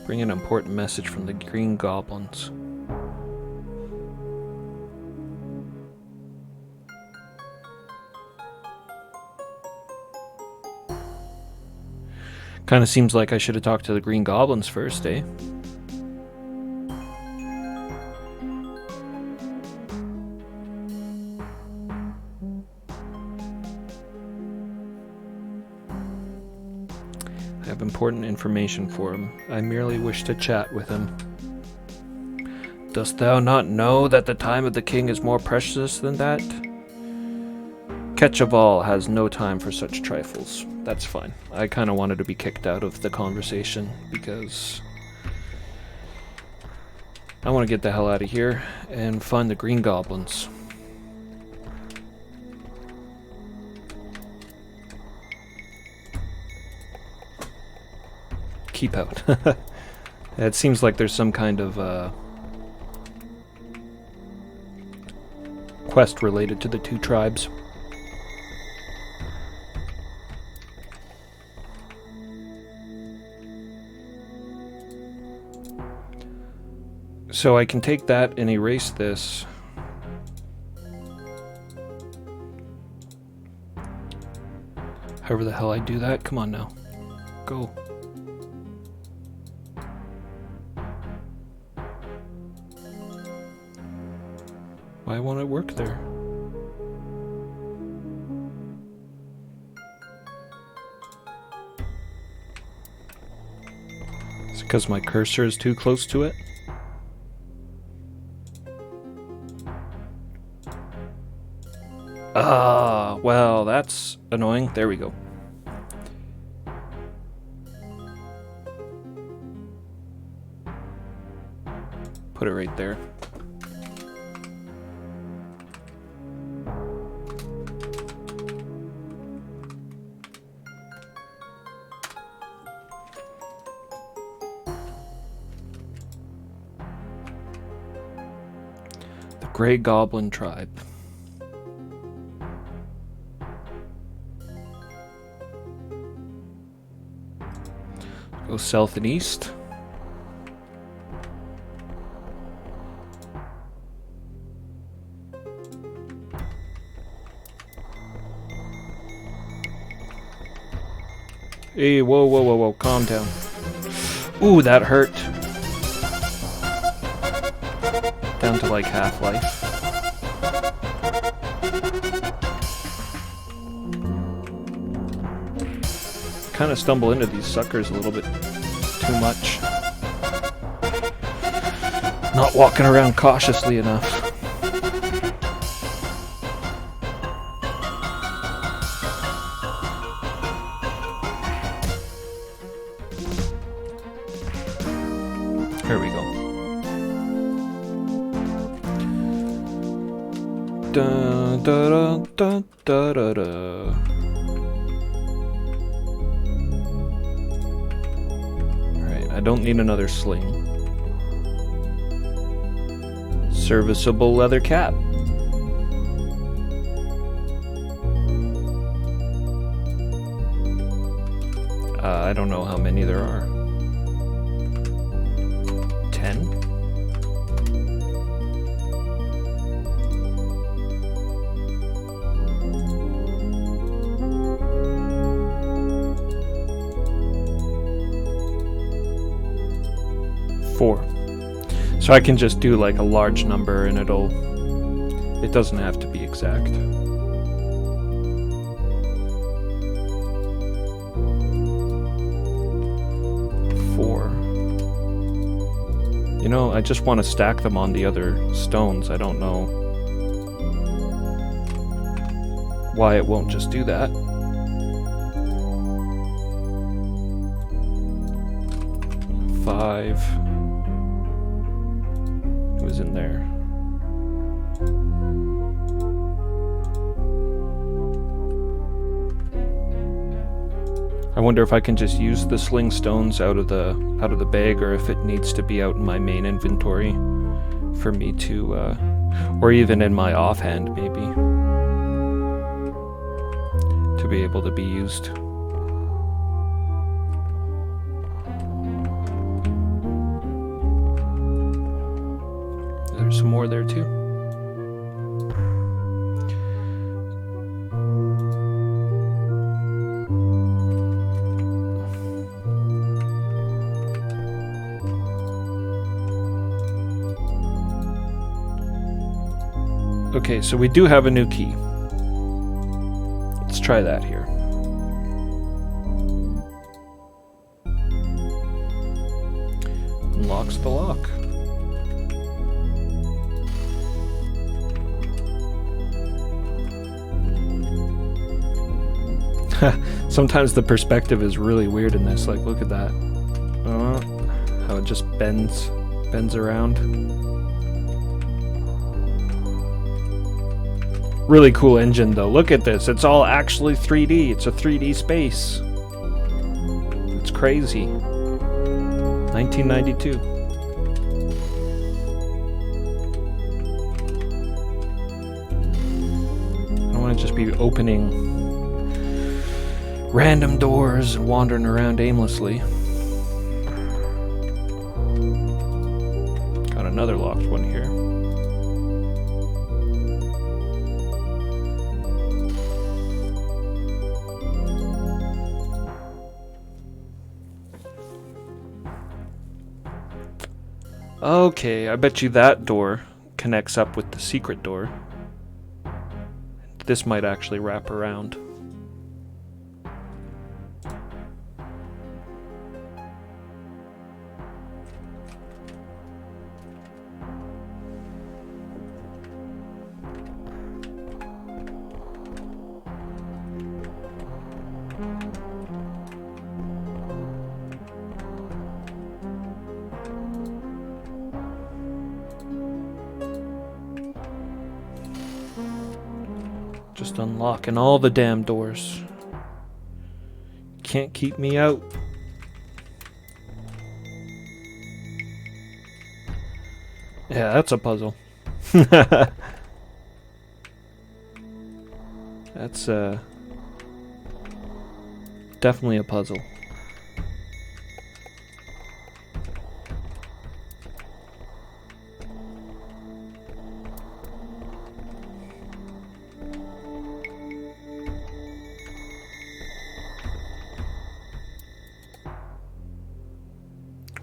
Bring an important message from the Green Goblins. Kind of seems like I should have talked to the Green Goblins first, eh? I have important information for him. I merely wish to chat with him. Dost thou not know that the time of the king is more precious than that? Ketchaval has no time for such trifles. That's fine. I kind of wanted to be kicked out of the conversation because I want to get the hell out of here and find the Green Goblins. Keep out. It seems like there's some kind of quest related to the two tribes. So I can take that and erase this. However the hell I do that. Come on now. Go. Why won't it work there? Is it because my cursor is too close to it? Ah, well, that's annoying. There we go. Put it right there. The Grey Goblin Tribe. Go south and east. Hey, whoa, whoa, whoa, whoa, calm down. Ooh, that hurt. Down to like half-life. Kind of stumble into these suckers a little bit too much. Not walking around cautiously enough. There we go. Da, da, da, da, da, da. Alright, I don't need another sling. Serviceable leather cap. I don't know how many there are. 10? Four. So I can just do like a large number and it doesn't have to be exact. You know, I just want to stack them on the other stones. I don't know why it won't just do that. Five. It was in there. I wonder if I can just use the sling stones out of the bag, or if it needs to be out in my main inventory for me to, or even in my offhand maybe, to be able to be used. There's some more there too. Okay, so we do have a new key. Let's try that here. Unlocks the lock. Sometimes the perspective is really weird in this. Like, look at that. How it just bends around. Really cool engine though. Look at this. It's all actually 3D. It's a 3D space. It's crazy. 1992. I don't want to just be opening random doors and wandering around aimlessly. Got another locked one here. Okay, I bet you that door connects up with the secret door. This might actually wrap around. Just unlocking all the damn doors. Can't keep me out. Yeah, that's a puzzle. That's definitely a puzzle.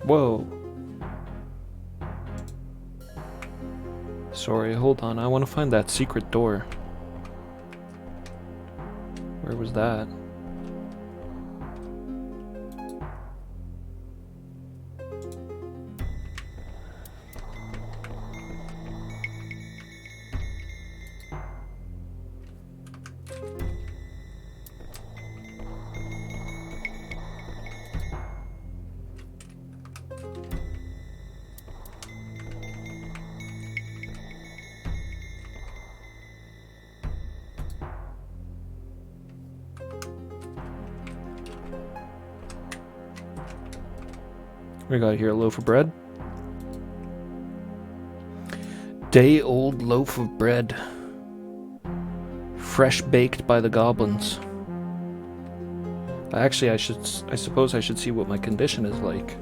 Whoa. Sorry, hold on. I want to find that secret door. Where was that? We got here a loaf of bread. Day-old loaf of bread. Fresh baked by the goblins. Actually, I suppose I should see what my condition is like.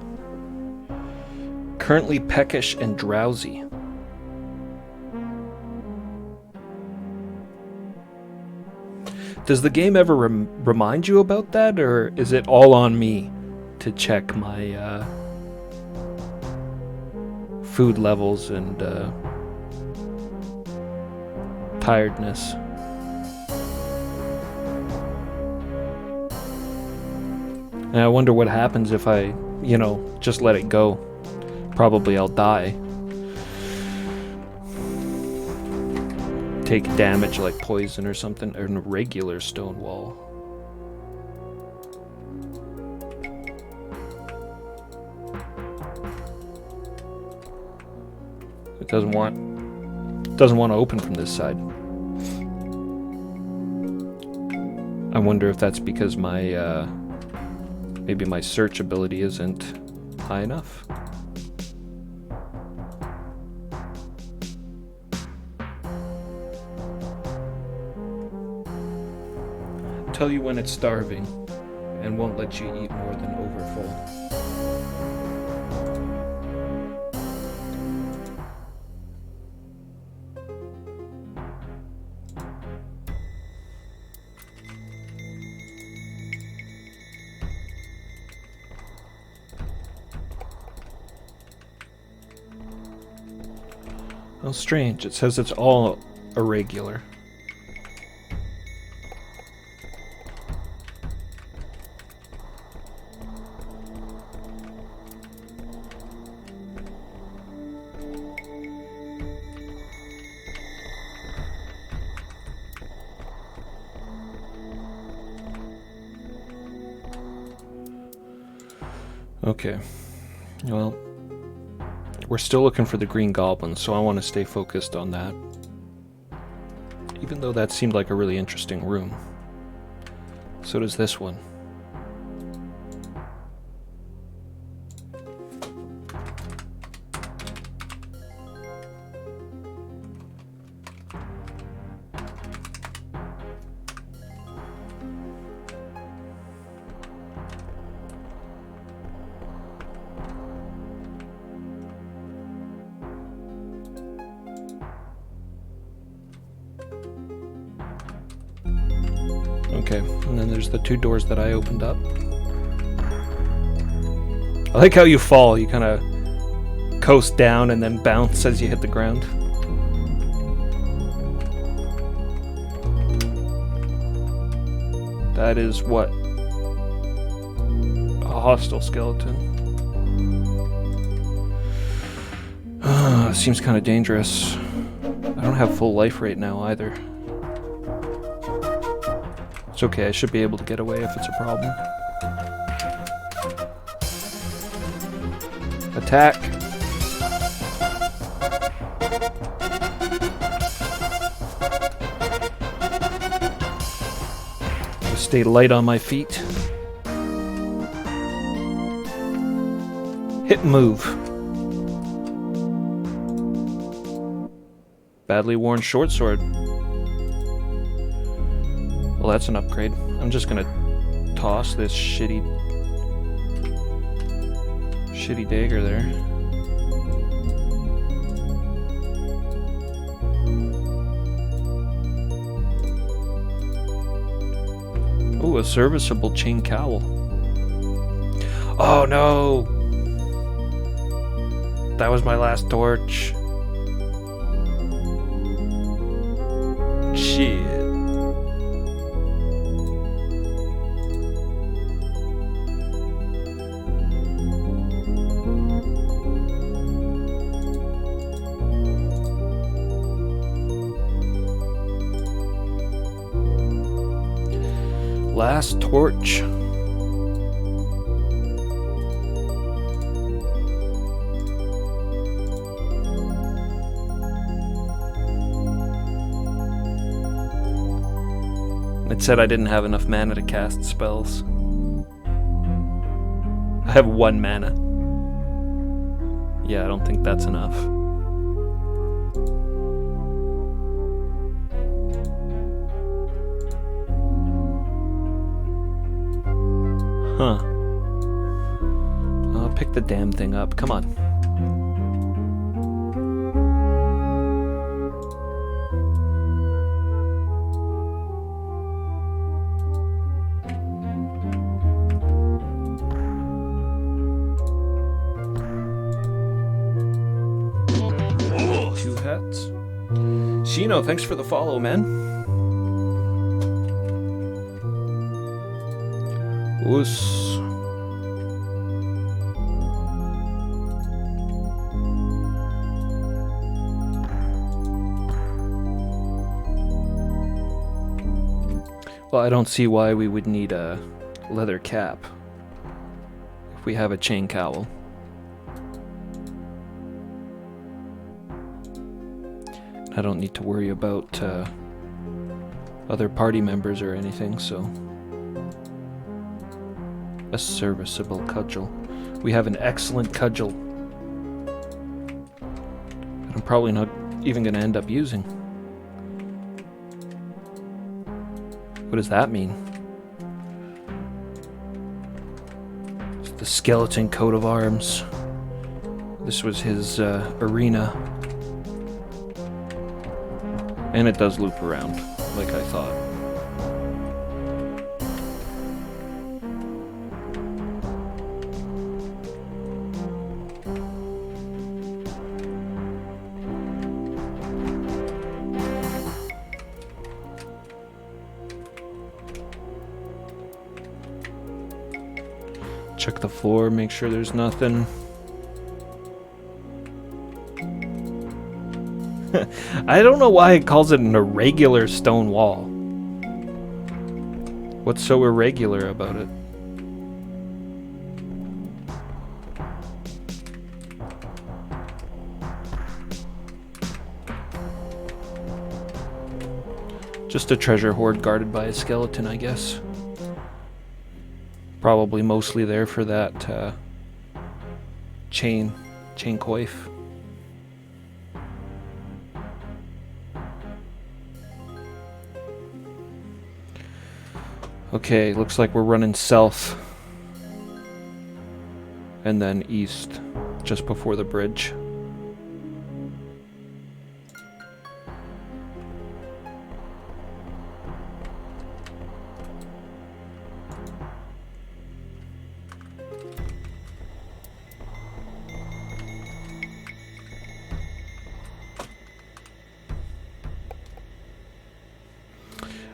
Currently peckish and drowsy. Does the game ever remind you about that, or is it all on me to check my food levels and tiredness? And I wonder what happens if I, just let it go. Probably I'll die. Take damage like poison or something, or a regular stone wall. It doesn't want to open from this side. I wonder if that's because my maybe my search ability isn't high enough. Tell you when it's starving and won't let you eat more than overfull. Well, strange. It says it's all irregular. Okay, well, we're still looking for the green goblins, so I want to stay focused on that. Even though that seemed like a really interesting room. So does this one. Okay, and then there's the two doors that I opened up. I like how you fall. You kind of coast down and then bounce as you hit the ground. That is what? A hostile skeleton. Seems kind of dangerous. I don't have full life right now either. It's okay, I should be able to get away if it's a problem. Attack! Just stay light on my feet. Hit move. Badly worn short sword. Well, that's an upgrade. I'm just gonna toss this shitty dagger there. Ooh, a serviceable chain cowl. Oh no! That was my last torch. Shit. Last torch. It said I didn't have enough mana to cast spells. I have 1 mana. Yeah, I don't think that's enough. Huh. Pick the damn thing up. Come on. 2 hats. Shino, thanks for the follow, man. Oos. Well, I don't see why we would need a leather cap if we have a chain cowl. I don't need to worry about other party members or anything, so... A serviceable cudgel. We have an excellent cudgel. That I'm probably not even going to end up using. What does that mean? It's the skeleton coat of arms. This was his arena. And it does loop around, like I thought. Check the floor, make sure there's nothing. I don't know why it calls it an irregular stone wall. What's so irregular about it? Just a treasure hoard guarded by a skeleton, I guess. Probably mostly there for that chain coif. Okay, looks like we're running south and then east just before the bridge.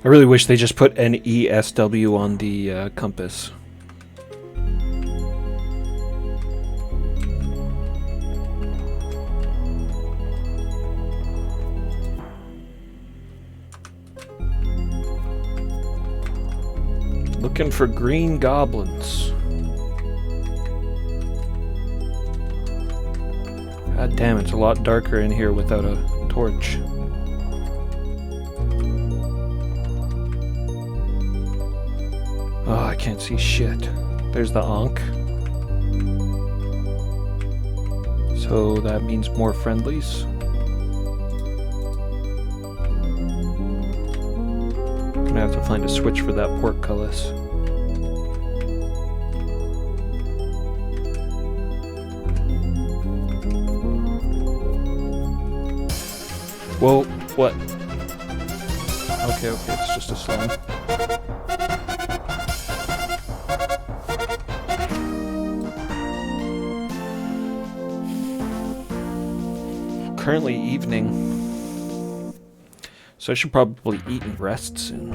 I really wish they just put NESW on the compass. Looking for green goblins. God damn, it's a lot darker in here without a torch. Oh, I can't see shit. There's the Ankh. So that means more friendlies. Gonna have to find a switch for that portcullis. Whoa, what? Okay, it's just a slime. Currently evening, so I should probably eat and rest soon.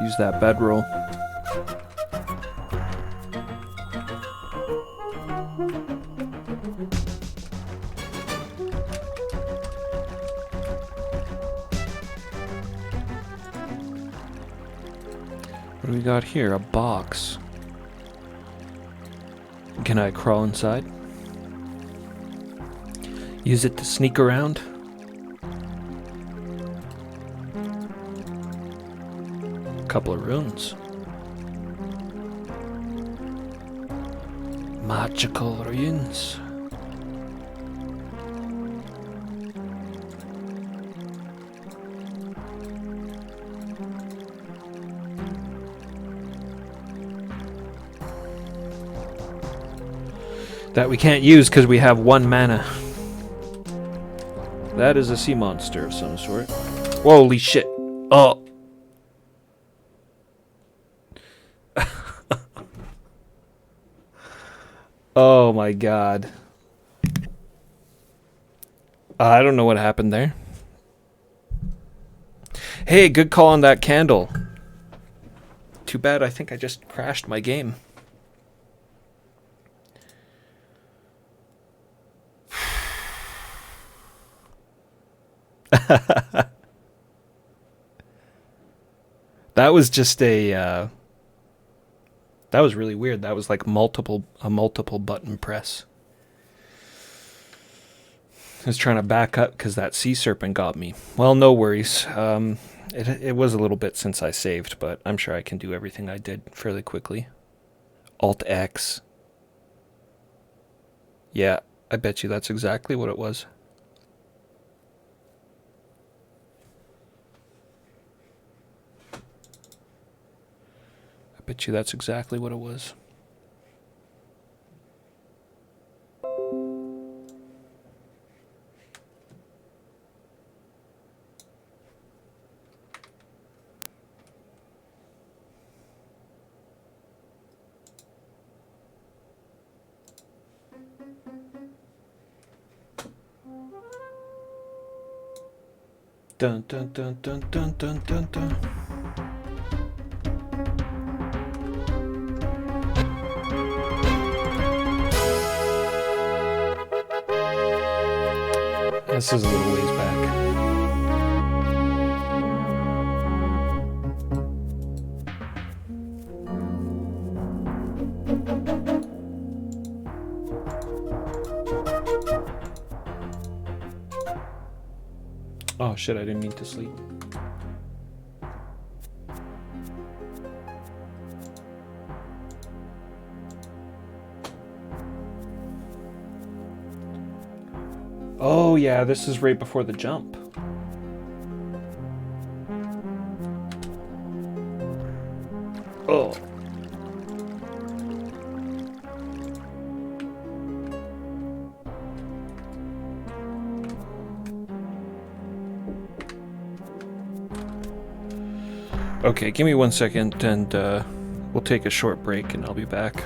Use that bedroll. What do we got here? A box. Can I crawl inside? Use it to sneak around? couple of runes. Magical runes. That we can't use because we have 1 mana. That is a sea monster of some sort. Holy shit. Oh. Oh my god. I don't know what happened there. Hey, good call on that candle. Too bad I think I just crashed my game. That was just a that was really weird. That was like a multiple button press. I was trying to back up because that sea serpent got me. Well, no worries. It was a little bit since I saved, but I'm sure I can do everything I did fairly quickly. Alt X. Yeah, I bet you that's exactly what it was. I bet you that's exactly what it was. Dun dun dun dun dun dun dun dun. This is a little ways back. Oh shit, I didn't mean to sleep. Oh yeah, this is right before the jump. Oh. Okay, give me 1 second and we'll take a short break and I'll be back.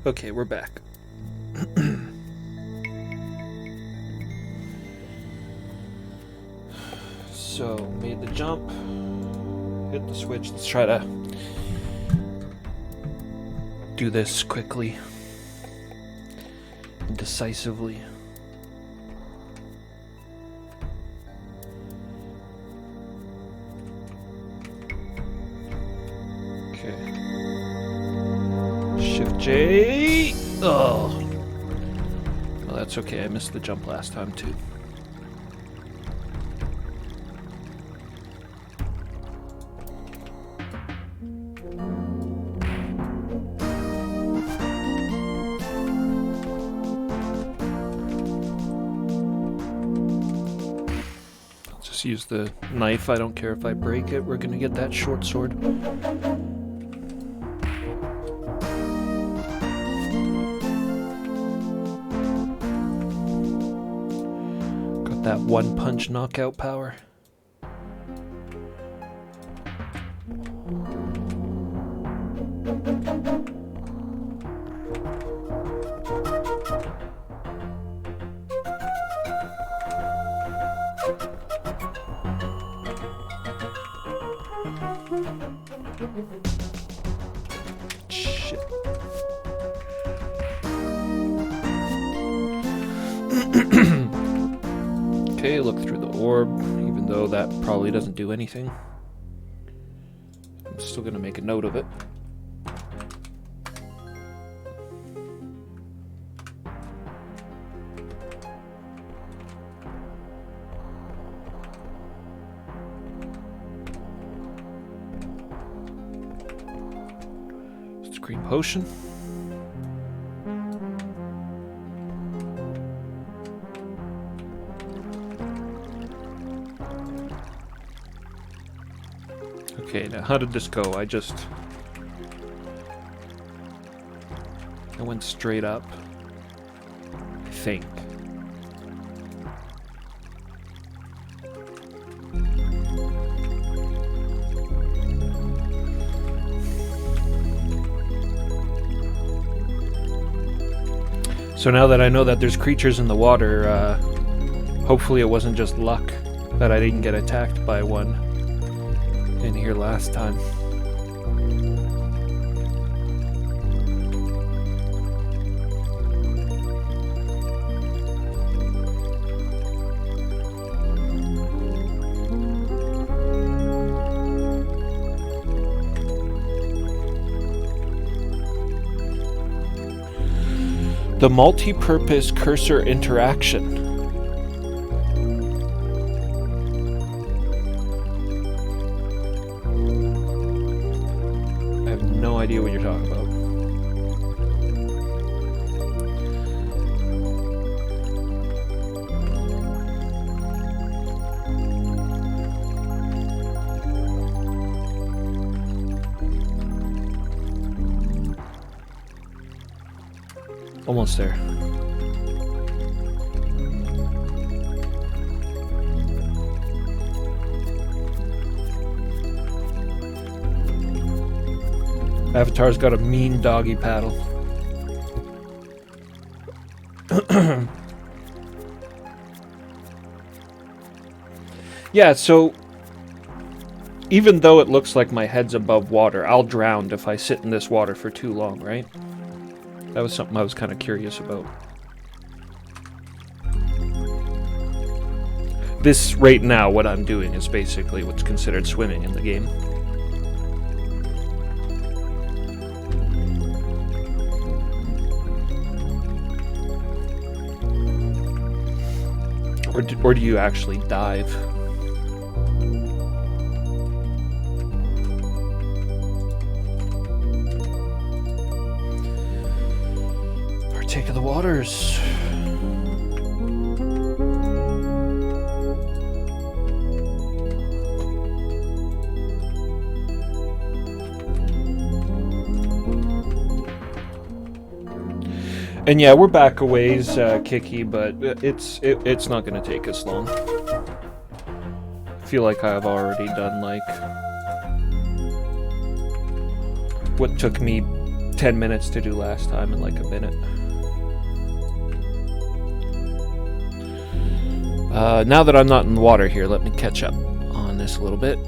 Okay, we're back. So, made the jump. Hit the switch. Let's try to do this quickly and decisively. Okay. Shift J. Oh. Well, that's okay. I missed the jump last time too. Use the knife. I don't care if I break it. We're gonna get that short sword. Got that one punch knockout power. Shit. Okay, look through the orb, even though that probably doesn't do anything. I'm still gonna make a note of it. Green potion. Okay, now how did this go? I went straight up, I think. So now that I know that there's creatures in the water, hopefully it wasn't just luck that I didn't get attacked by one in here last time. The multi-purpose cursor interaction. I have no idea what you're talking about. Almost there. Avatar's got a mean doggy paddle. Yeah, so even though it looks like my head's above water, I'll drown if I sit in this water for too long, right? That was something I was kind of curious about. This, right now, what I'm doing is basically what's considered swimming in the game. Or do you actually dive? Partake of the waters. And yeah, we're back a ways, Kiki, but it's not going to take us long. I feel like I've already done, like, what took me 10 minutes to do last time in like a minute. Now that I'm not in the water here, let me catch up on this a little bit.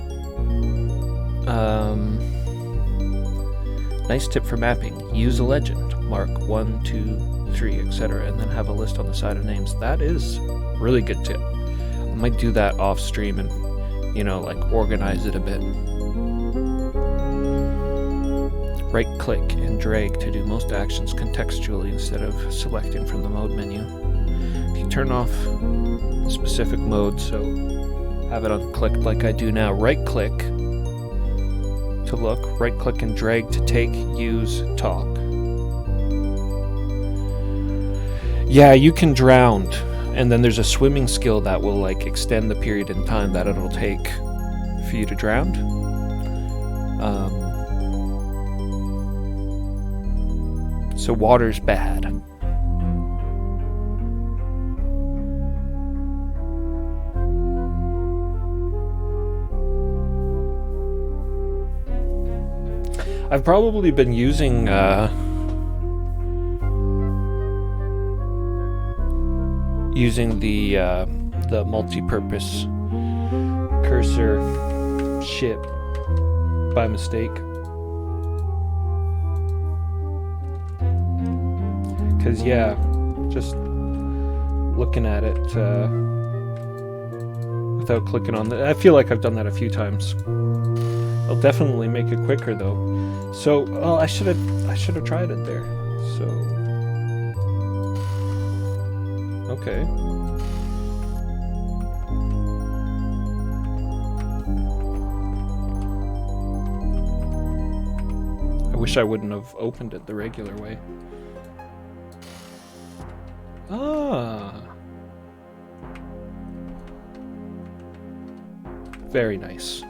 Nice tip for mapping. Use a legend. Mark 1, 2, 3, etc. and then have a list on the side of names. That is a really good tip. I might do that off stream and, you know, like organize it a bit. Right click and drag to do most actions contextually instead of selecting from the mode menu. If you turn off the specific mode, so have it unclicked like I do now, right click to look, right click and drag to take, use, talk. Yeah, you can drown, and then there's a swimming skill that will like extend the period in time that it'll take for you to drown. So water's bad. I've probably been using the multi-purpose cursor ship by mistake. Because, yeah, just looking at it without clicking on the... I feel like I've done that a few times. I'll definitely make it quicker, though. So, oh, I should have tried it there. So, okay. I wish I wouldn't have opened it the regular way. Ah. Very nice.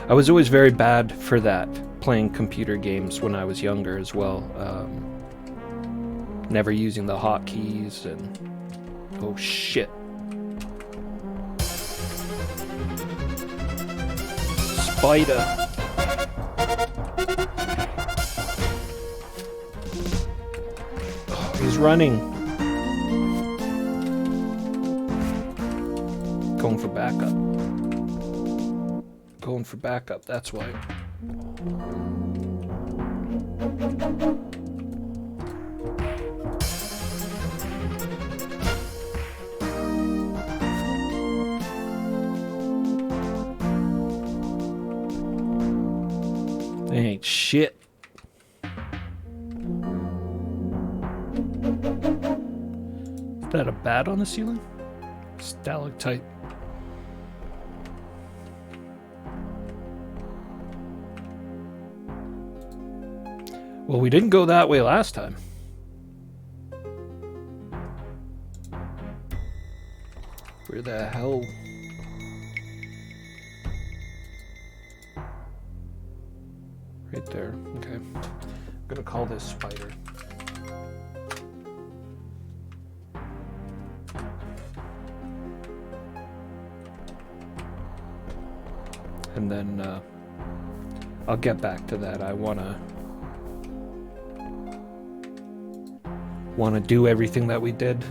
I was always very bad for that, playing computer games when I was younger as well. Never using the hotkeys and... Oh shit. Spider. Oh, he's running. Going for backup. Going for backup, that's why. Ain't shit. Is that a bat on the ceiling? Stalactite. Well, we didn't go that way last time. Where the hell? Right there. Okay. I'm gonna call this spider. And then I'll get back to that. I wanna do everything that we did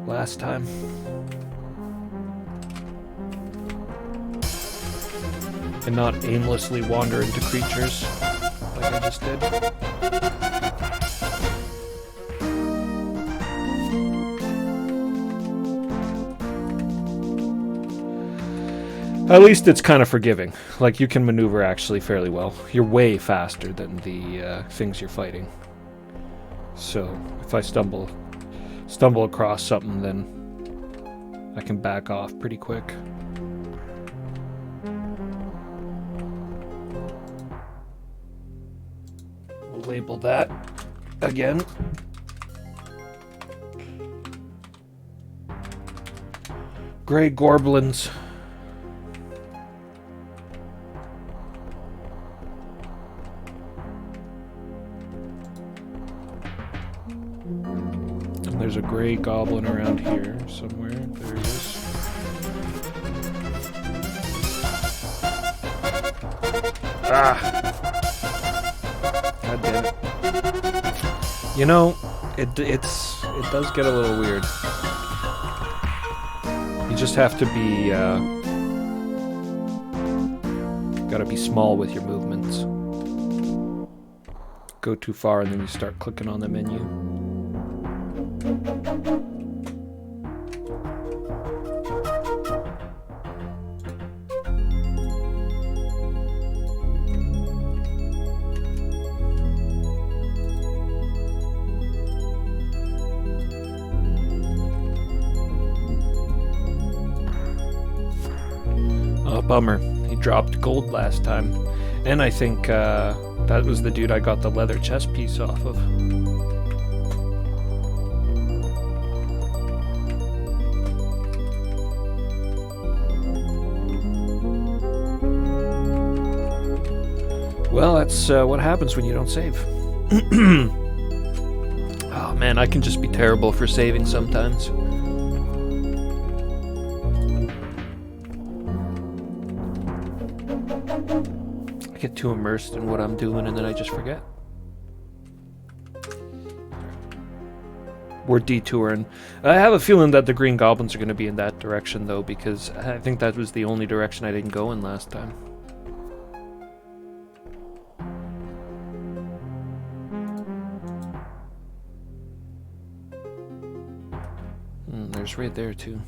last time. And not aimlessly wander into creatures like I just did. At least it's kind of forgiving. Like, you can maneuver actually fairly well. You're way faster than the things you're fighting. So if I stumble across something, then I can back off pretty quick. We'll label that again. Gray Gorblins. There's a gray goblin around here somewhere. There he is. God damn it. You know, it does get a little weird. You just have to be, gotta be small with your movements. Go too far and then you start clicking on the menu. Oh, bummer. He dropped gold last time. And I think that was the dude I got the leather chest piece off of. Well, that's what happens when you don't save. Oh man, I can just be terrible for saving sometimes. I get too immersed in what I'm doing and then I just forget. We're detouring. I have a feeling that the Green Goblins are going to be in that direction though, because I think that was the only direction I didn't go in last time. There's right there too.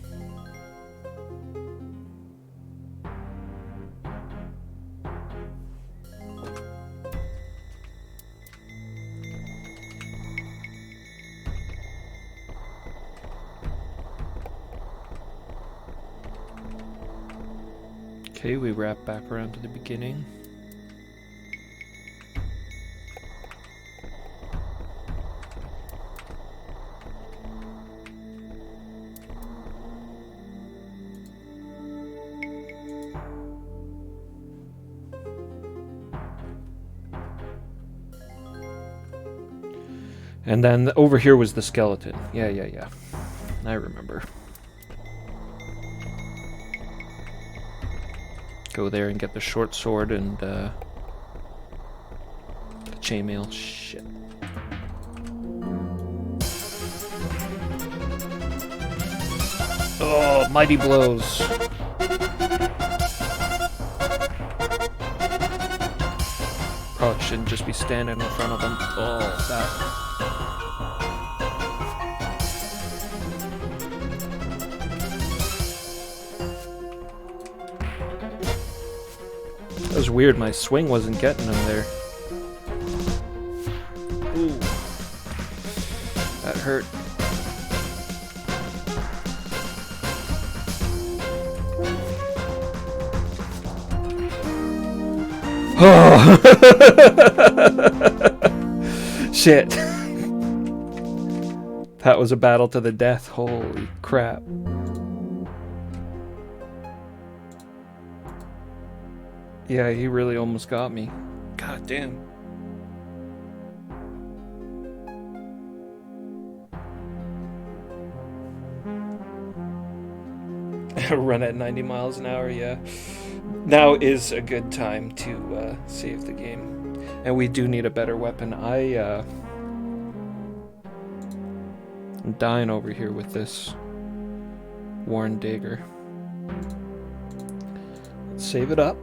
Okay, we wrap back around to the beginning. And then over here was the skeleton. Yeah. I remember. Go there and get the short sword and the chainmail. Shit. Oh, mighty blows. Probably shouldn't just be standing in front of them. Oh, that. That was weird, my swing wasn't getting him there. Ooh. That hurt. Oh! Shit. That was a battle to the death, holy crap. Yeah, he really almost got me. God damn. Run at 90 miles an hour, yeah. Now is a good time to save the game. And we do need a better weapon. I'm dying over here with this Worn Dagger. Let's save it up.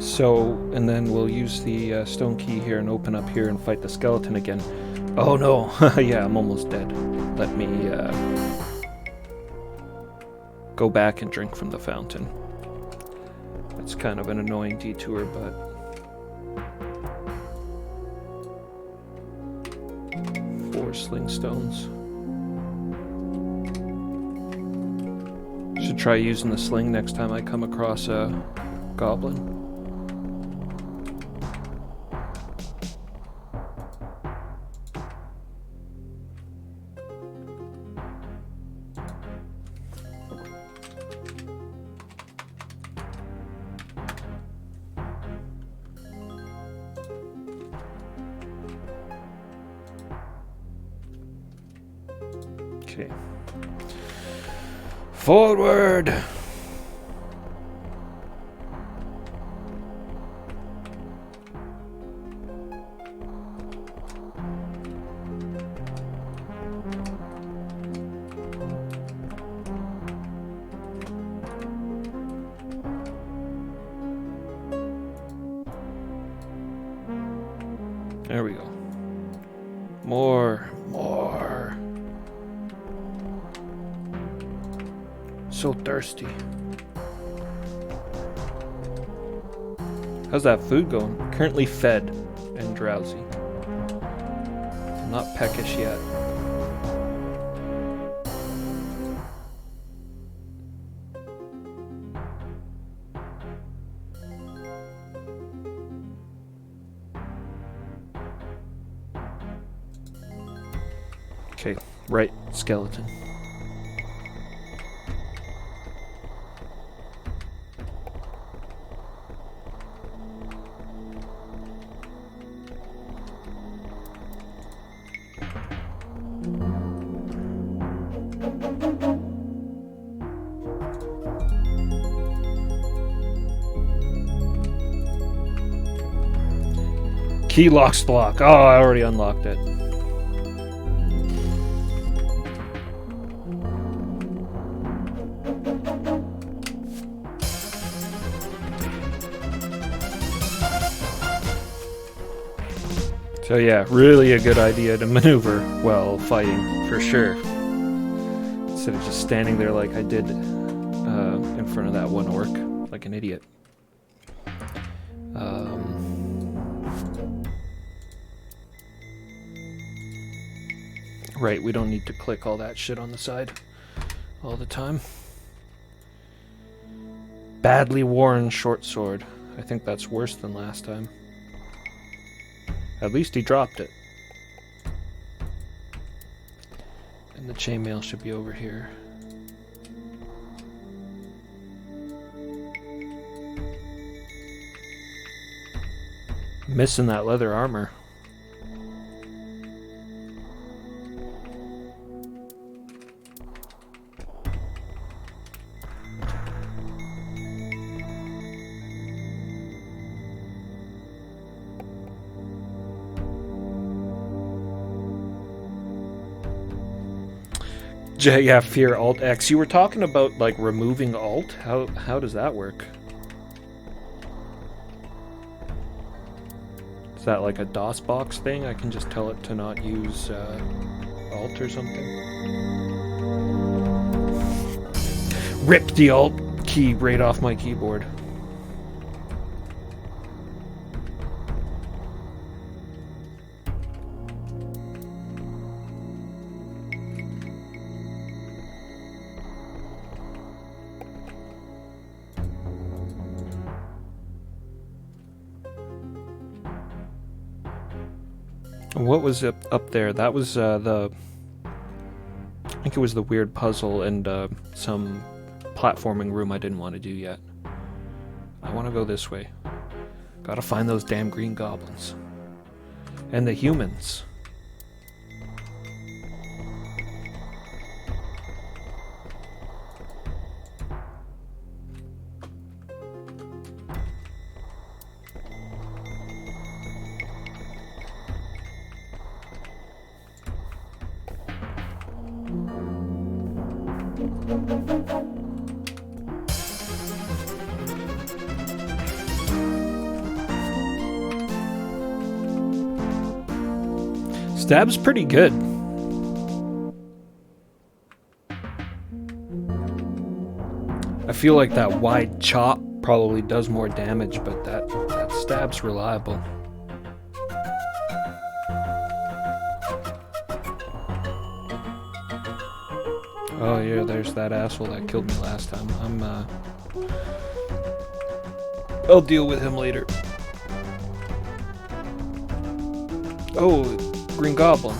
So, and then we'll use the stone key here and open up here and fight the skeleton again. Oh no, yeah, I'm almost dead. Let me go back and drink from the fountain. That's kind of an annoying detour, but... Four sling stones. Should try using the sling next time I come across a goblin. Okay. Forward! There we go. More. So thirsty. How's that food going? Currently fed and drowsy. I'm not peckish yet. Okay, right, skeleton. Key locks the lock. Oh, I already unlocked it. So yeah, really a good idea to maneuver while fighting, for sure. Instead of just standing there like I did in front of that one orc, like an idiot. Right, we don't need to click all that shit on the side all the time. Badly worn short sword. I think that's worse than last time. At least he dropped it. And the chainmail should be over here. Missing that leather armor. Yeah, fear Alt X. You were talking about like removing Alt. How does that work? Is that like a DOS box thing? I can just tell it to not use Alt or something. Rip the Alt key right off my keyboard. What was up there? That was I think it was the weird puzzle and some platforming room I didn't want to do yet. I want to go this way. Gotta find those damn green goblins. And the humans. Stab's pretty good. I feel like that wide chop probably does more damage, but that stab's reliable. Oh yeah, there's that asshole that killed me last time. I'll deal with him later. Oh, Green Goblin.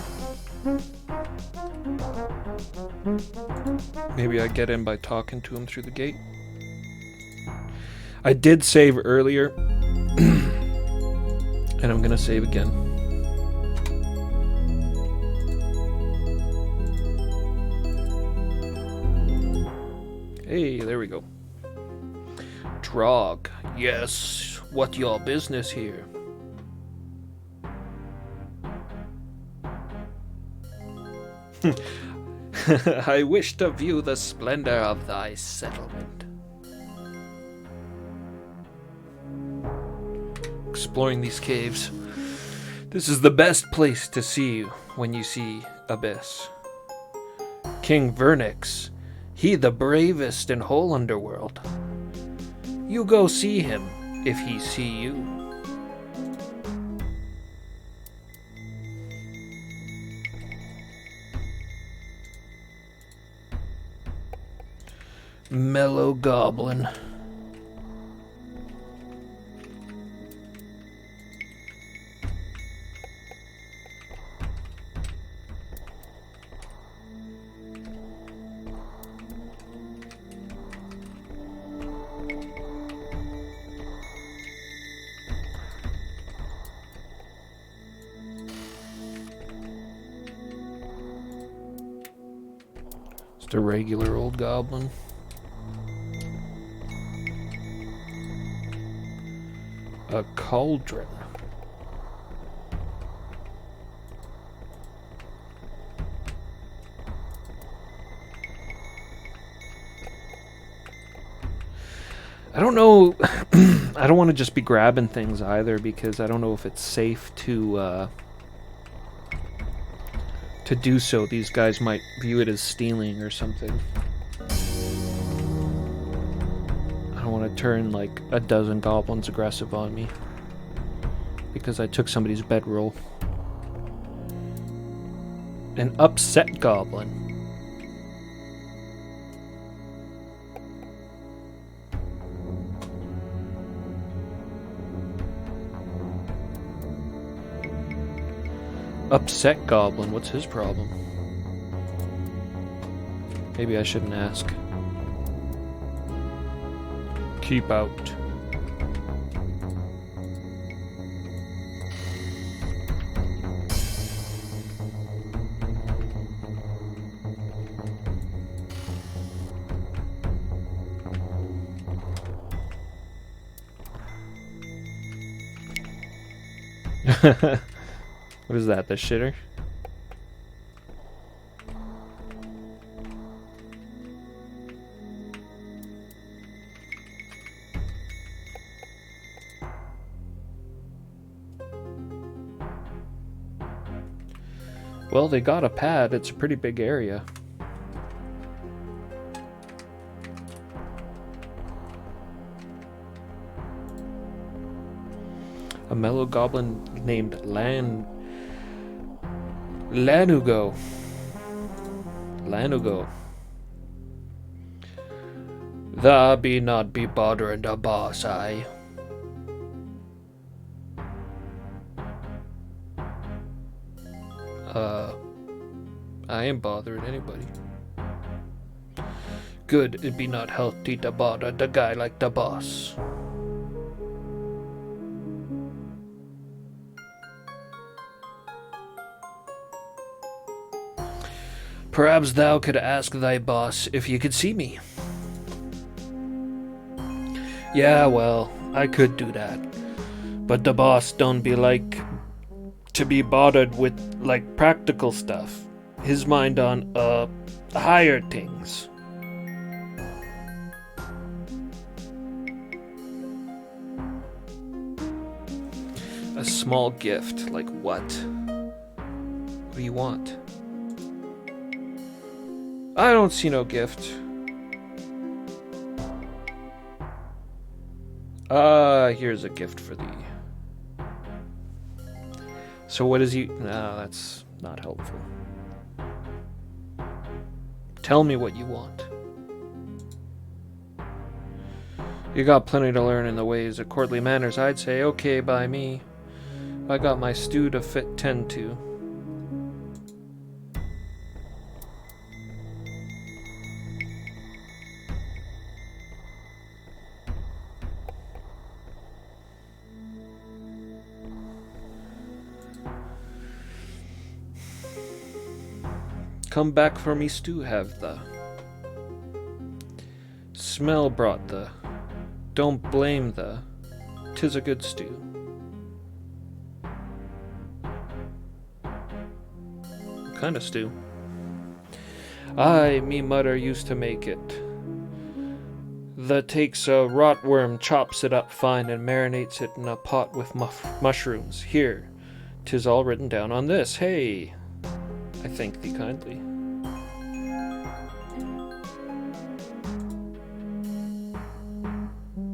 Maybe I get in by talking to him through the gate. I did save earlier, and I'm gonna save again. Hey, there we go. Drog. Yes, what your business here? I wish to view the splendor of thy settlement. Exploring these caves. This is the best place to see when you see Abyss. King Vernix, he the bravest in whole underworld. You go see him if he see you. Mellow Goblin. Just a regular old goblin. A cauldron. I don't know. I don't want to just be grabbing things either, because I don't know if it's safe to do so. These guys might view it as stealing or something. I don't want to turn like a dozen goblins aggressive on me because I took somebody's bedroll. An upset goblin. Upset goblin, what's his problem? Maybe I shouldn't ask. Keep out. What is that, the shitter? Well, they got a pad. It's a pretty big area. A mellow goblin named Lanugo. Tha be not be bothering the boss, I. I ain't bothering anybody. Good, it be not healthy to bother the guy like the boss. Perhaps thou could ask thy boss if you could see me. Yeah, well, I could do that. But the boss don't be like to be bothered with, like, practical stuff. His mind on, higher things. A small gift, like what? What do you want? I don't see no gift. Here's a gift for thee. So what is he? No, that's not helpful. Tell me what you want. You got plenty to learn in the ways of courtly manners, I'd say. Okay by me. I got my stew to tend to. Come back for me stew, have the. smell brought the. Don't blame the. 'Tis a good stew. What kind of stew? I, me mother, used to make it. The takes a rotworm, chops it up fine, and marinates it in a pot with mushrooms. Here, 'tis all written down on this. Hey, I thank thee kindly.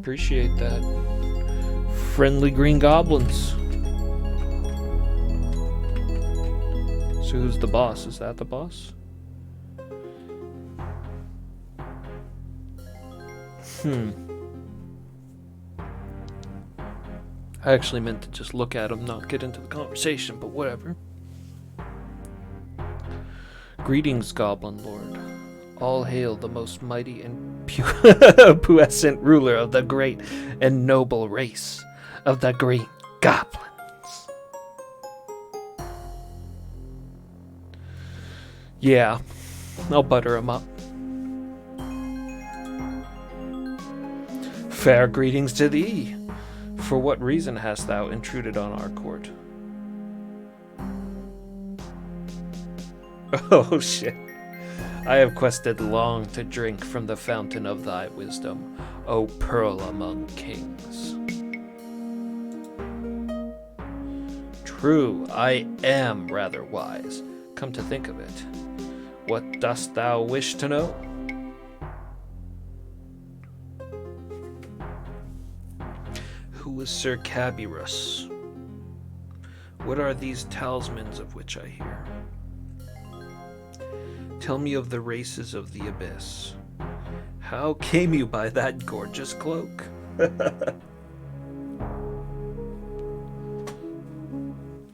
Appreciate that. Friendly green goblins. So who's the boss? Is that the boss? I actually meant to just look at him, not get into the conversation, but whatever. Greetings, Goblin Lord. All hail the most mighty and puissant ruler of the great and noble race of the Green Goblins. Yeah, I'll butter him up. Fair greetings to thee. For what reason hast thou intruded on our court? Oh shit. I have quested long to drink from the fountain of thy wisdom, O pearl among kings. True, I am rather wise. Come to think of it. What dost thou wish to know? Who is Sir Cabirus? What are these talismans of which I hear? Tell me of the races of the Abyss. How came you by that gorgeous cloak?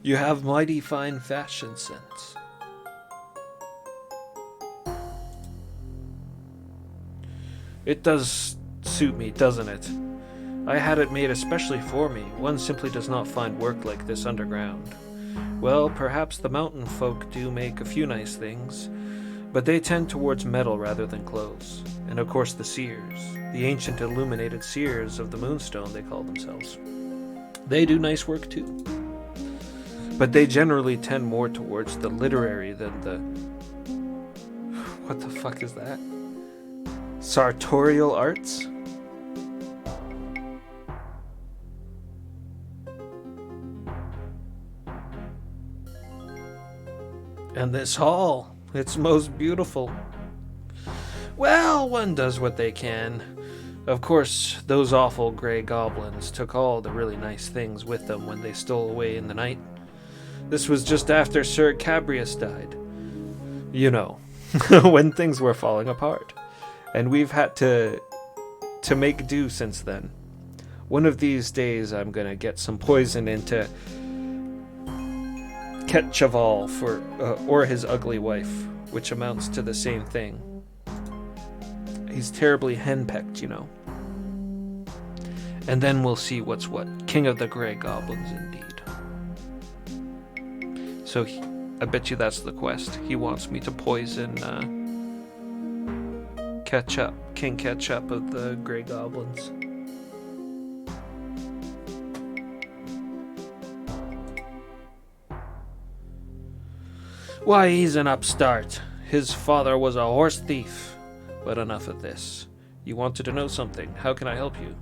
You have mighty fine fashion sense. It does suit me, doesn't it? I had it made especially for me. One simply does not find work like this underground. Well, perhaps the mountain folk do make a few nice things, but they tend towards metal rather than clothes. And of course the seers, the ancient illuminated seers of the Moonstone, they call themselves. They do nice work too. But they generally tend more towards the literary than the... What the fuck is that? Sartorial arts? And this hall, it's most beautiful. Well, one does what they can. Of course, those awful gray goblins took all the really nice things with them when they stole away in the night. This was just after Sir Cabirus died. You know, when things were falling apart. And we've had to make do since then. One of these days I'm gonna get some poison into Ketchaval or his ugly wife, which amounts to the same thing. He's terribly henpecked, you know. And then we'll see what's what. King of the Grey Goblins, indeed. So I bet you that's the quest. He wants me to poison Ketchup, King Ketchup of the Grey Goblins. Why, he's an upstart. His father was a horse thief. But enough of this. You wanted to know something. How can I help you?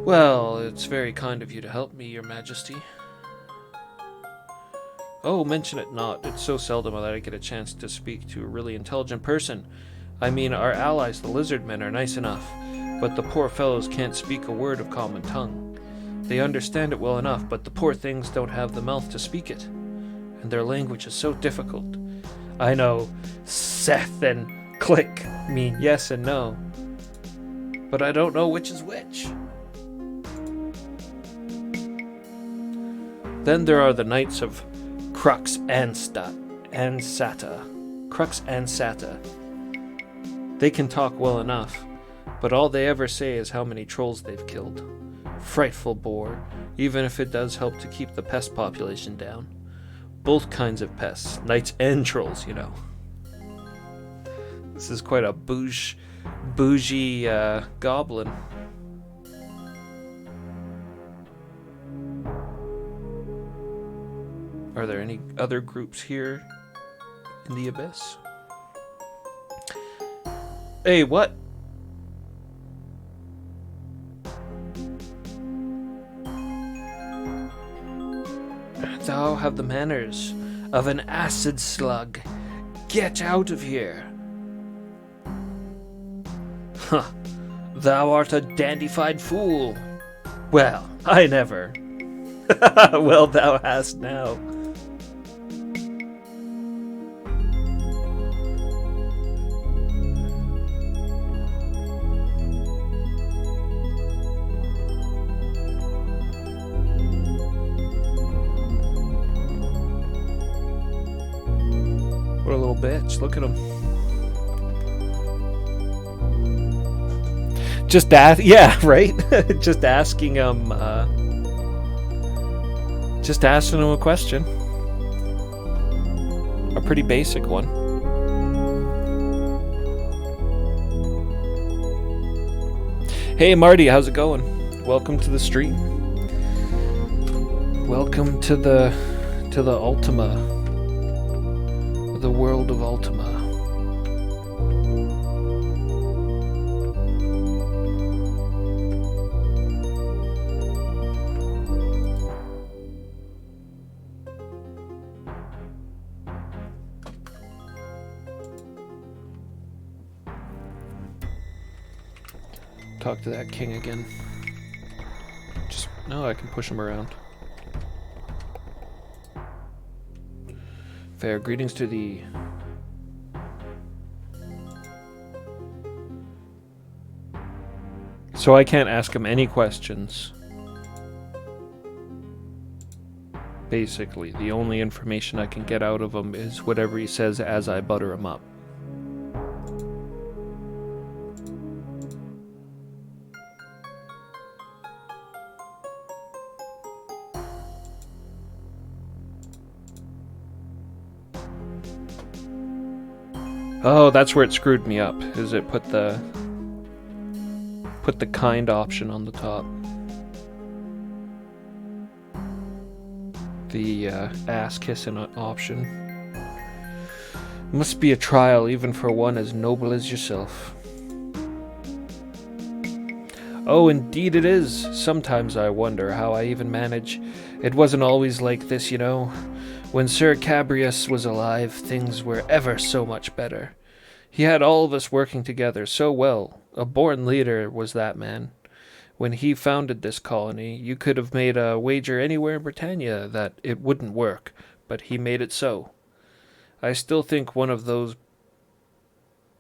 Well, it's very kind of you to help me, Your Majesty. Oh, mention it not. It's so seldom that I get a chance to speak to a really intelligent person. I mean, our allies, the lizard men, are nice enough, but the poor fellows can't speak a word of common tongue. They understand it well enough, but the poor things don't have the mouth to speak it. And their language is so difficult. I know Seth and click mean yes and no, but I don't know which is which. Then there are the Knights of Crux and Sata. Crux and Sata. They can talk well enough, but all they ever say is how many trolls they've killed. Frightful bore, even if it does help to keep the pest population down. Both kinds of pests, knights and trolls, you know. This is quite a bougie goblin. Are there any other groups here in the Abyss? Hey, what? Thou have the manners of an acid slug. Get out of here. Huh. Thou art a dandified fool. Well, I never. Well, thou hast now. What a little bitch. Look at him. Just yeah, right? Just asking him a question. A pretty basic one. Hey Marty, how's it going? Welcome to the stream. Welcome to the Ultima. The world of Ultima. Talk to that king again. No, I can push him around. Fair greetings to the... So I can't ask him any questions. Basically, the only information I can get out of him is whatever he says as I butter him up. Oh, that's where it screwed me up, is it put the kind option on the top. The ass kissing option. Must be a trial even for one as noble as yourself. Oh, indeed it is. Sometimes I wonder how I even manage. It wasn't always like this, you know. When Sir Cabrius was alive, things were ever so much better. He had all of us working together so well. A born leader was that man. When he founded this colony, you could have made a wager anywhere in Britannia that it wouldn't work, but he made it so. I still think one of those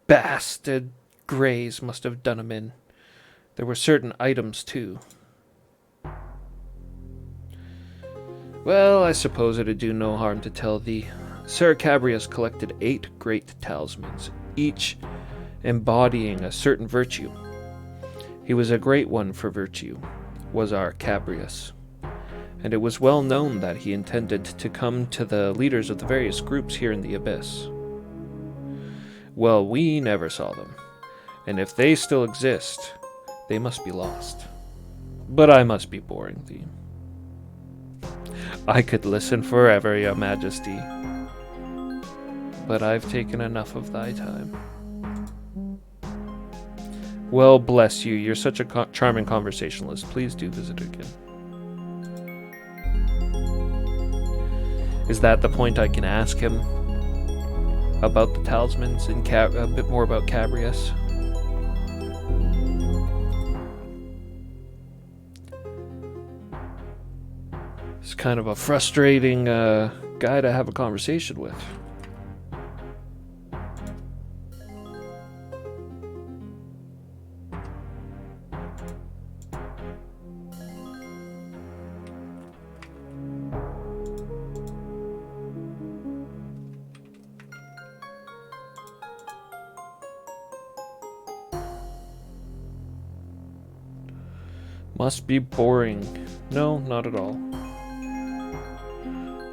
bastard Greys must have done him in. There were certain items, too. Well, I suppose it'd do no harm to tell thee. Sir Cabrius collected 8 great talismans, each embodying a certain virtue. He was a great one for virtue, was our Cabrius, and it was well known that he intended to come to the leaders of the various groups here in the Abyss. Well, we never saw them, and if they still exist, they must be lost. But I must be boring thee. I could listen forever, your majesty, but I've taken enough of thy time. Well, bless you. You're such a charming conversationalist. Please do visit again. Is that the point I can ask him about the talismans and a bit more about Cabrius? It's kind of a frustrating guy to have a conversation with. Must be boring. No, not at all.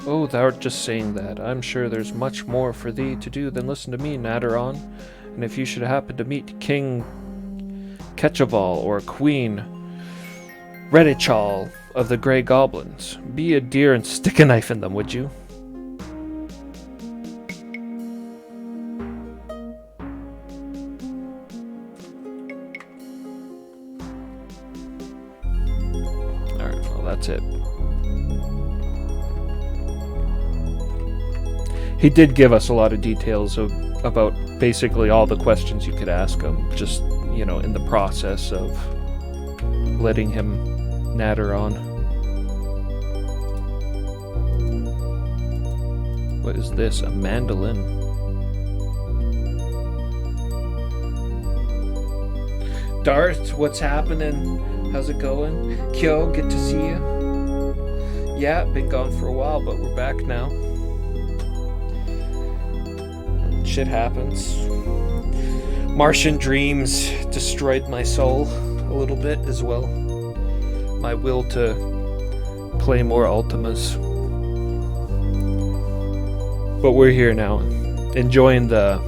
Oh, thou art just saying that. I'm sure there's much more for thee to do than listen to me, Nadaron. And if you should happen to meet King Ketchaval or Queen Redichal of the Grey Goblins, be a dear and stick a knife in them, would you? Alright, well that's it. He did give us a lot of details about basically all the questions you could ask him, just, you know, in the process of letting him natter on. What is this? A mandolin. Darth, what's happening? How's it going? Kyo, good to see you. Yeah, been gone for a while, but we're back now. Shit happens. Martian dreams destroyed my soul a little bit as well. My will to play more Ultimas. But we're here now, enjoying the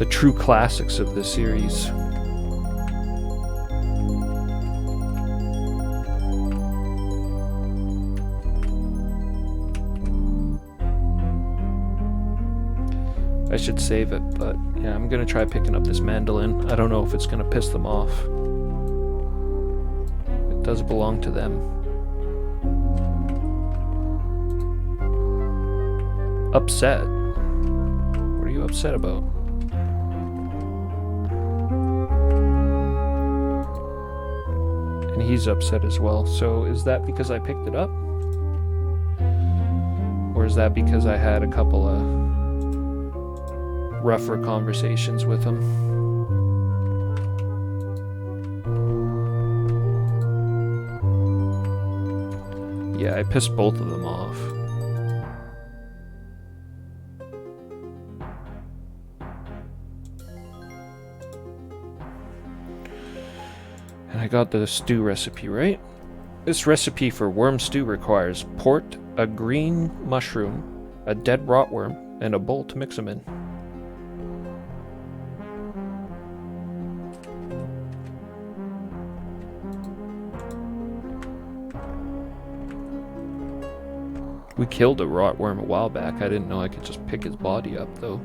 true classics of the series. I should save it, but yeah, I'm gonna try picking up this mandolin. I don't know if it's gonna piss them off. It does belong to them. Upset? What are you upset about? And he's upset as well. So is that because I picked it up? Or is that because I had a couple of rougher conversations with him? Yeah, I pissed both of them off. And I got the stew recipe, right? This recipe for worm stew requires port, a green mushroom, a dead rotworm, and a bowl to mix them in. We killed a rotworm a while back. I didn't know I could just pick his body up, though.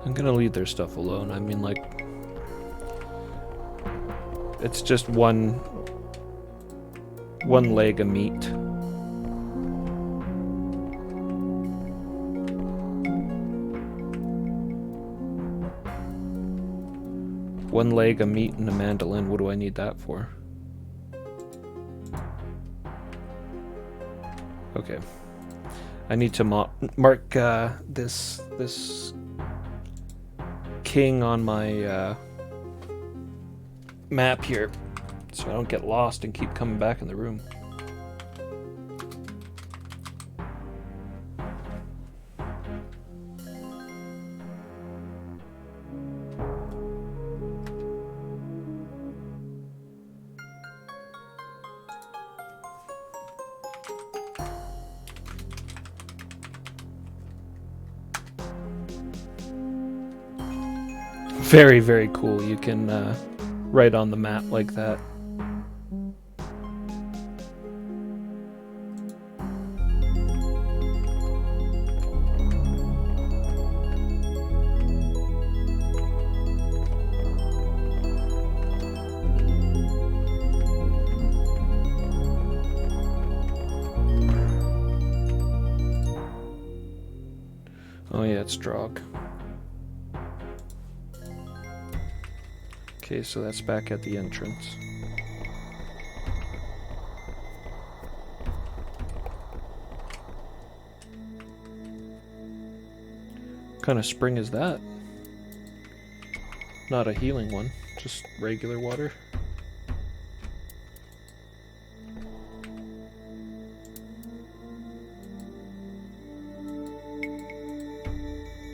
I'm gonna leave their stuff alone. I mean, like, it's just one leg of meat. One leg of meat and a mandolin. What do I need that for? Okay. I need to mark this king on my map here, so I don't get lost and keep coming back in the room. Very, very cool. You can write on the map like that. Oh yeah, it's Drog. Okay, so that's back at the entrance. What kind of spring is that? Not a healing one, just regular water.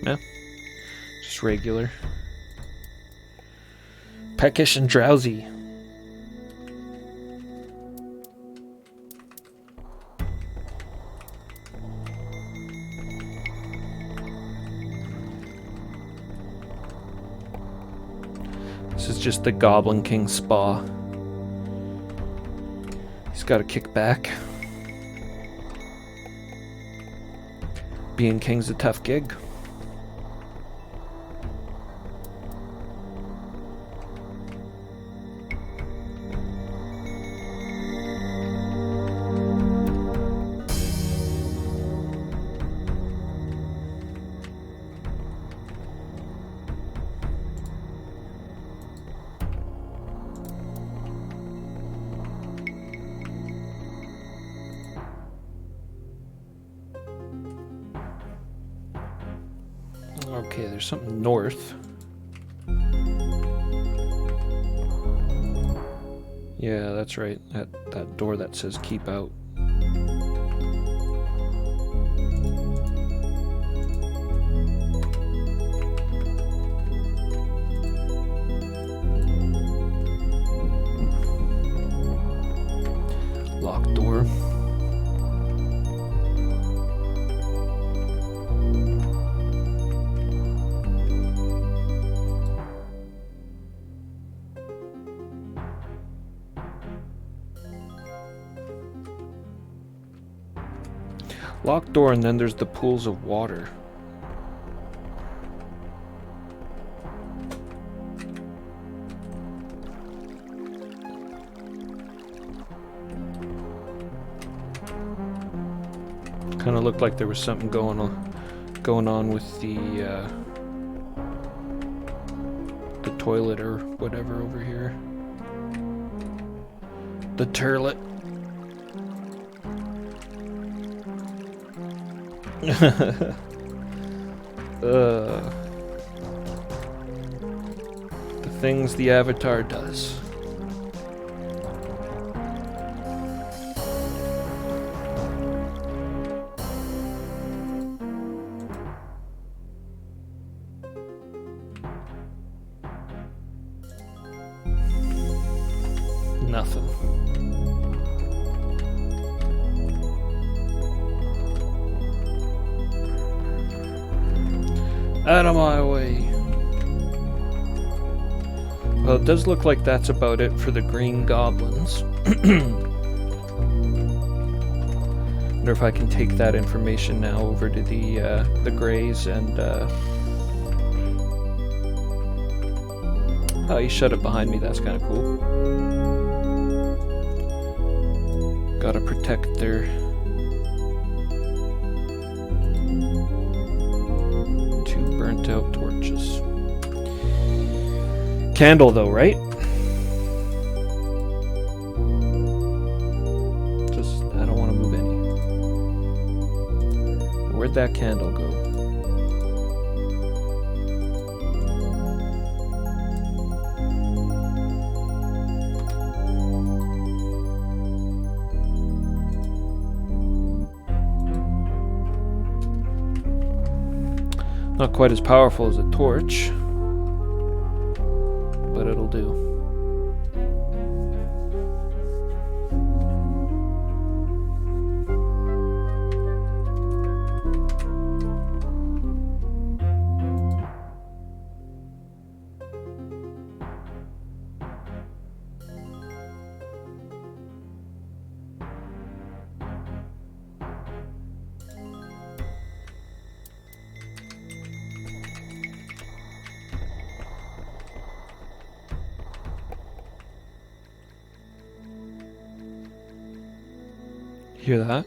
Yeah, just regular. Peckish and drowsy. This is just the Goblin King spa. He's got to kick back. Being king's a tough gig. Okay, there's something north. Yeah, that's right. That door that says keep out. Locked door. Locked door, and then there's the pools of water. Kind of looked like there was something going on with the toilet or whatever over here. The turlet. The things the Avatar does. Nothing. Out of my way. Well, it does look like that's about it for the green goblins. Wonder if I can take that information now over to the greys and oh, he shut it behind me. That's kind of cool. Gotta protect their burnt out torches. Candle though, right? Just, I don't want to move any. Where'd that candle go? Not quite as powerful as a torch, but it'll do. Hear that?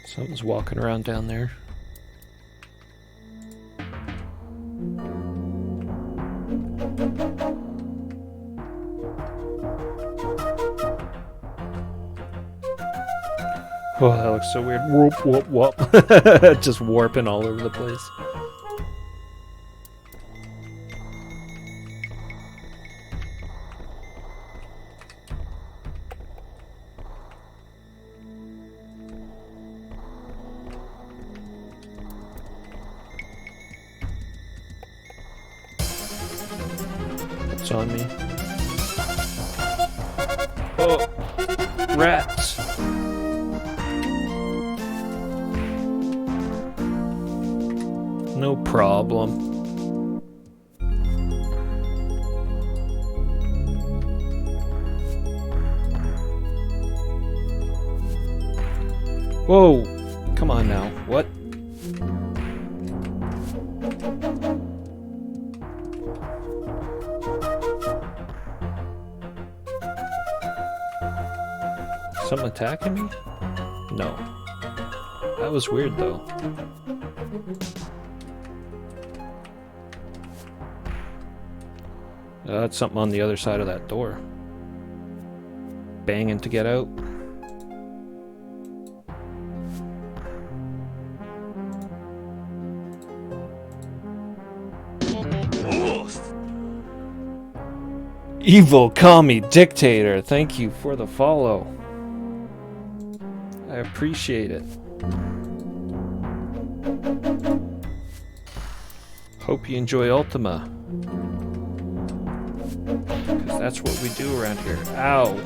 Something's walking around down there. Oh, that looks so weird. Whoop, whoop, whoop. Just warping all over the place. What's on me? Oh, rats. No problem. Whoa! Come on now. What? Something attacking me? No. That was weird though. That's something on the other side of that door. Banging to get out. Evil, call me dictator. Thank you for the follow. I appreciate it. Hope you enjoy Ultima. Because that's what we do around here. Ow.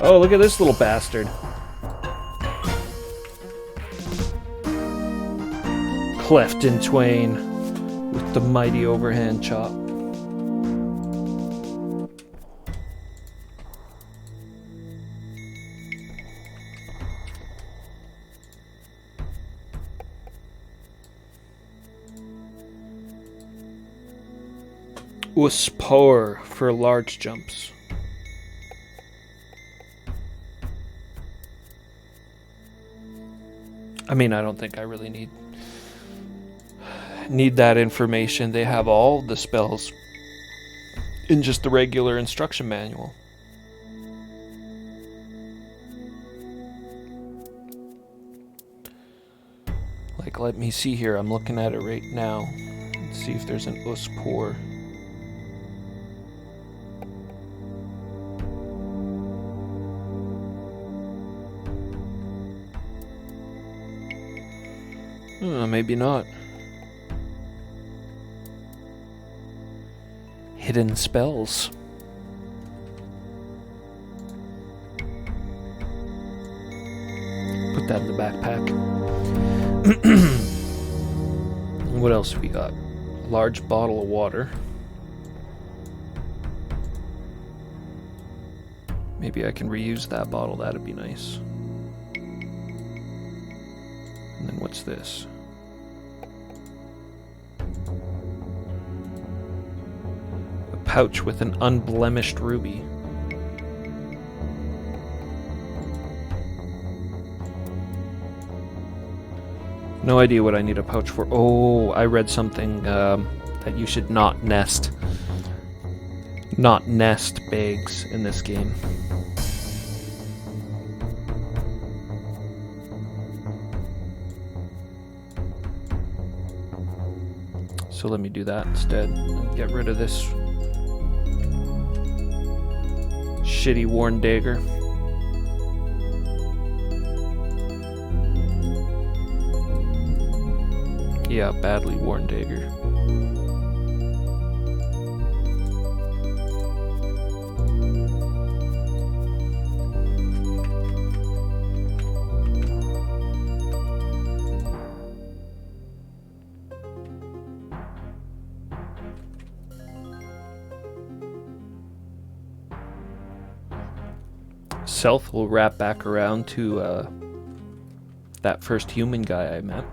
Oh, look at this little bastard. Cleft in twain with the mighty overhand chop. Power for large jumps. I mean, I don't think I really need that information. They have all the spells in just the regular instruction manual. Like, let me see here. I'm looking at it right now. Let's see if there's an Uspor. Maybe not. Hidden spells. Put that in the backpack. What else we got? Large bottle of water. Maybe I can reuse that bottle. That'd be nice. And then what's this? A pouch with an unblemished ruby. No idea what I need a pouch for. Oh, I read something that you should not nest bags in this game. So let me do that instead. Get rid of this shitty worn dagger. Yeah, badly worn dagger. Self will wrap back around to that first human guy I met.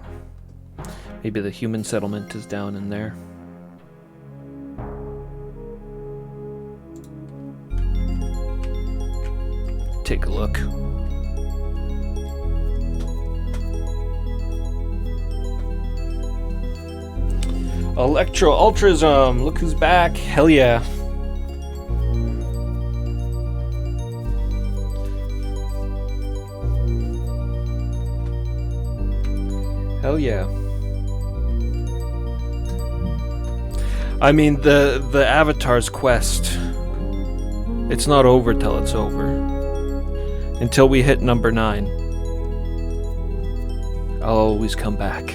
Maybe the human settlement is down in there. Take a look. Electro Ultrasm. Look who's back. Hell yeah. Hell yeah. I mean, the Avatar's quest, it's not over till it's over. Until we hit number 9. I'll always come back.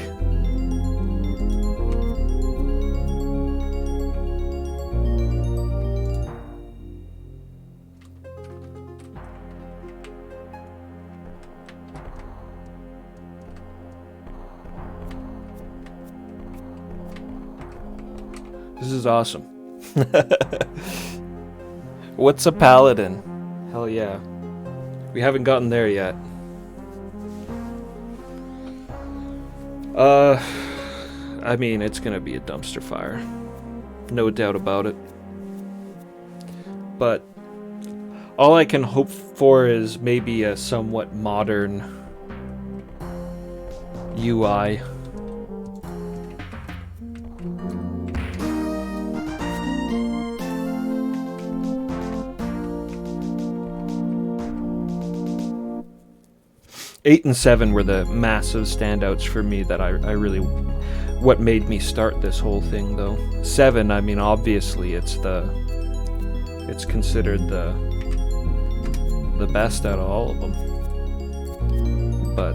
This is awesome. What's a paladin? Hell yeah. We haven't gotten there yet. I mean, it's gonna be a dumpster fire. No doubt about it. But all I can hope for is maybe a somewhat modern UI. Eight and 7 were the massive standouts for me that I really, what made me start this whole thing though. 7, I mean, obviously it's considered the best out of all of them. But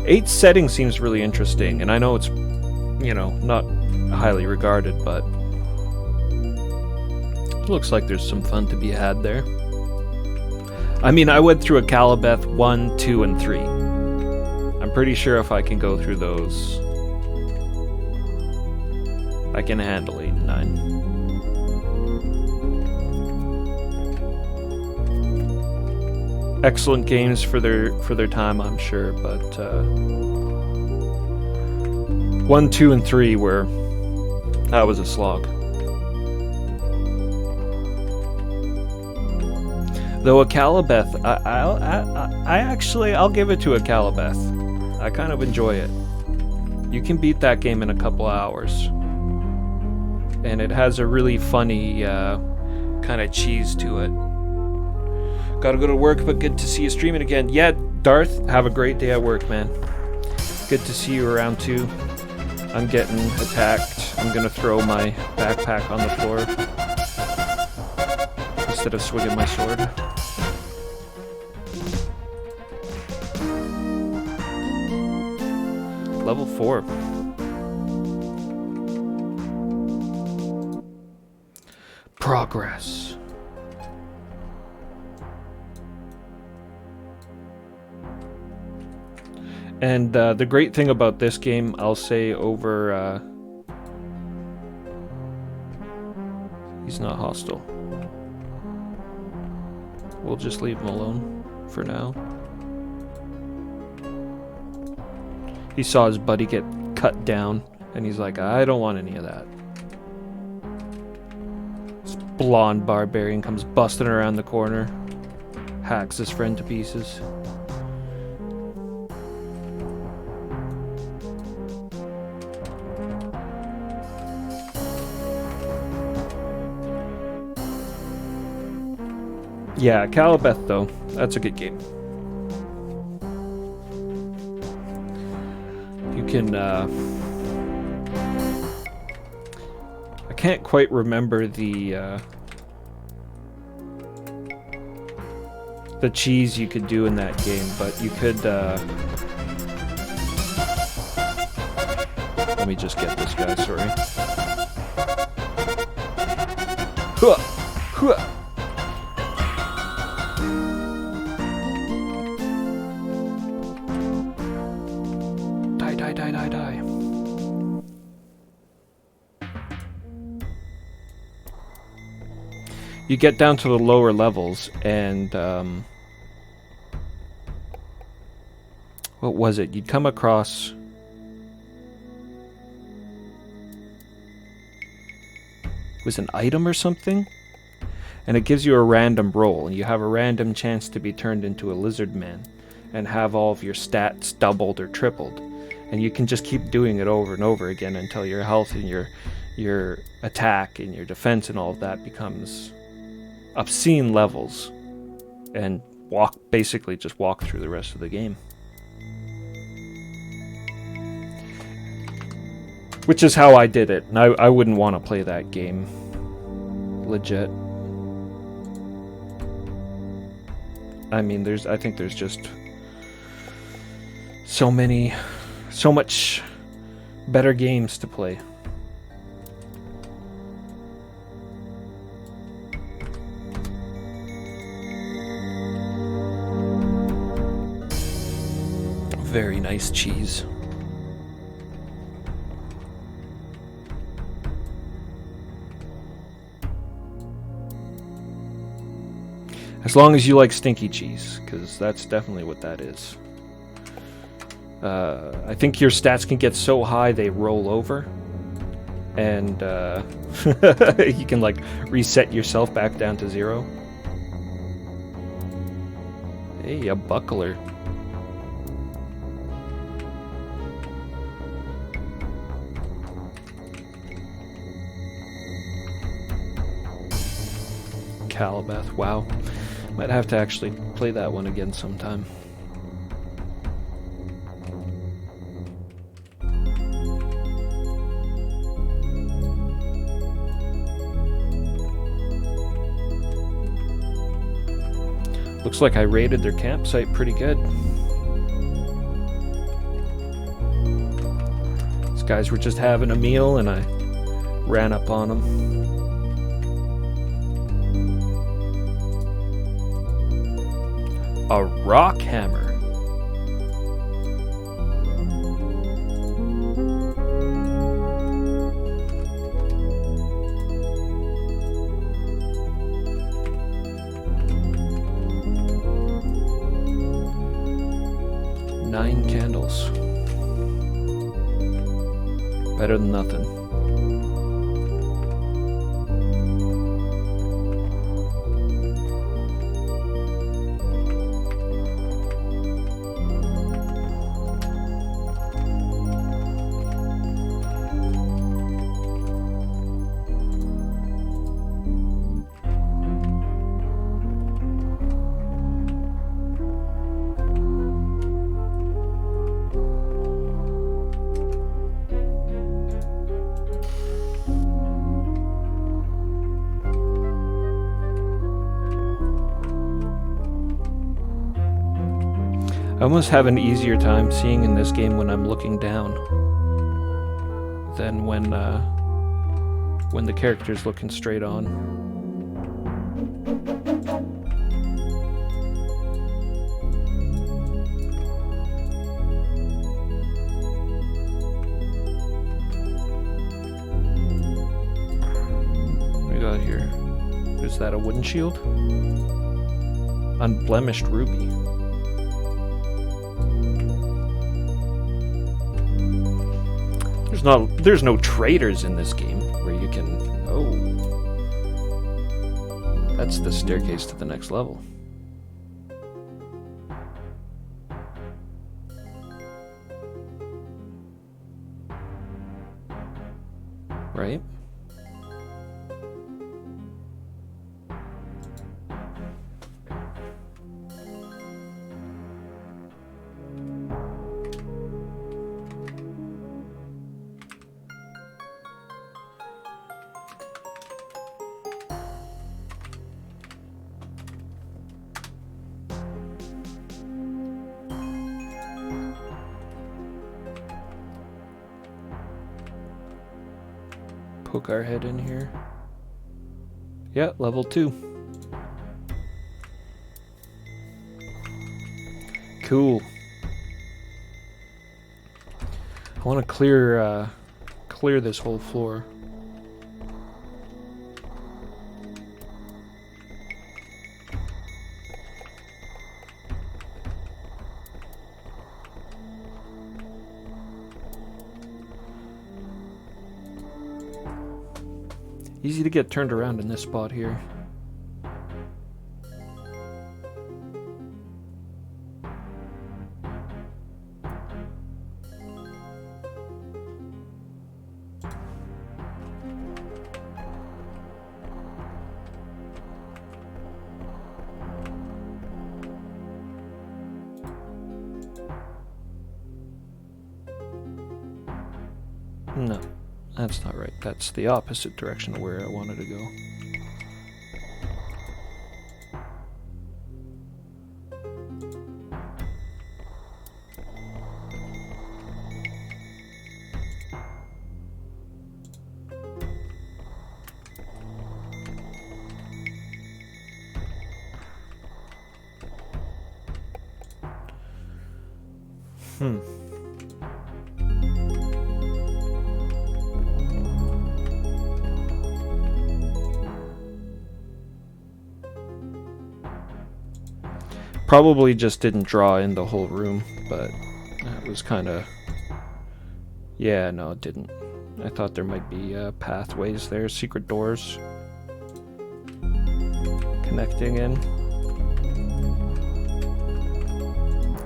8's setting seems really interesting, and I know it's, you know, not highly regarded, but it looks like there's some fun to be had there. I mean, I went through a Calibeth 1, 2, and 3. I'm pretty sure if I can go through those, I can handle 8 and 9. Excellent games for their time, I'm sure, but 1, 2, and 3 were, that was a slog. Though a Calibeth, I'll give it to a Calibeth. I kind of enjoy it. You can beat that game in a couple hours. And it has a really funny kind of cheese to it. Gotta go to work, but good to see you streaming again. Yeah, Darth, have a great day at work, man. Good to see you around too. I'm getting attacked. I'm gonna throw my backpack on the floor instead of swinging my sword. Level 4. Progress. And the great thing about this game, I'll say over... he's not hostile. We'll just leave him alone for now. He saw his buddy get cut down, and he's like, I don't want any of that. This blonde barbarian comes busting around the corner, hacks his friend to pieces. Yeah, Calibeth, though, that's a good game. You can, I can't quite remember the cheese you could do in that game, but you could, let me just get this guy, sorry. Huh! Huh! Die. You get down to the lower levels, and what was it? You'd come across was an item or something, and it gives you a random roll, and you have a random chance to be turned into a lizard man and have all of your stats doubled or tripled. And you can just keep doing it over and over again until your health and your attack and your defense and all of that becomes obscene levels, and basically just walk through the rest of the game. Which is how I did it, and I wouldn't want to play that game legit. I mean, I think there's just so much better games to play. Very nice cheese. As long as you like stinky cheese, because that's definitely what that is. I think your stats can get so high they roll over, and you can like reset yourself back down to 0. Hey, a buckler. Calabath, wow. Might have to actually play that one again sometime. Looks like I raided their campsite pretty good. These guys were just having a meal and I ran up on them. A rock hammer. Nine candles. Better than nothing. I almost have an easier time seeing in this game when I'm looking down than when the character's looking straight on. What do we got here? Is that a wooden shield? Unblemished ruby. There's no traders in this game where you can... Oh. That's the staircase to the next level. Right? Poke our head in here. Yeah, level 2. Cool. I want to clear this whole floor. Easy to get turned around in this spot here. No, that's not right. That's the opposite direction of where I wanted to go. Probably just didn't draw in the whole room, but that was kind of... Yeah, no, it didn't. I thought there might be pathways there, secret doors connecting in.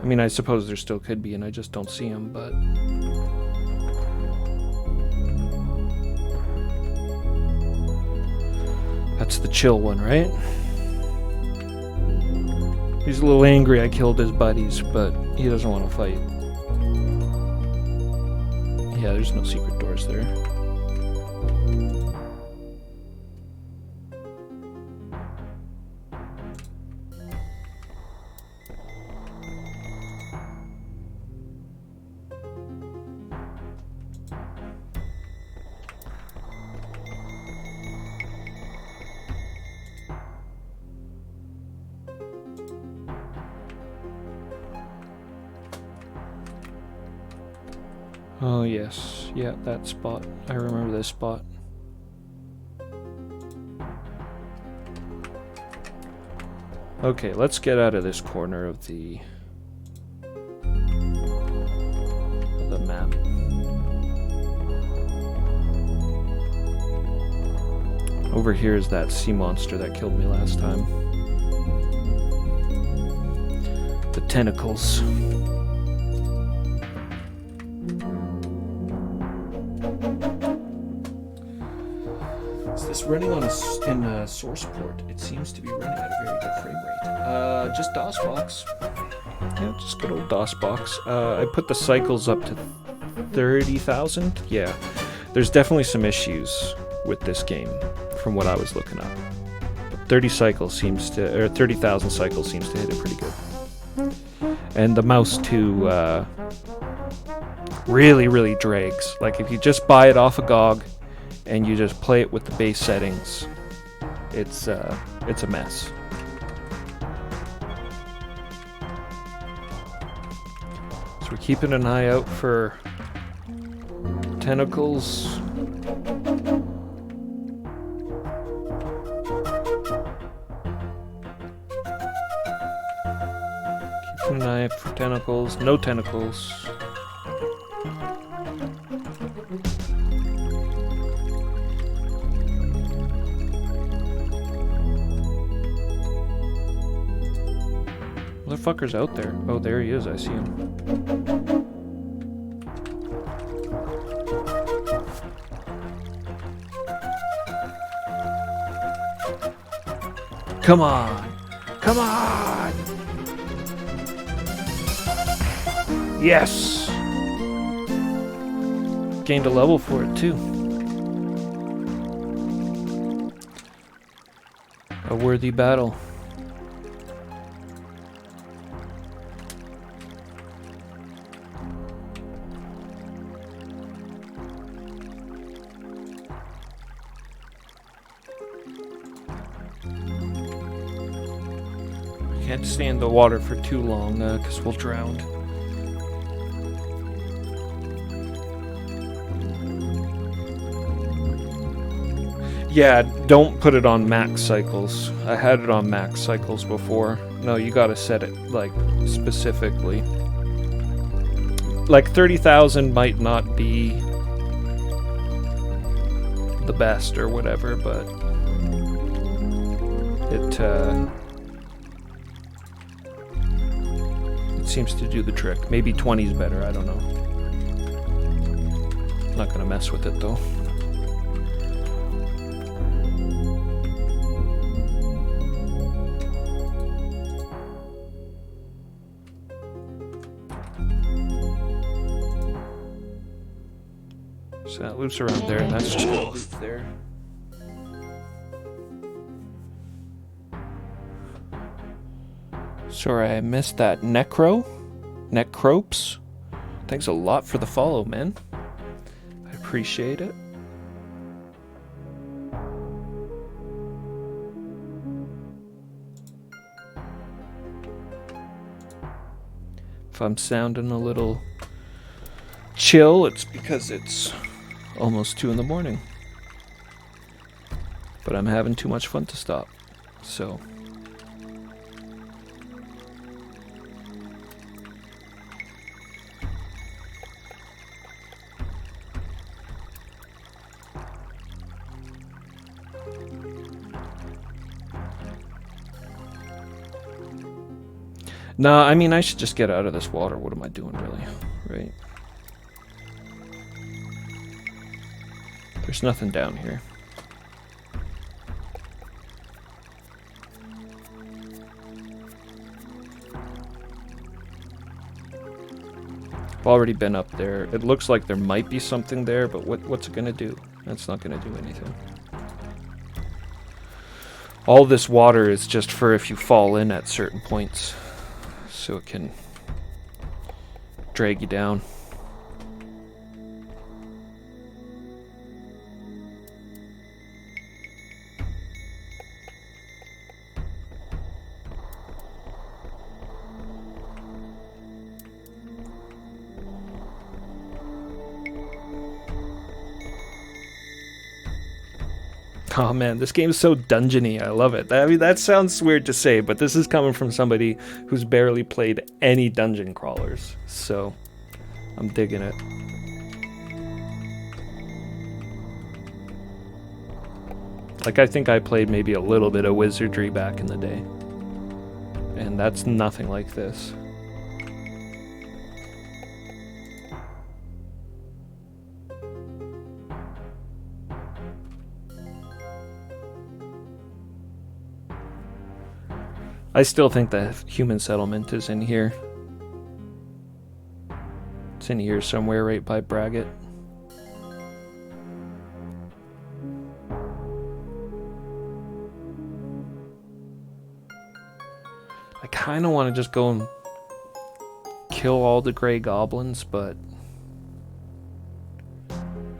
I mean, I suppose there still could be, and I just don't see them, but... That's the chill one, right? He's a little angry I killed his buddies, but he doesn't want to fight. Yeah, there's no secret doors there. Oh yes, yeah, that spot. I remember this spot. Okay, let's get out of this corner of the map. Over here is that sea monster that killed me last time. The tentacles. Running on a source port, it seems to be running at a very good frame rate. Just DOSBox. Yeah, just good old DOSBox. I put the cycles up to 30,000. Yeah, there's definitely some issues with this game from what I was looking at. 30,000 cycles seems to hit it pretty good. And the mouse too really drags. Like if you just buy it off a GOG and you just play it with the base settings, it's a mess. So we're keeping an eye out for tentacles. Keeping an eye out for tentacles. No tentacles. Motherfucker's out there. Oh, there he is. I see him. Come on! Come on! Yes! Gained a level for it, too. A worthy battle. Can't stay in the water for too long, because we'll drown. Yeah, don't put it on max cycles. I had it on max cycles before. No, you gotta set it, like, specifically. Like, 30,000 might not be the best or whatever, but it seems to do the trick. Maybe 20's better, I don't know. Not gonna mess with it though. So that loops around there, and that's just gonna loop there. Sorry, I missed that. Necropes? Thanks a lot for the follow, man. I appreciate it. If I'm sounding a little chill, it's because it's almost 2 in the morning. But I'm having too much fun to stop. So... No, I mean, I should just get out of this water. What am I doing, really? Right? There's nothing down here. I've already been up there. It looks like there might be something there, but what's it gonna do? That's not gonna do anything. All this water is just for if you fall in at certain points. So it can drag you down. Oh man, this game is so dungeony. I love it. I mean, that sounds weird to say, but this is coming from somebody who's barely played any dungeon crawlers. So, I'm digging it. Like, I think I played maybe a little bit of wizardry back in the day. And that's nothing like this. I still think the human settlement is in here. It's in here somewhere right by Braggot. I kind of want to just go and kill all the gray goblins, but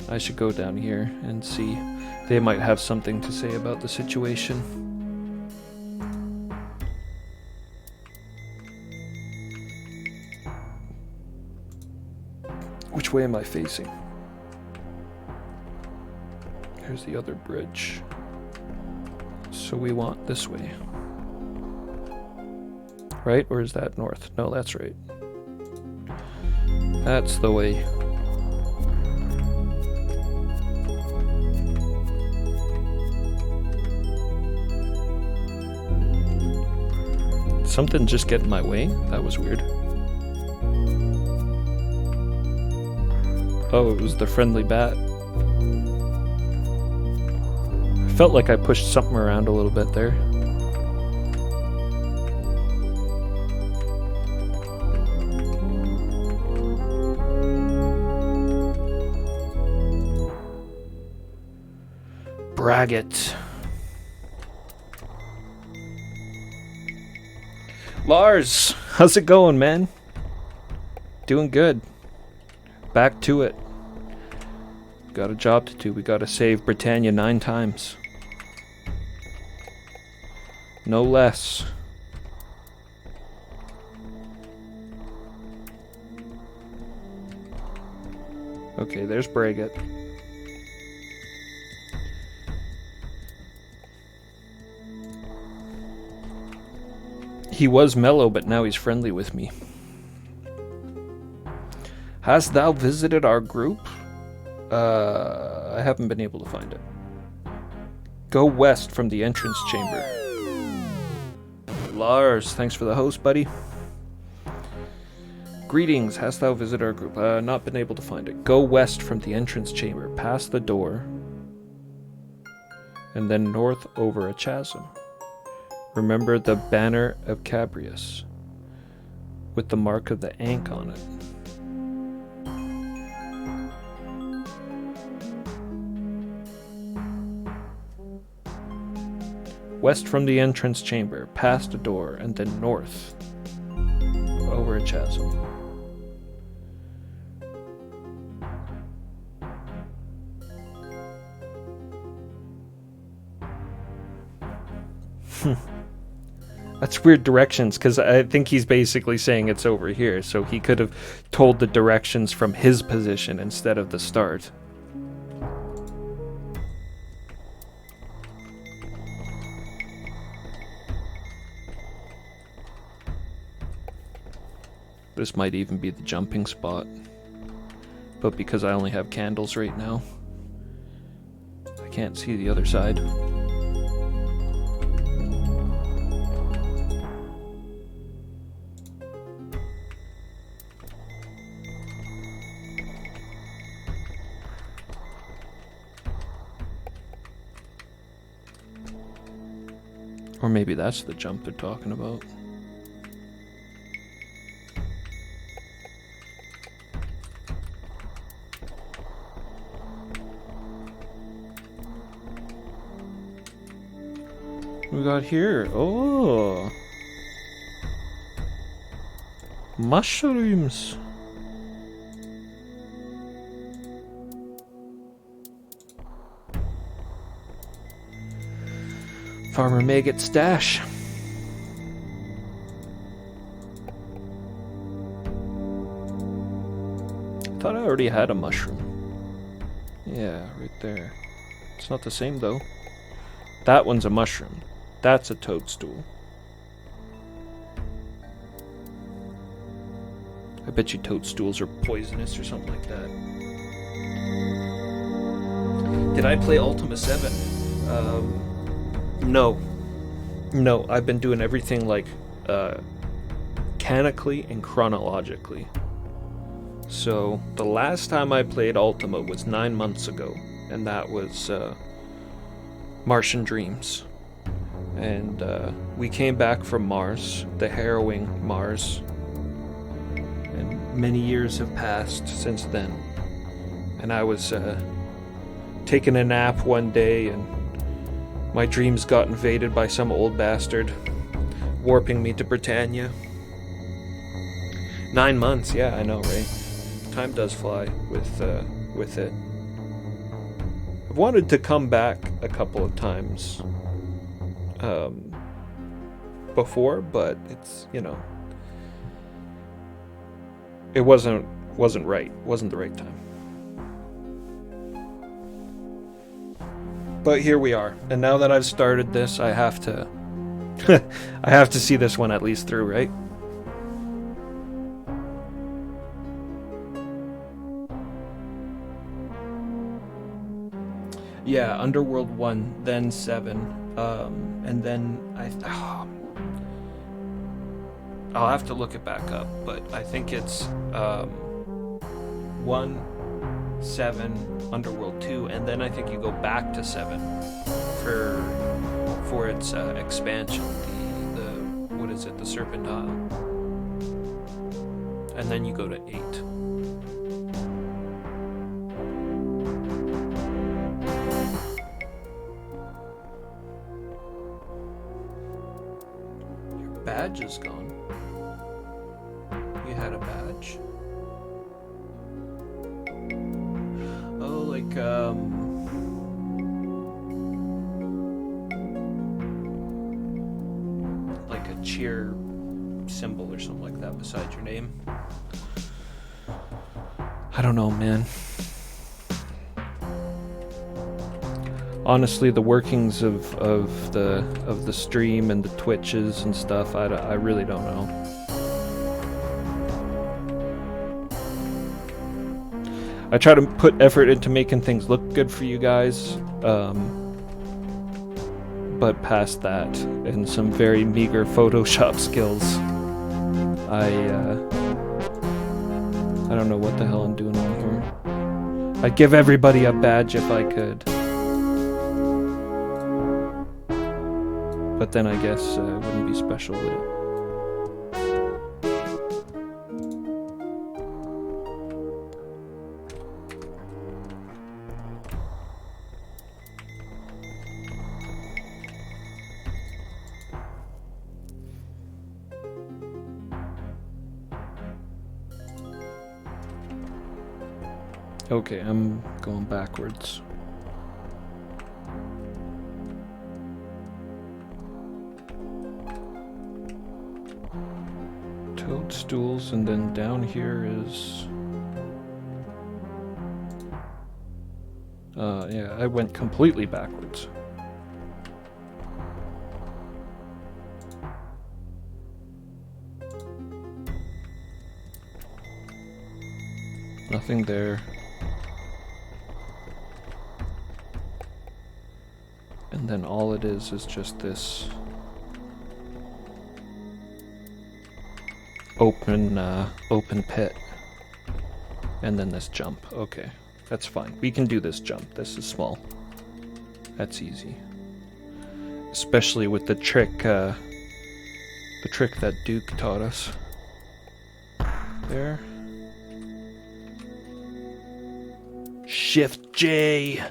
I should go down here and see. They might have something to say about the situation. Which way am I facing? Here's the other bridge. So we want this way. Right? Or is that north? No, that's right. That's the way. Something just get in my way? That was weird. Oh, it was the friendly bat. I felt like I pushed something around a little bit there. Braggot. Lars, how's it going, man? Doing good. Back to it. Got a job to do. We gotta save Britannia 9 times. No less. Okay, there's Braggot. He was mellow, but now he's friendly with me. Hast thou visited our group? I haven't been able to find it. Go west from the entrance chamber. Lars, thanks for the host, buddy. Greetings, hast thou visited our group? Not been able to find it. Go west from the entrance chamber, past the door, and then north over a chasm. Remember the banner of Cabrius, with the mark of the Ankh on it. West from the entrance chamber, past a door, and then north. Over a chasm. That's weird directions, because I think he's basically saying it's over here, so he could have told the directions from his position instead of the start. This might even be the jumping spot, but because I only have candles right now, I can't see the other side. Or maybe that's the jump they're talking about. We got here. Oh, mushrooms. Farmer Maggot stash. I thought I already had a mushroom. Yeah, right there. It's not the same though. That one's a mushroom. That's a toadstool. I bet you toadstools are poisonous or something like that. Did I play Ultima 7? No. No, I've been doing everything like canonically and chronologically. So the last time I played Ultima was 9 months ago, and that was Martian Dreams. And we came back from Mars, the harrowing Mars, and many years have passed since then. And I was taking a nap one day, and my dreams got invaded by some old bastard, warping me to Britannia. 9 months, yeah, I know, right? Time does fly with it. I've wanted to come back a couple of times before, but it's, you know, it wasn't right. Wasn't the right time. But here we are, and now that I've started this, I have to I have to see this one at least through, right? Yeah, Underworld 1, then 7, and then I'll have to look it back up, but I think it's 1, 7, Underworld 2, and then I think you go back to 7 for its expansion, the what is it, the Serpent Isle, and then you go to 8. Your badge is gone. You had a badge. Like a cheer symbol or something like that beside your name. I don't know, man. Honestly, the workings of the stream and the Twitches and stuff, I really don't know. I try to put effort into making things look good for you guys, but past that, and some very meager Photoshop skills, I don't know what the hell I'm doing on here. I'd give everybody a badge if I could, but then I guess it wouldn't be special, would it? Okay, I'm going backwards. Toadstools, and then down here is... yeah, I went completely backwards. Nothing there. And then all it is just this open pit. And then this jump. Okay, that's fine. We can do this jump. This is small. That's easy. Especially with the trick that Duke taught us. There. Shift J.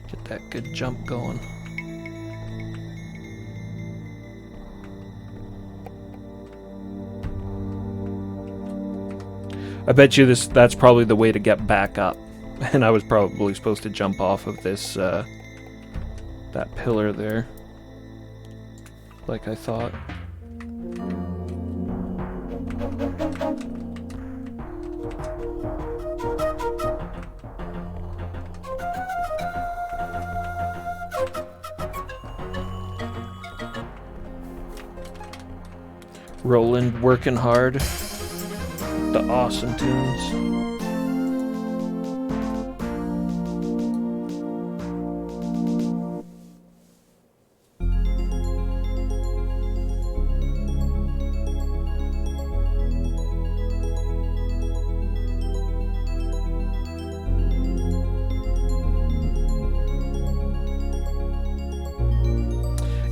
Get that good jump going. I bet you that's probably the way to get back up. And I was probably supposed to jump off of this that pillar there. Like I thought. Roland working hard. The awesome tunes.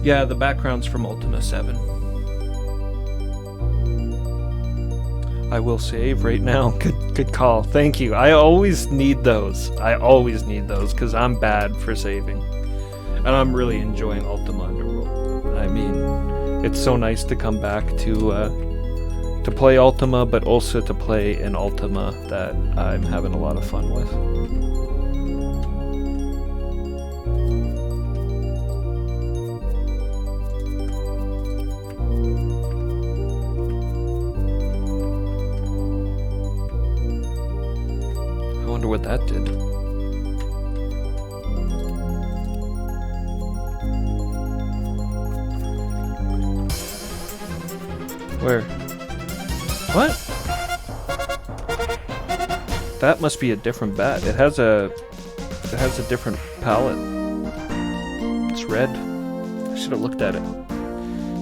Yeah, the background's from Ultima 7. I will save right now. Good call. Thank you. I always need those. Because I'm bad for saving. And I'm really enjoying Ultima Underworld. I mean, it's so nice to come back to play Ultima, but also to play an Ultima that I'm having a lot of fun with. What that did. Where? What? That must be a different bat. It has a different palette. It's red. I should have looked at it.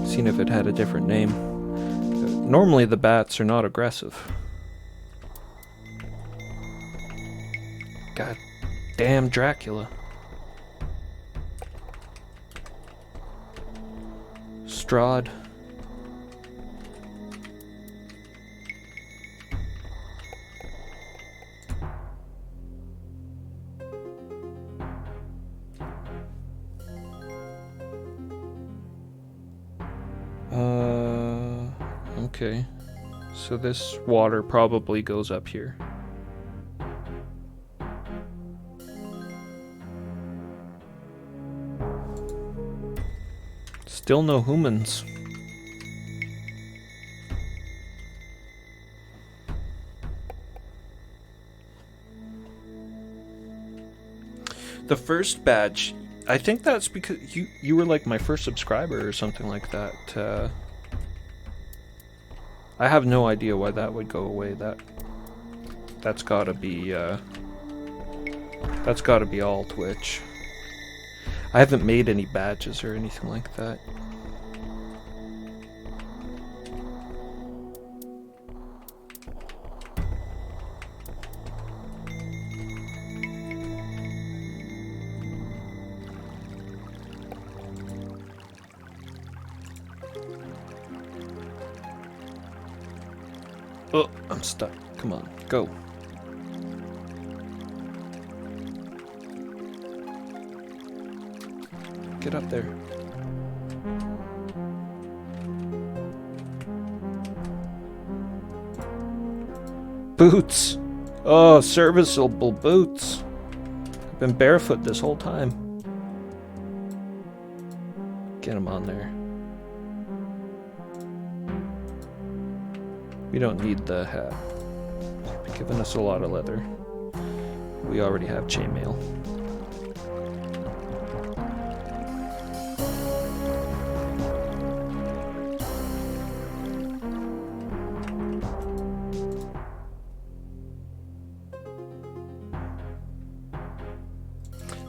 Seen if it had a different name. Normally the bats are not aggressive. God damn Dracula. Strahd. Okay. So this water probably goes up here. Still no humans. The first badge, I think that's because you were like my first subscriber or something like that. I have no idea why that would go away. That's gotta be all Twitch. I haven't made any badges or anything like that. Oh, I'm stuck. Come on, go. Get up there. Boots! Oh, serviceable boots. I've been barefoot this whole time. Get him on there. We don't need the hat. They're giving us a lot of leather. We already have chainmail.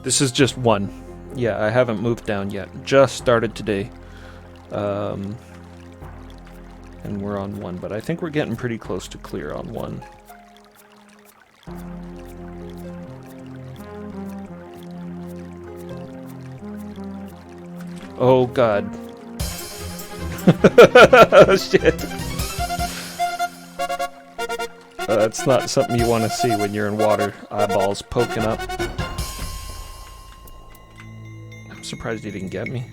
This is just one. Yeah, I haven't moved down yet. Just started today. And we're on one, but I think we're getting pretty close to clear on one. Oh god. Shit. That's not something you want to see when you're in water. Eyeballs poking up. I'm surprised he didn't get me.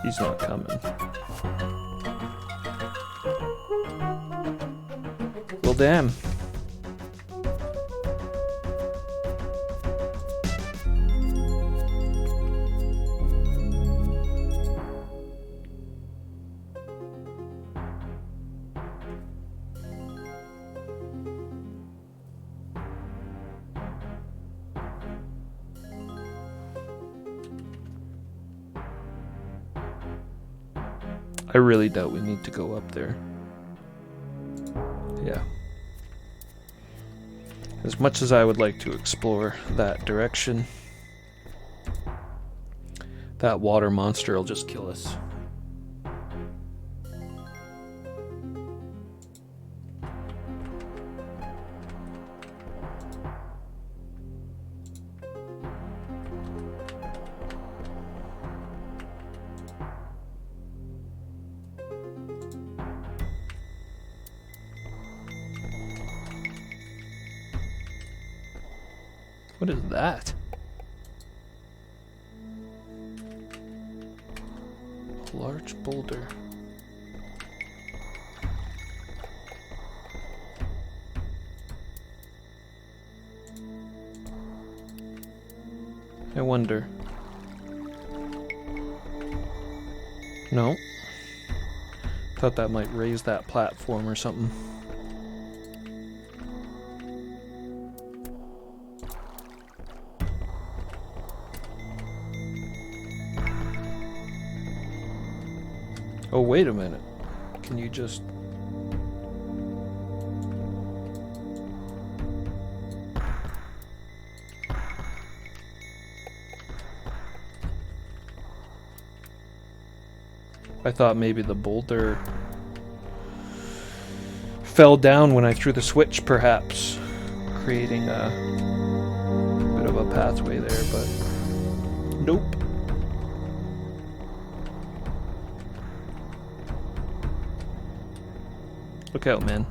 He's not coming. Well, damn. I really doubt we need to go up there. Yeah. As much as I would like to explore that direction, that water monster will just kill us. What is that? A large boulder. I wonder. No. Thought that might raise that platform or something. Oh, wait a minute. Can you just... I thought maybe the boulder fell down when I threw the switch, perhaps, creating a bit of a pathway there, but nope. Look out, man.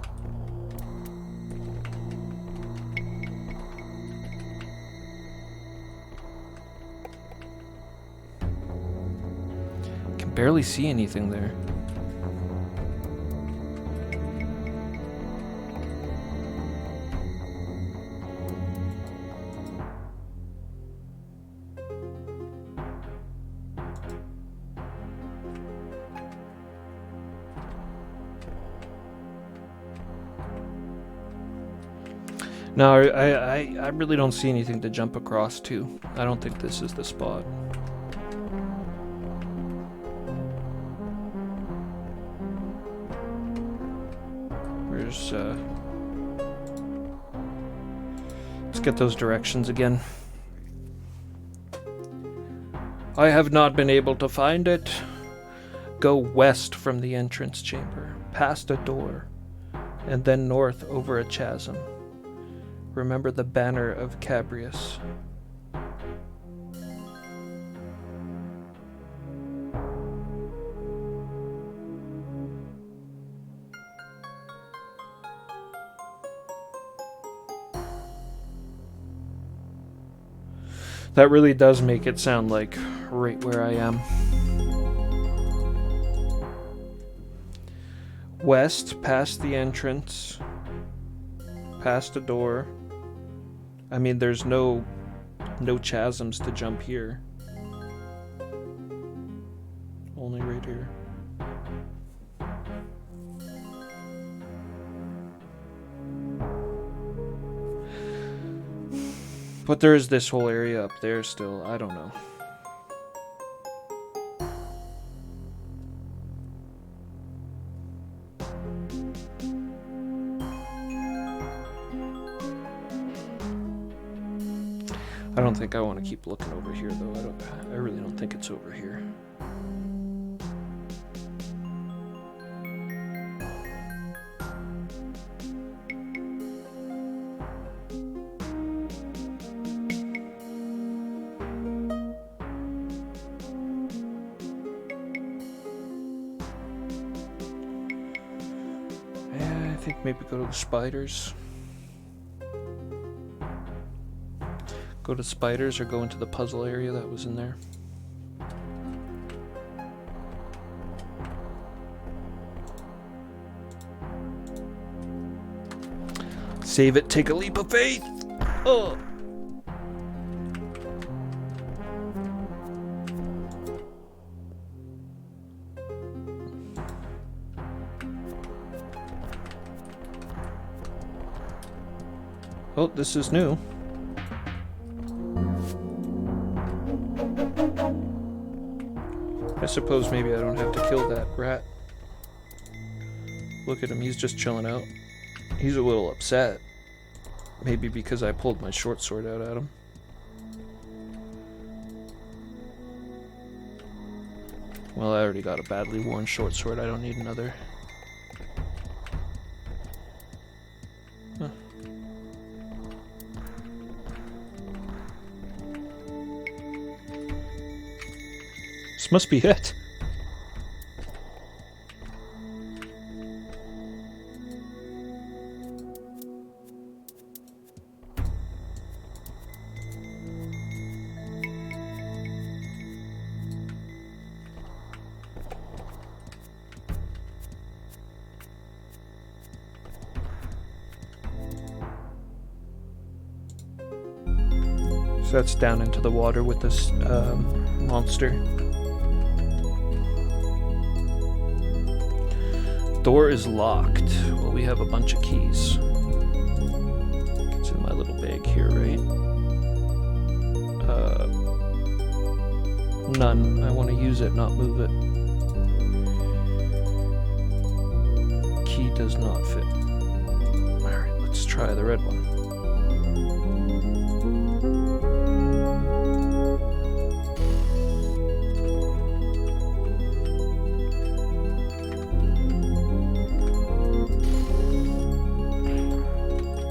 Can barely see anything there. No, I really don't see anything to jump across to. I don't think this is the spot. Where's, let's get those directions again. I have not been able to find it. Go west from the entrance chamber, past a door, and then north over a chasm. Remember the banner of Cabrius. That really does make it sound like right where I am. West, past the entrance, past a door. I mean, there's no chasms to jump here. Only right here. But there is this whole area up there still. I don't know. I don't think I want to keep looking over here though. I really don't think it's over here. Yeah, I think maybe go to the spiders. Go to spiders or go into the puzzle area that was in there. Save it, take a leap of faith. Oh. Oh, this is new. I suppose maybe I don't have to kill that rat. Look at him, he's just chilling out. He's a little upset. Maybe because I pulled my short sword out at him. Well, I already got a badly worn short sword, I don't need another. Huh. This must be it. So that's down into the water with this monster. Door is locked. Well, we have a bunch of keys. It's in my little bag here, right? None. I want to use it, not move it. Key does not fit. Alright, let's try the red one.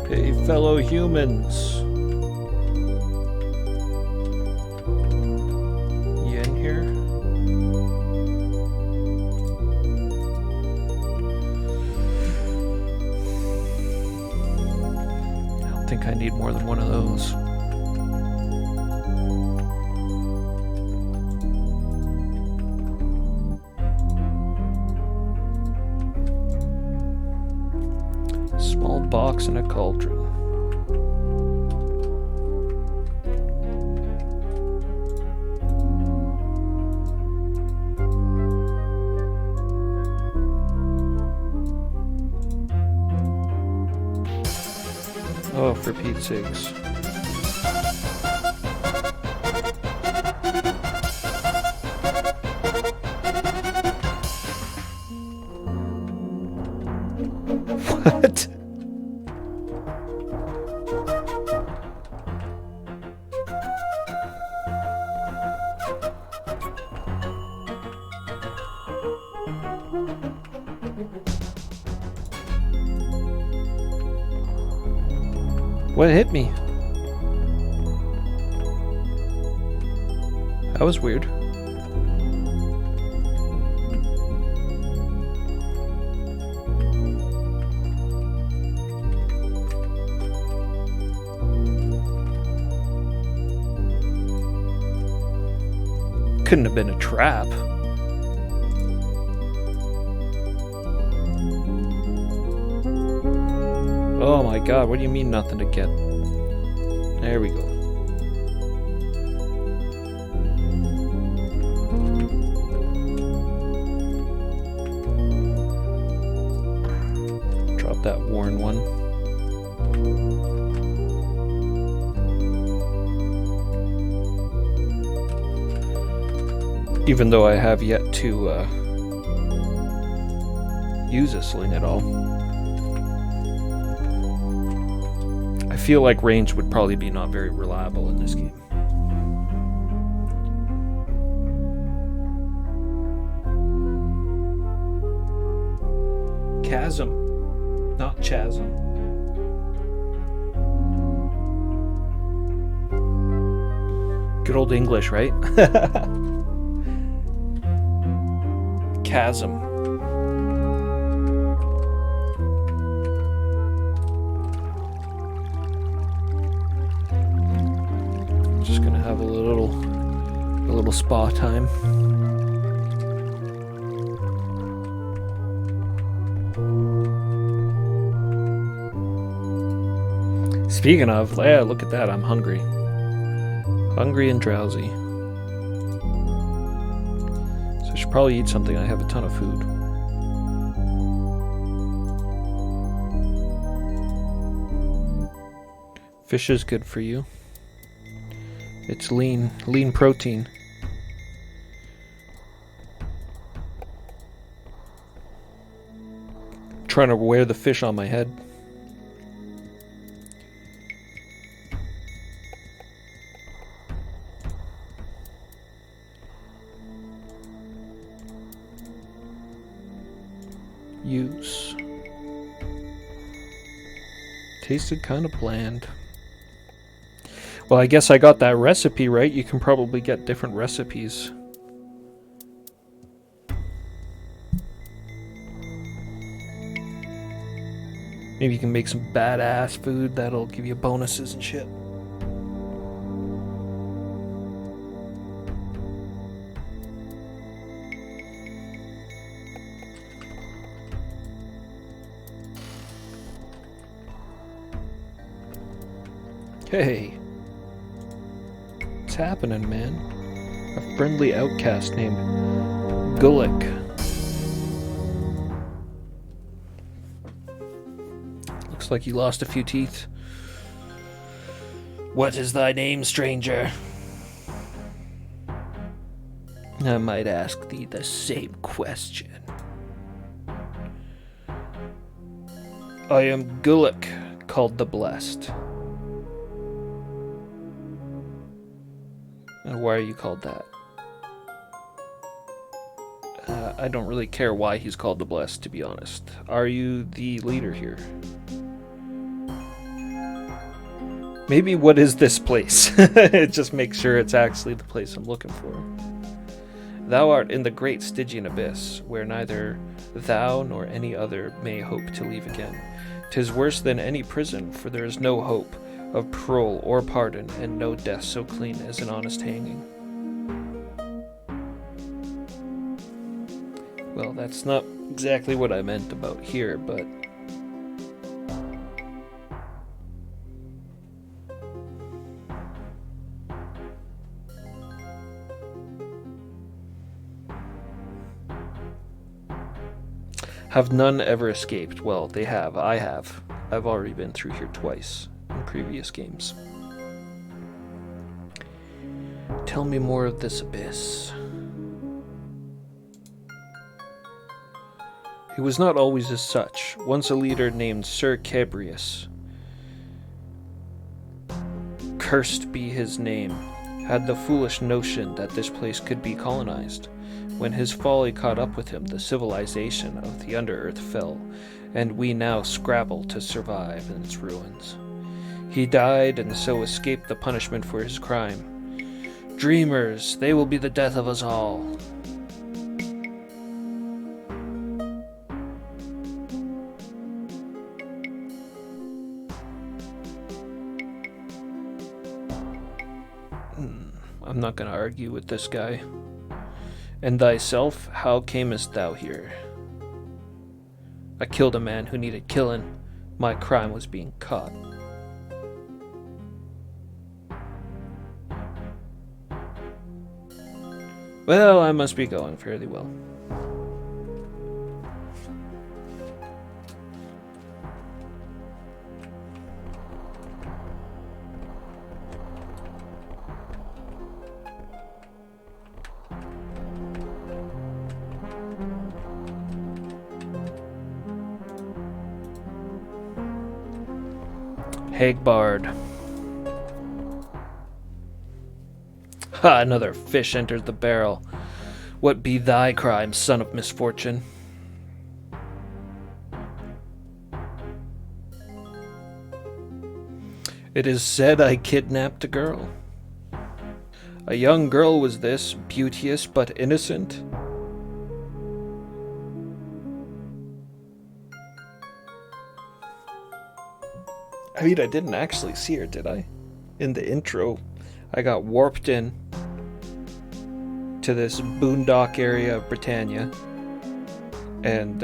Hey, fellow humans. You in here? I don't think I need more than one of those. Small box and a cauldron. Oh, for Pete's sakes. What? What hit me? That was weird. couldn't have been a trap. Oh my god, what do you mean nothing to get? There we go. Drop that worn one. Even though I have yet to use a sling at all. I feel like range would probably be not very reliable in this game. Chasm, not chasm. Good old English, right? Chasm. Just gonna have a little spa time. Speaking of, yeah, look at that, I'm hungry. Hungry and drowsy. So I should probably eat something. I have a ton of food. Fish is good for you. It's lean protein. Trying to wear the fish on my head. Use. Tasted kind of bland. Well, I guess I got that recipe right. You can probably get different recipes. Maybe you can make some badass food that'll give you bonuses and shit. Hey. What's happening, man? A friendly outcast named Gulick. Looks like you lost a few teeth. What is thy name, stranger? I might ask thee the same question. I am Gulick, called the Blessed. Why are you called that? I don't really care why he's called the Blessed, to be honest. Are you the leader here? Maybe what is this place? Just make sure it's actually the place I'm looking for. Thou art in the great Stygian Abyss, where neither thou nor any other may hope to leave again. 'Tis worse than any prison, for there is no hope of parole or pardon, and no death so clean as an honest hanging. Well, that's not exactly what I meant about here, but... Have none ever escaped? Well, they have. I have. I've already been through here twice in previous games. Tell me more of this abyss. He was not always as such. Once a leader named Sir Cabrius, cursed be his name, had the foolish notion that this place could be colonized. When his folly caught up with him, the civilization of the Underearth fell, and we now scrabble to survive in its ruins. He died and so escaped the punishment for his crime. Dreamers, they will be the death of us all. I'm not gonna argue with this guy. And thyself, how camest thou here? I killed a man who needed killing. My crime was being caught. Well, I must be going fairly well. Hagbard. Ha! Another fish enters the barrel. What be thy crime, son of misfortune? It is said I kidnapped a girl. A young girl was this, beauteous but innocent. I mean, I didn't actually see her, did I? In the intro, I got warped in to this boondock area of Britannia and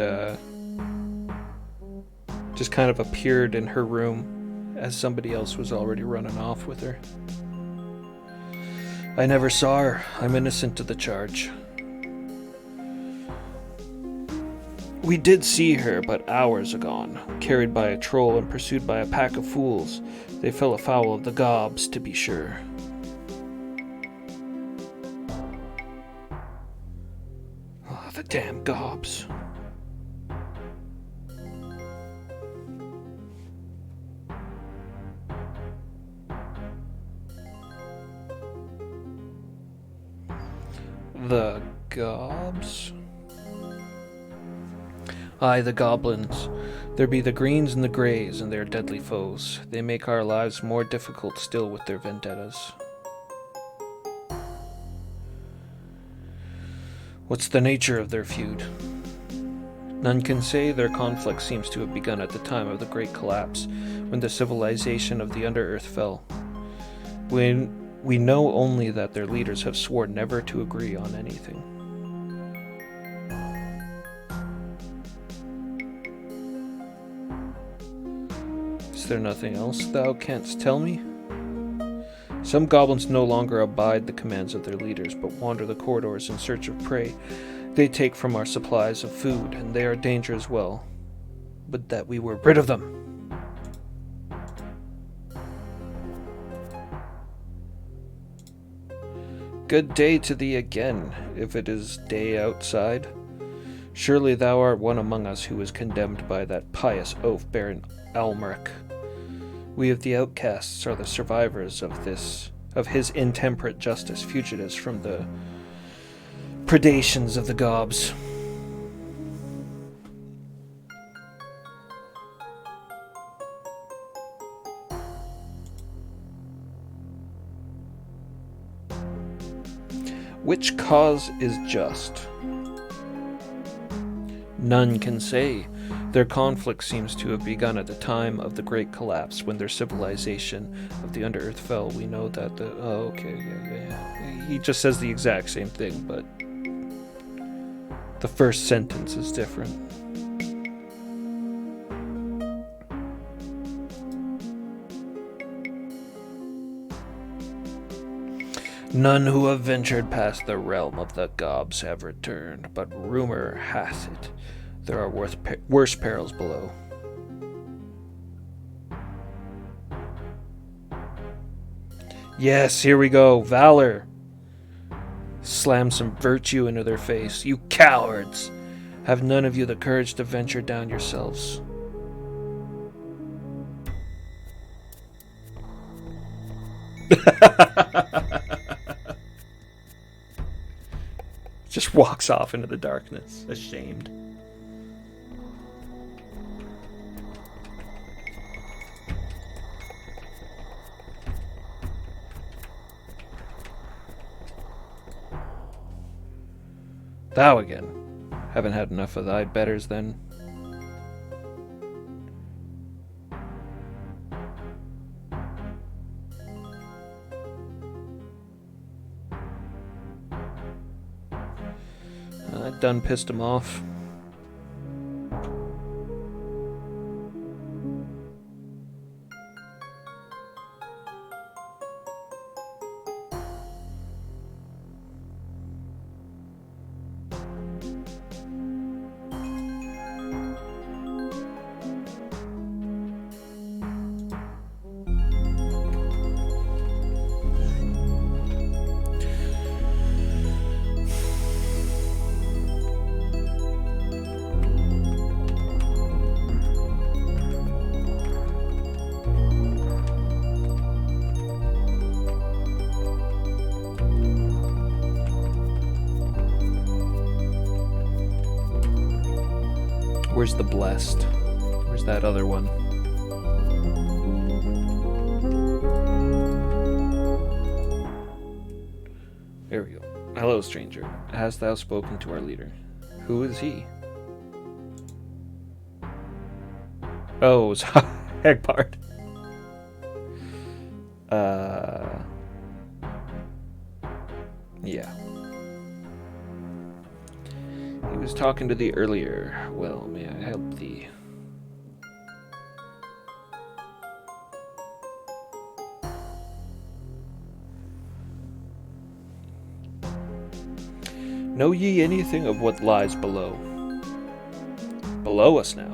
just kind of appeared in her room as somebody else was already running off with her. I never saw her. I'm innocent of the charge. We did see her, but hours agone, carried by a troll and pursued by a pack of fools. They fell afoul of the gobs, to be sure. Oh, the damn gobs. The gobs? Aye, the goblins. There be the greens and the greys, and they are deadly foes. They make our lives more difficult still with their vendettas. What's the nature of their feud? None can say. Their conflict seems to have begun at the time of the Great Collapse, when the civilization of the Under-Earth fell. We know only that their leaders have sworn never to agree on anything. Is there nothing else thou canst tell me? Some goblins no longer abide the commands of their leaders, but wander the corridors in search of prey. They take from our supplies of food, and they are a danger as well. But that we were rid of them. Good day to thee again, if it is day outside. Surely thou art one among us who was condemned by that pious oaf Baron Almeric. We of the outcasts are the survivors of his intemperate justice, fugitives from the predations of the gobs. Which cause is just? None can say. Their conflict seems to have begun at the time of the Great Collapse, when their civilization of the Under-Earth fell. We know that the... Oh, okay, yeah. He just says the exact same thing, but the first sentence is different. None who have ventured past the realm of the gobs have returned, but rumor hath it there are worse perils below. Yes, here we go. Valor. Slam some virtue into their face. You cowards! Have none of you the courage to venture down yourselves? Just walks off into the darkness, ashamed. Thou again. Haven't had enough of thy betters then. done pissed him off. Where's the blessed? Where's that other one? There we go. Hello, stranger. Hast thou spoken to our leader? Who is he? Oh, it's Hegbard. Yeah. He was talking to thee earlier. Well, may I help thee? Know ye anything of what lies below? Below us now?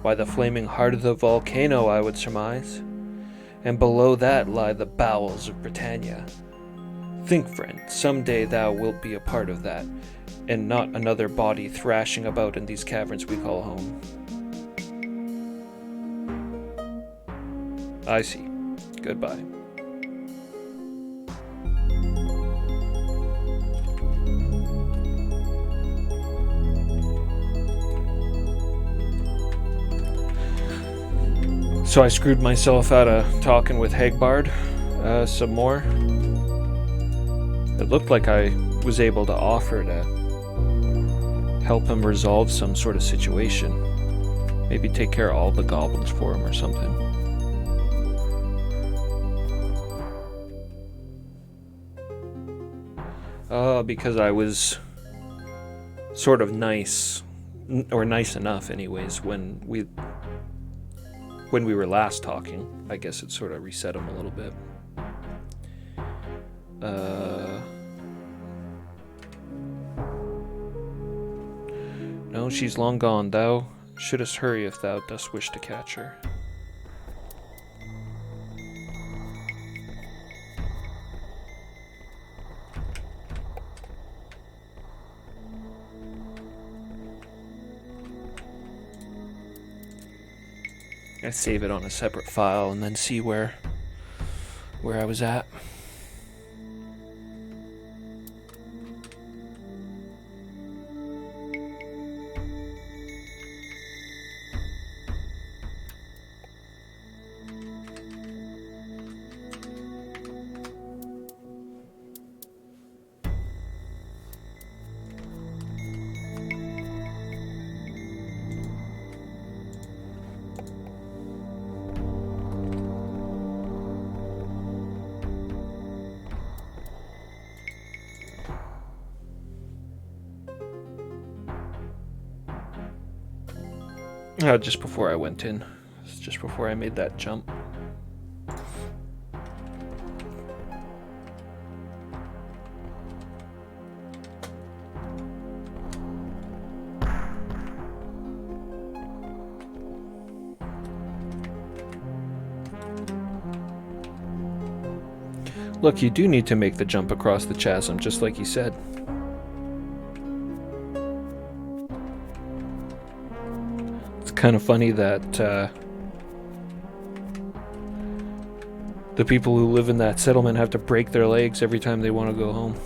Why, the flaming heart of the volcano, I would surmise. And below that lie the bowels of Britannia. Think, friend, some day thou wilt be a part of that, and not another body thrashing about in these caverns we call home. I see. Goodbye. So I screwed myself out of talking with Hegbard some more. It looked like I was able to offer to help him resolve some sort of situation. Maybe take care of all the goblins for him or something. Because I was sort of nice, or nice enough anyways, when we were last talking. I guess it sort of reset him a little bit. No, she's long gone. Thou shouldst hurry if thou dost wish to catch her. I save it on a separate file and then see where I was at. Just before I went in. Just before I made that jump. Look, you do need to make the jump across the chasm, just like you said. Kind of funny that the people who live in that settlement have to break their legs every time they want to go home.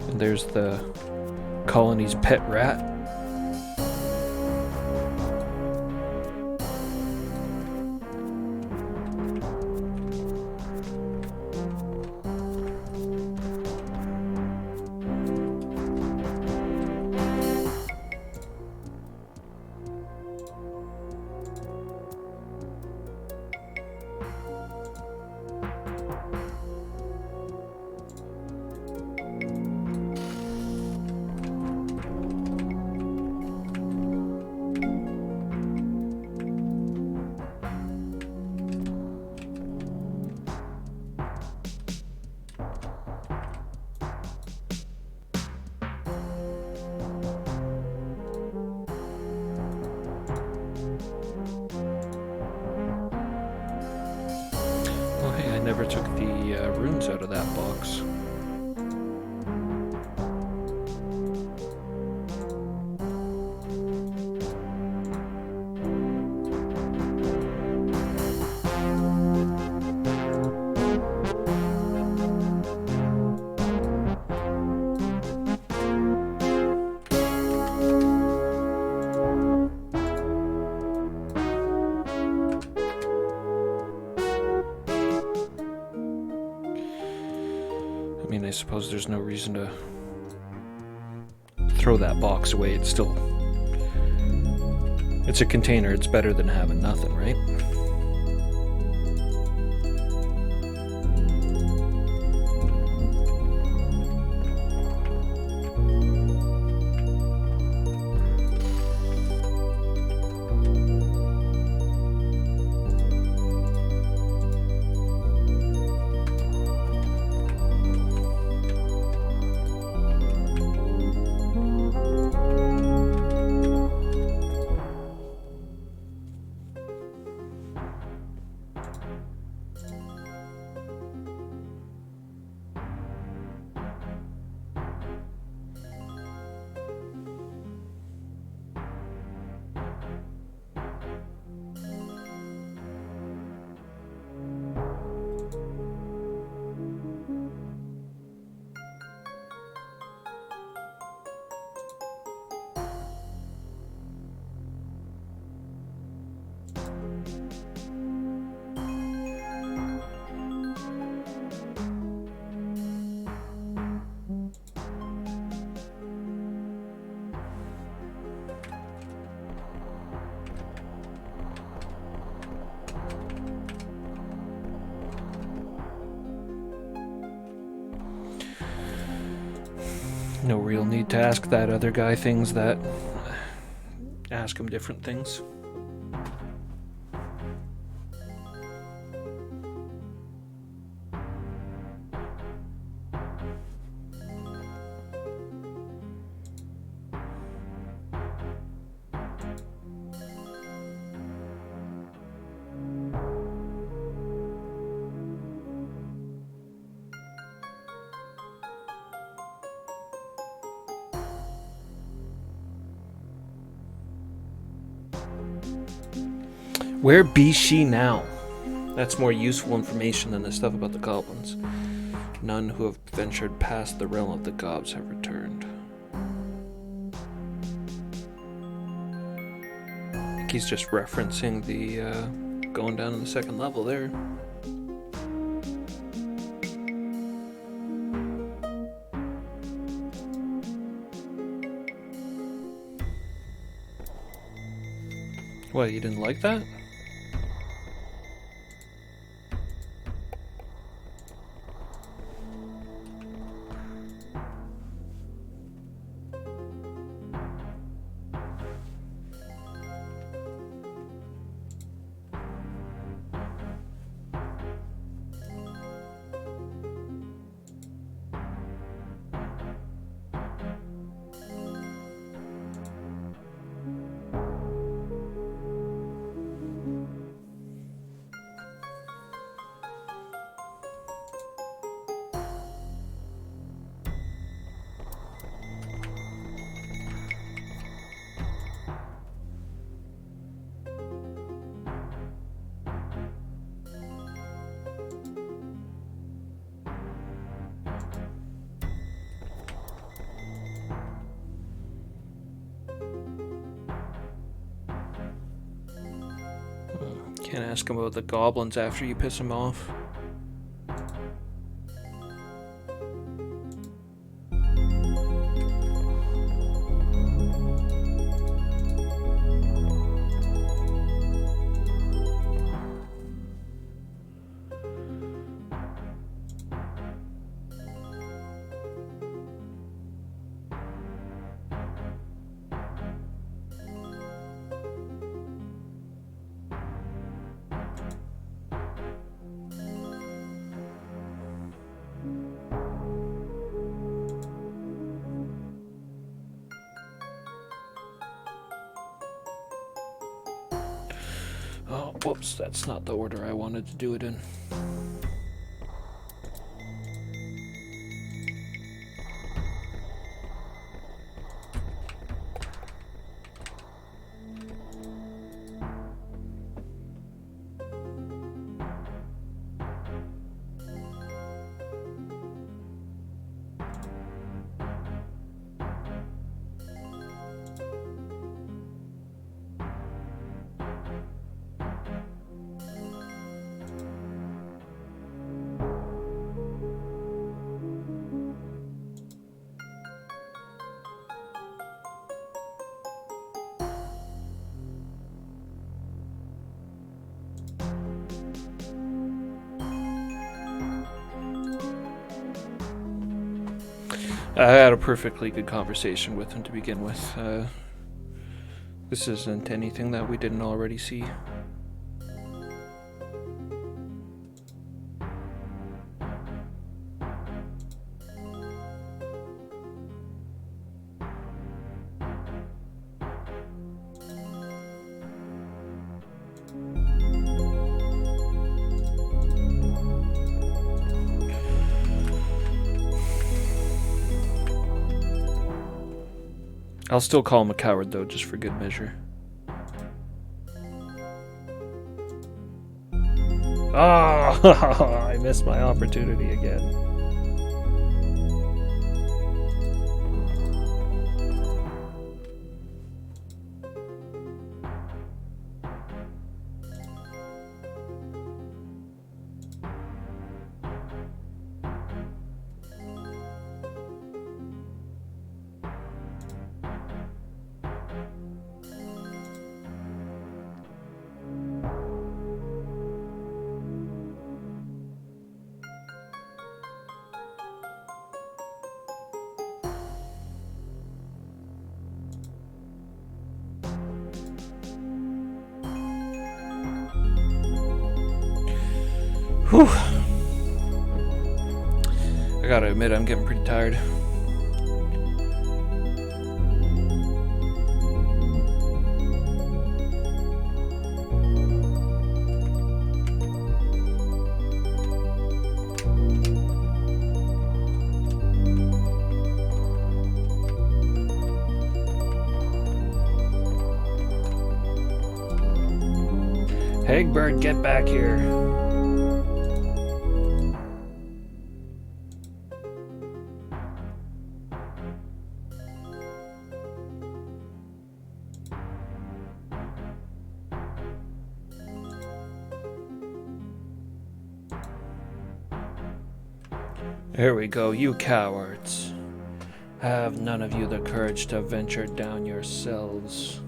And there's the colony's pet rat. never took the runes out of that box. I mean, I suppose there's no reason to throw that box away. It's a container. It's better than having nothing, right? No real need to ask that other guy things that ask him different things. Where be she now? That's more useful information than the stuff about the goblins. None who have ventured past the realm of the gobs have returned. I think he's just referencing the going down to the second level there. What, you didn't like that? Can't ask him about the goblins after you piss him off. Oh, whoops, that's not the order I wanted to do it in. I had a perfectly good conversation with him to begin with. This isn't anything that we didn't already see. I'll still call him a coward, though, just for good measure. Oh, I missed my opportunity again. Whew. I gotta admit, I'm getting pretty tired. Egbert, get back here. Here we go, you cowards. Have none of you the courage to venture down yourselves.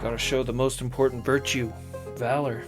Gotta show the most important virtue, valor.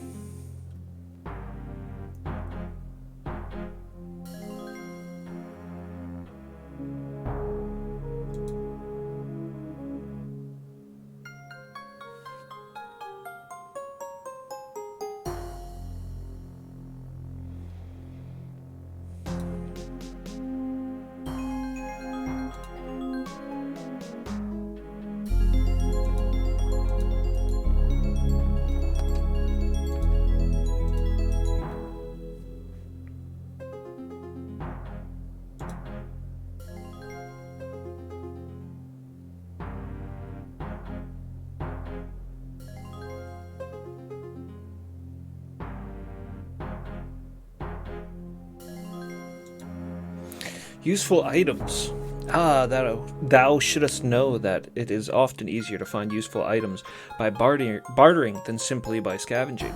Useful items. Thou shouldst know that it is often easier to find useful items by bartering than simply by scavenging.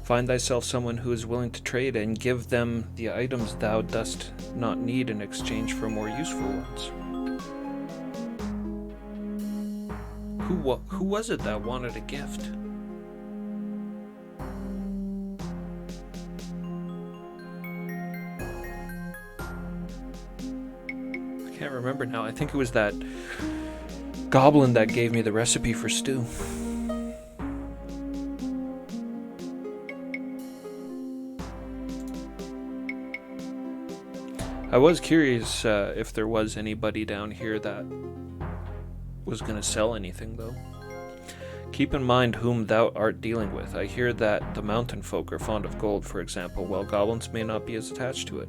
Find thyself someone who is willing to trade and give them the items thou dost not need in exchange for more useful ones. Who was it that wanted a gift? I can't remember now. I think it was that goblin that gave me the recipe for stew. I was curious if there was anybody down here that was going to sell anything, though. Keep in mind whom thou art dealing with. I hear that the mountain folk are fond of gold, for example, while goblins may not be as attached to it.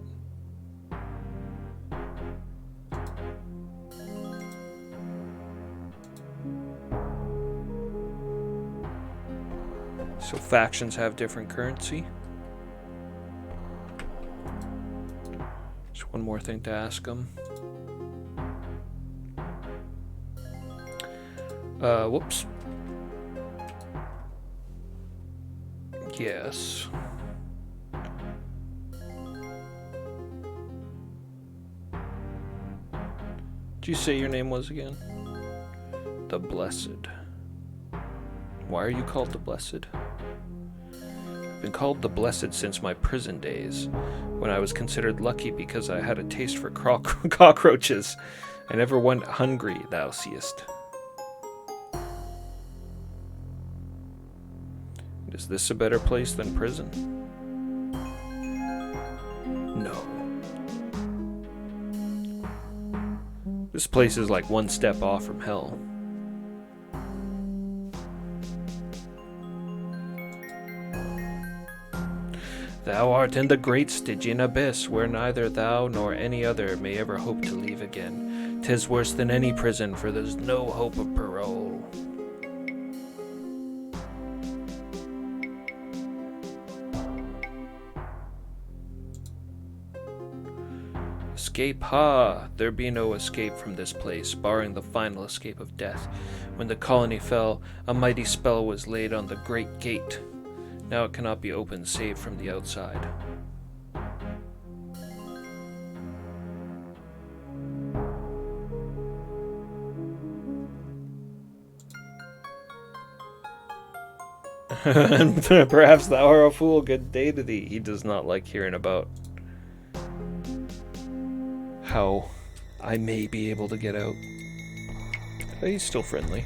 So factions have different currency. Just one more thing to ask them. Whoops. Yes. Did you say your name was again? The Blessed. Why are you called the Blessed? I've been called the Blessed since my prison days, when I was considered lucky because I had a taste for cockroaches. I never went hungry, thou seest. Is this a better place than prison? No. This place is like one step off from hell. Thou art in the great Stygian Abyss, where neither thou nor any other may ever hope to leave again. 'Tis worse than any prison, for there's no hope of parole. Escape, ha! There be no escape from this place, barring the final escape of death. When the colony fell, a mighty spell was laid on the great gate. Now it cannot be opened save from the outside. Perhaps thou art a fool, good day to thee. He does not like hearing about how I may be able to get out. But he's still friendly.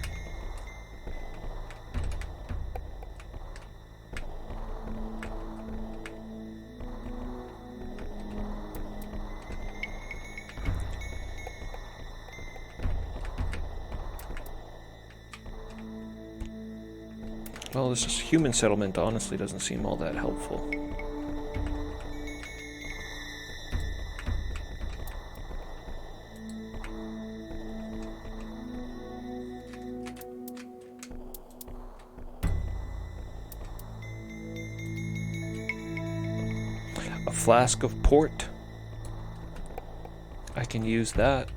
Well, this human settlement honestly doesn't seem all that helpful. A flask of port. I can use that.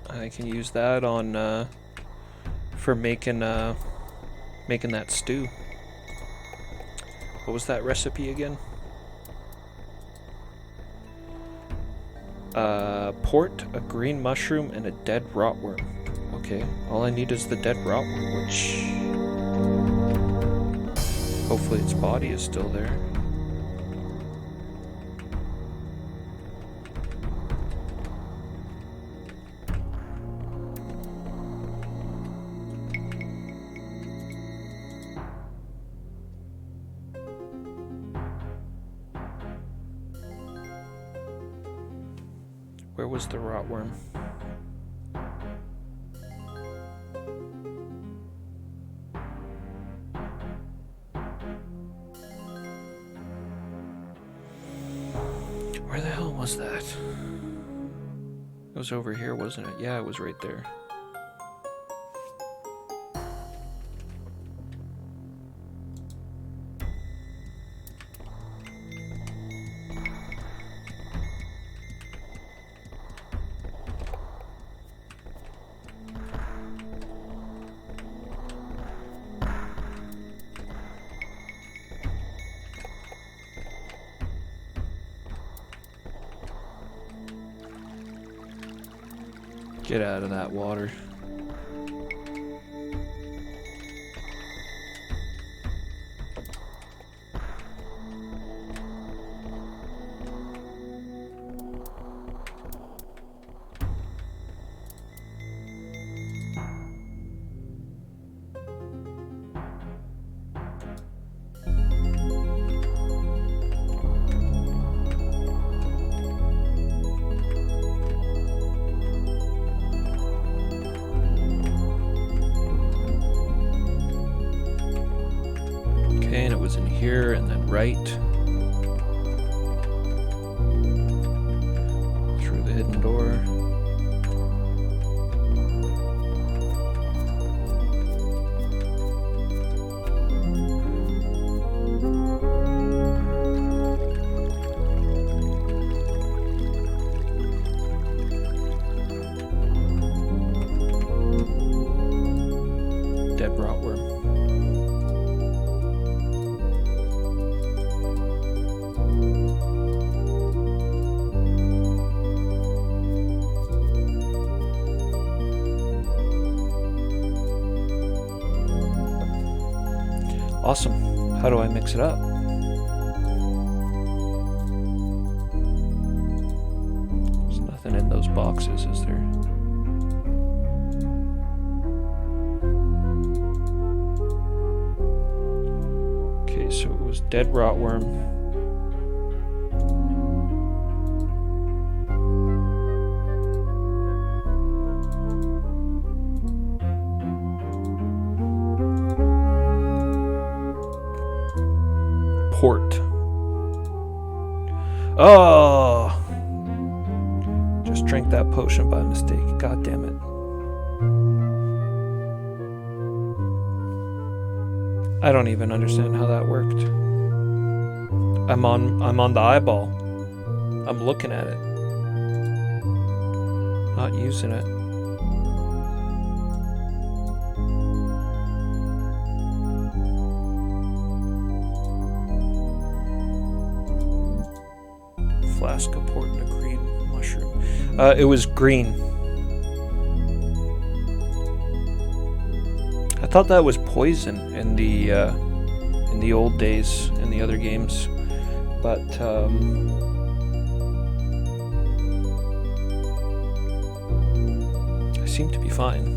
I can use that on for making that stew. What was that recipe again? Port, a green mushroom, and a dead rotworm. Okay, all I need is the dead rotworm, which hopefully its body is still there. Where was the rotworm? Where the hell was that? It was over here, wasn't it? Yeah, it was right there. Get out of that water. And it was in here and then right through the hidden door. Dead rotworm. Awesome. How do I mix it up? There's nothing in those boxes, is there? Okay, so it was dead rotworm. Port. Oh! Just drank that potion by mistake. God damn it. I don't even understand how that worked. I'm on the eyeball. I'm looking at it. Not using it. Flask of port and a green mushroom. It was green. I thought that was poison in the old days in the other games, but I seem to be fine.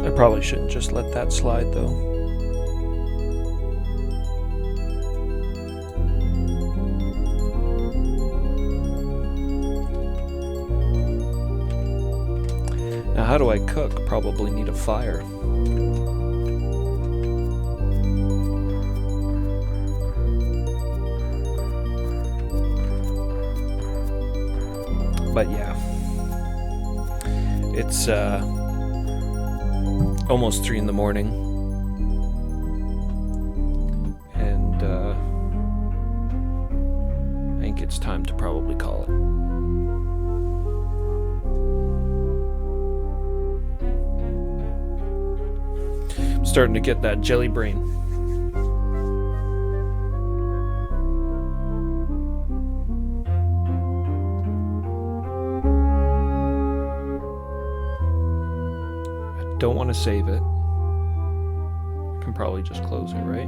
I probably shouldn't just let that slide, though. Now, how do I cook? Probably need a fire. But yeah, it's almost 3 in the morning, and I think it's time to probably call it. I'm starting to get that jelly brain. Don't want to save it. Can probably just close it, right?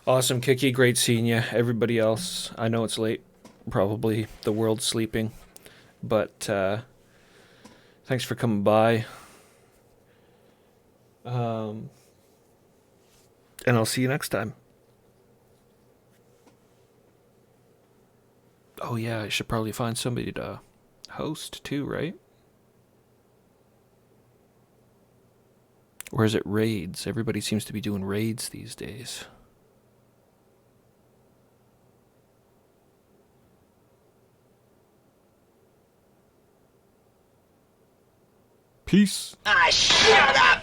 Awesome, Kiki. Great seeing you. Everybody else, I know it's late. Probably the world's sleeping. But thanks for coming by. And I'll see you next time. Oh yeah, I should probably find somebody to host too, right? Or is it raids? Everybody seems to be doing raids these days. Peace. Ah, shut up!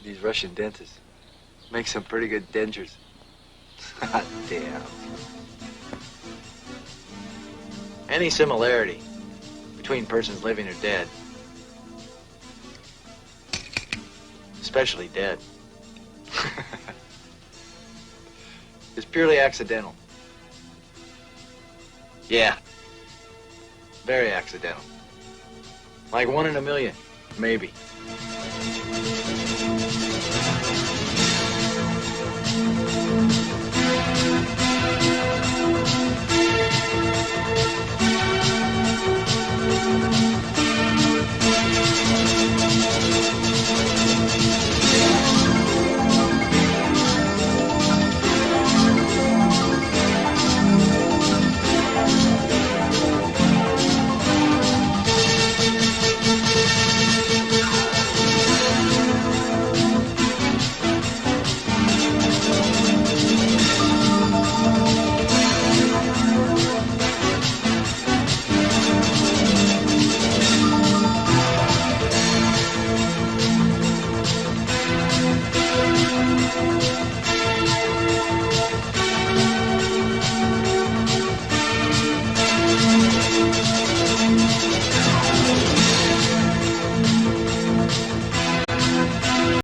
These Russian dentists make some pretty good dentures. Hot damn. Any similarity between persons living or dead, especially dead, is purely accidental. Yeah, very accidental. Like 1 in a million, maybe. Underworld.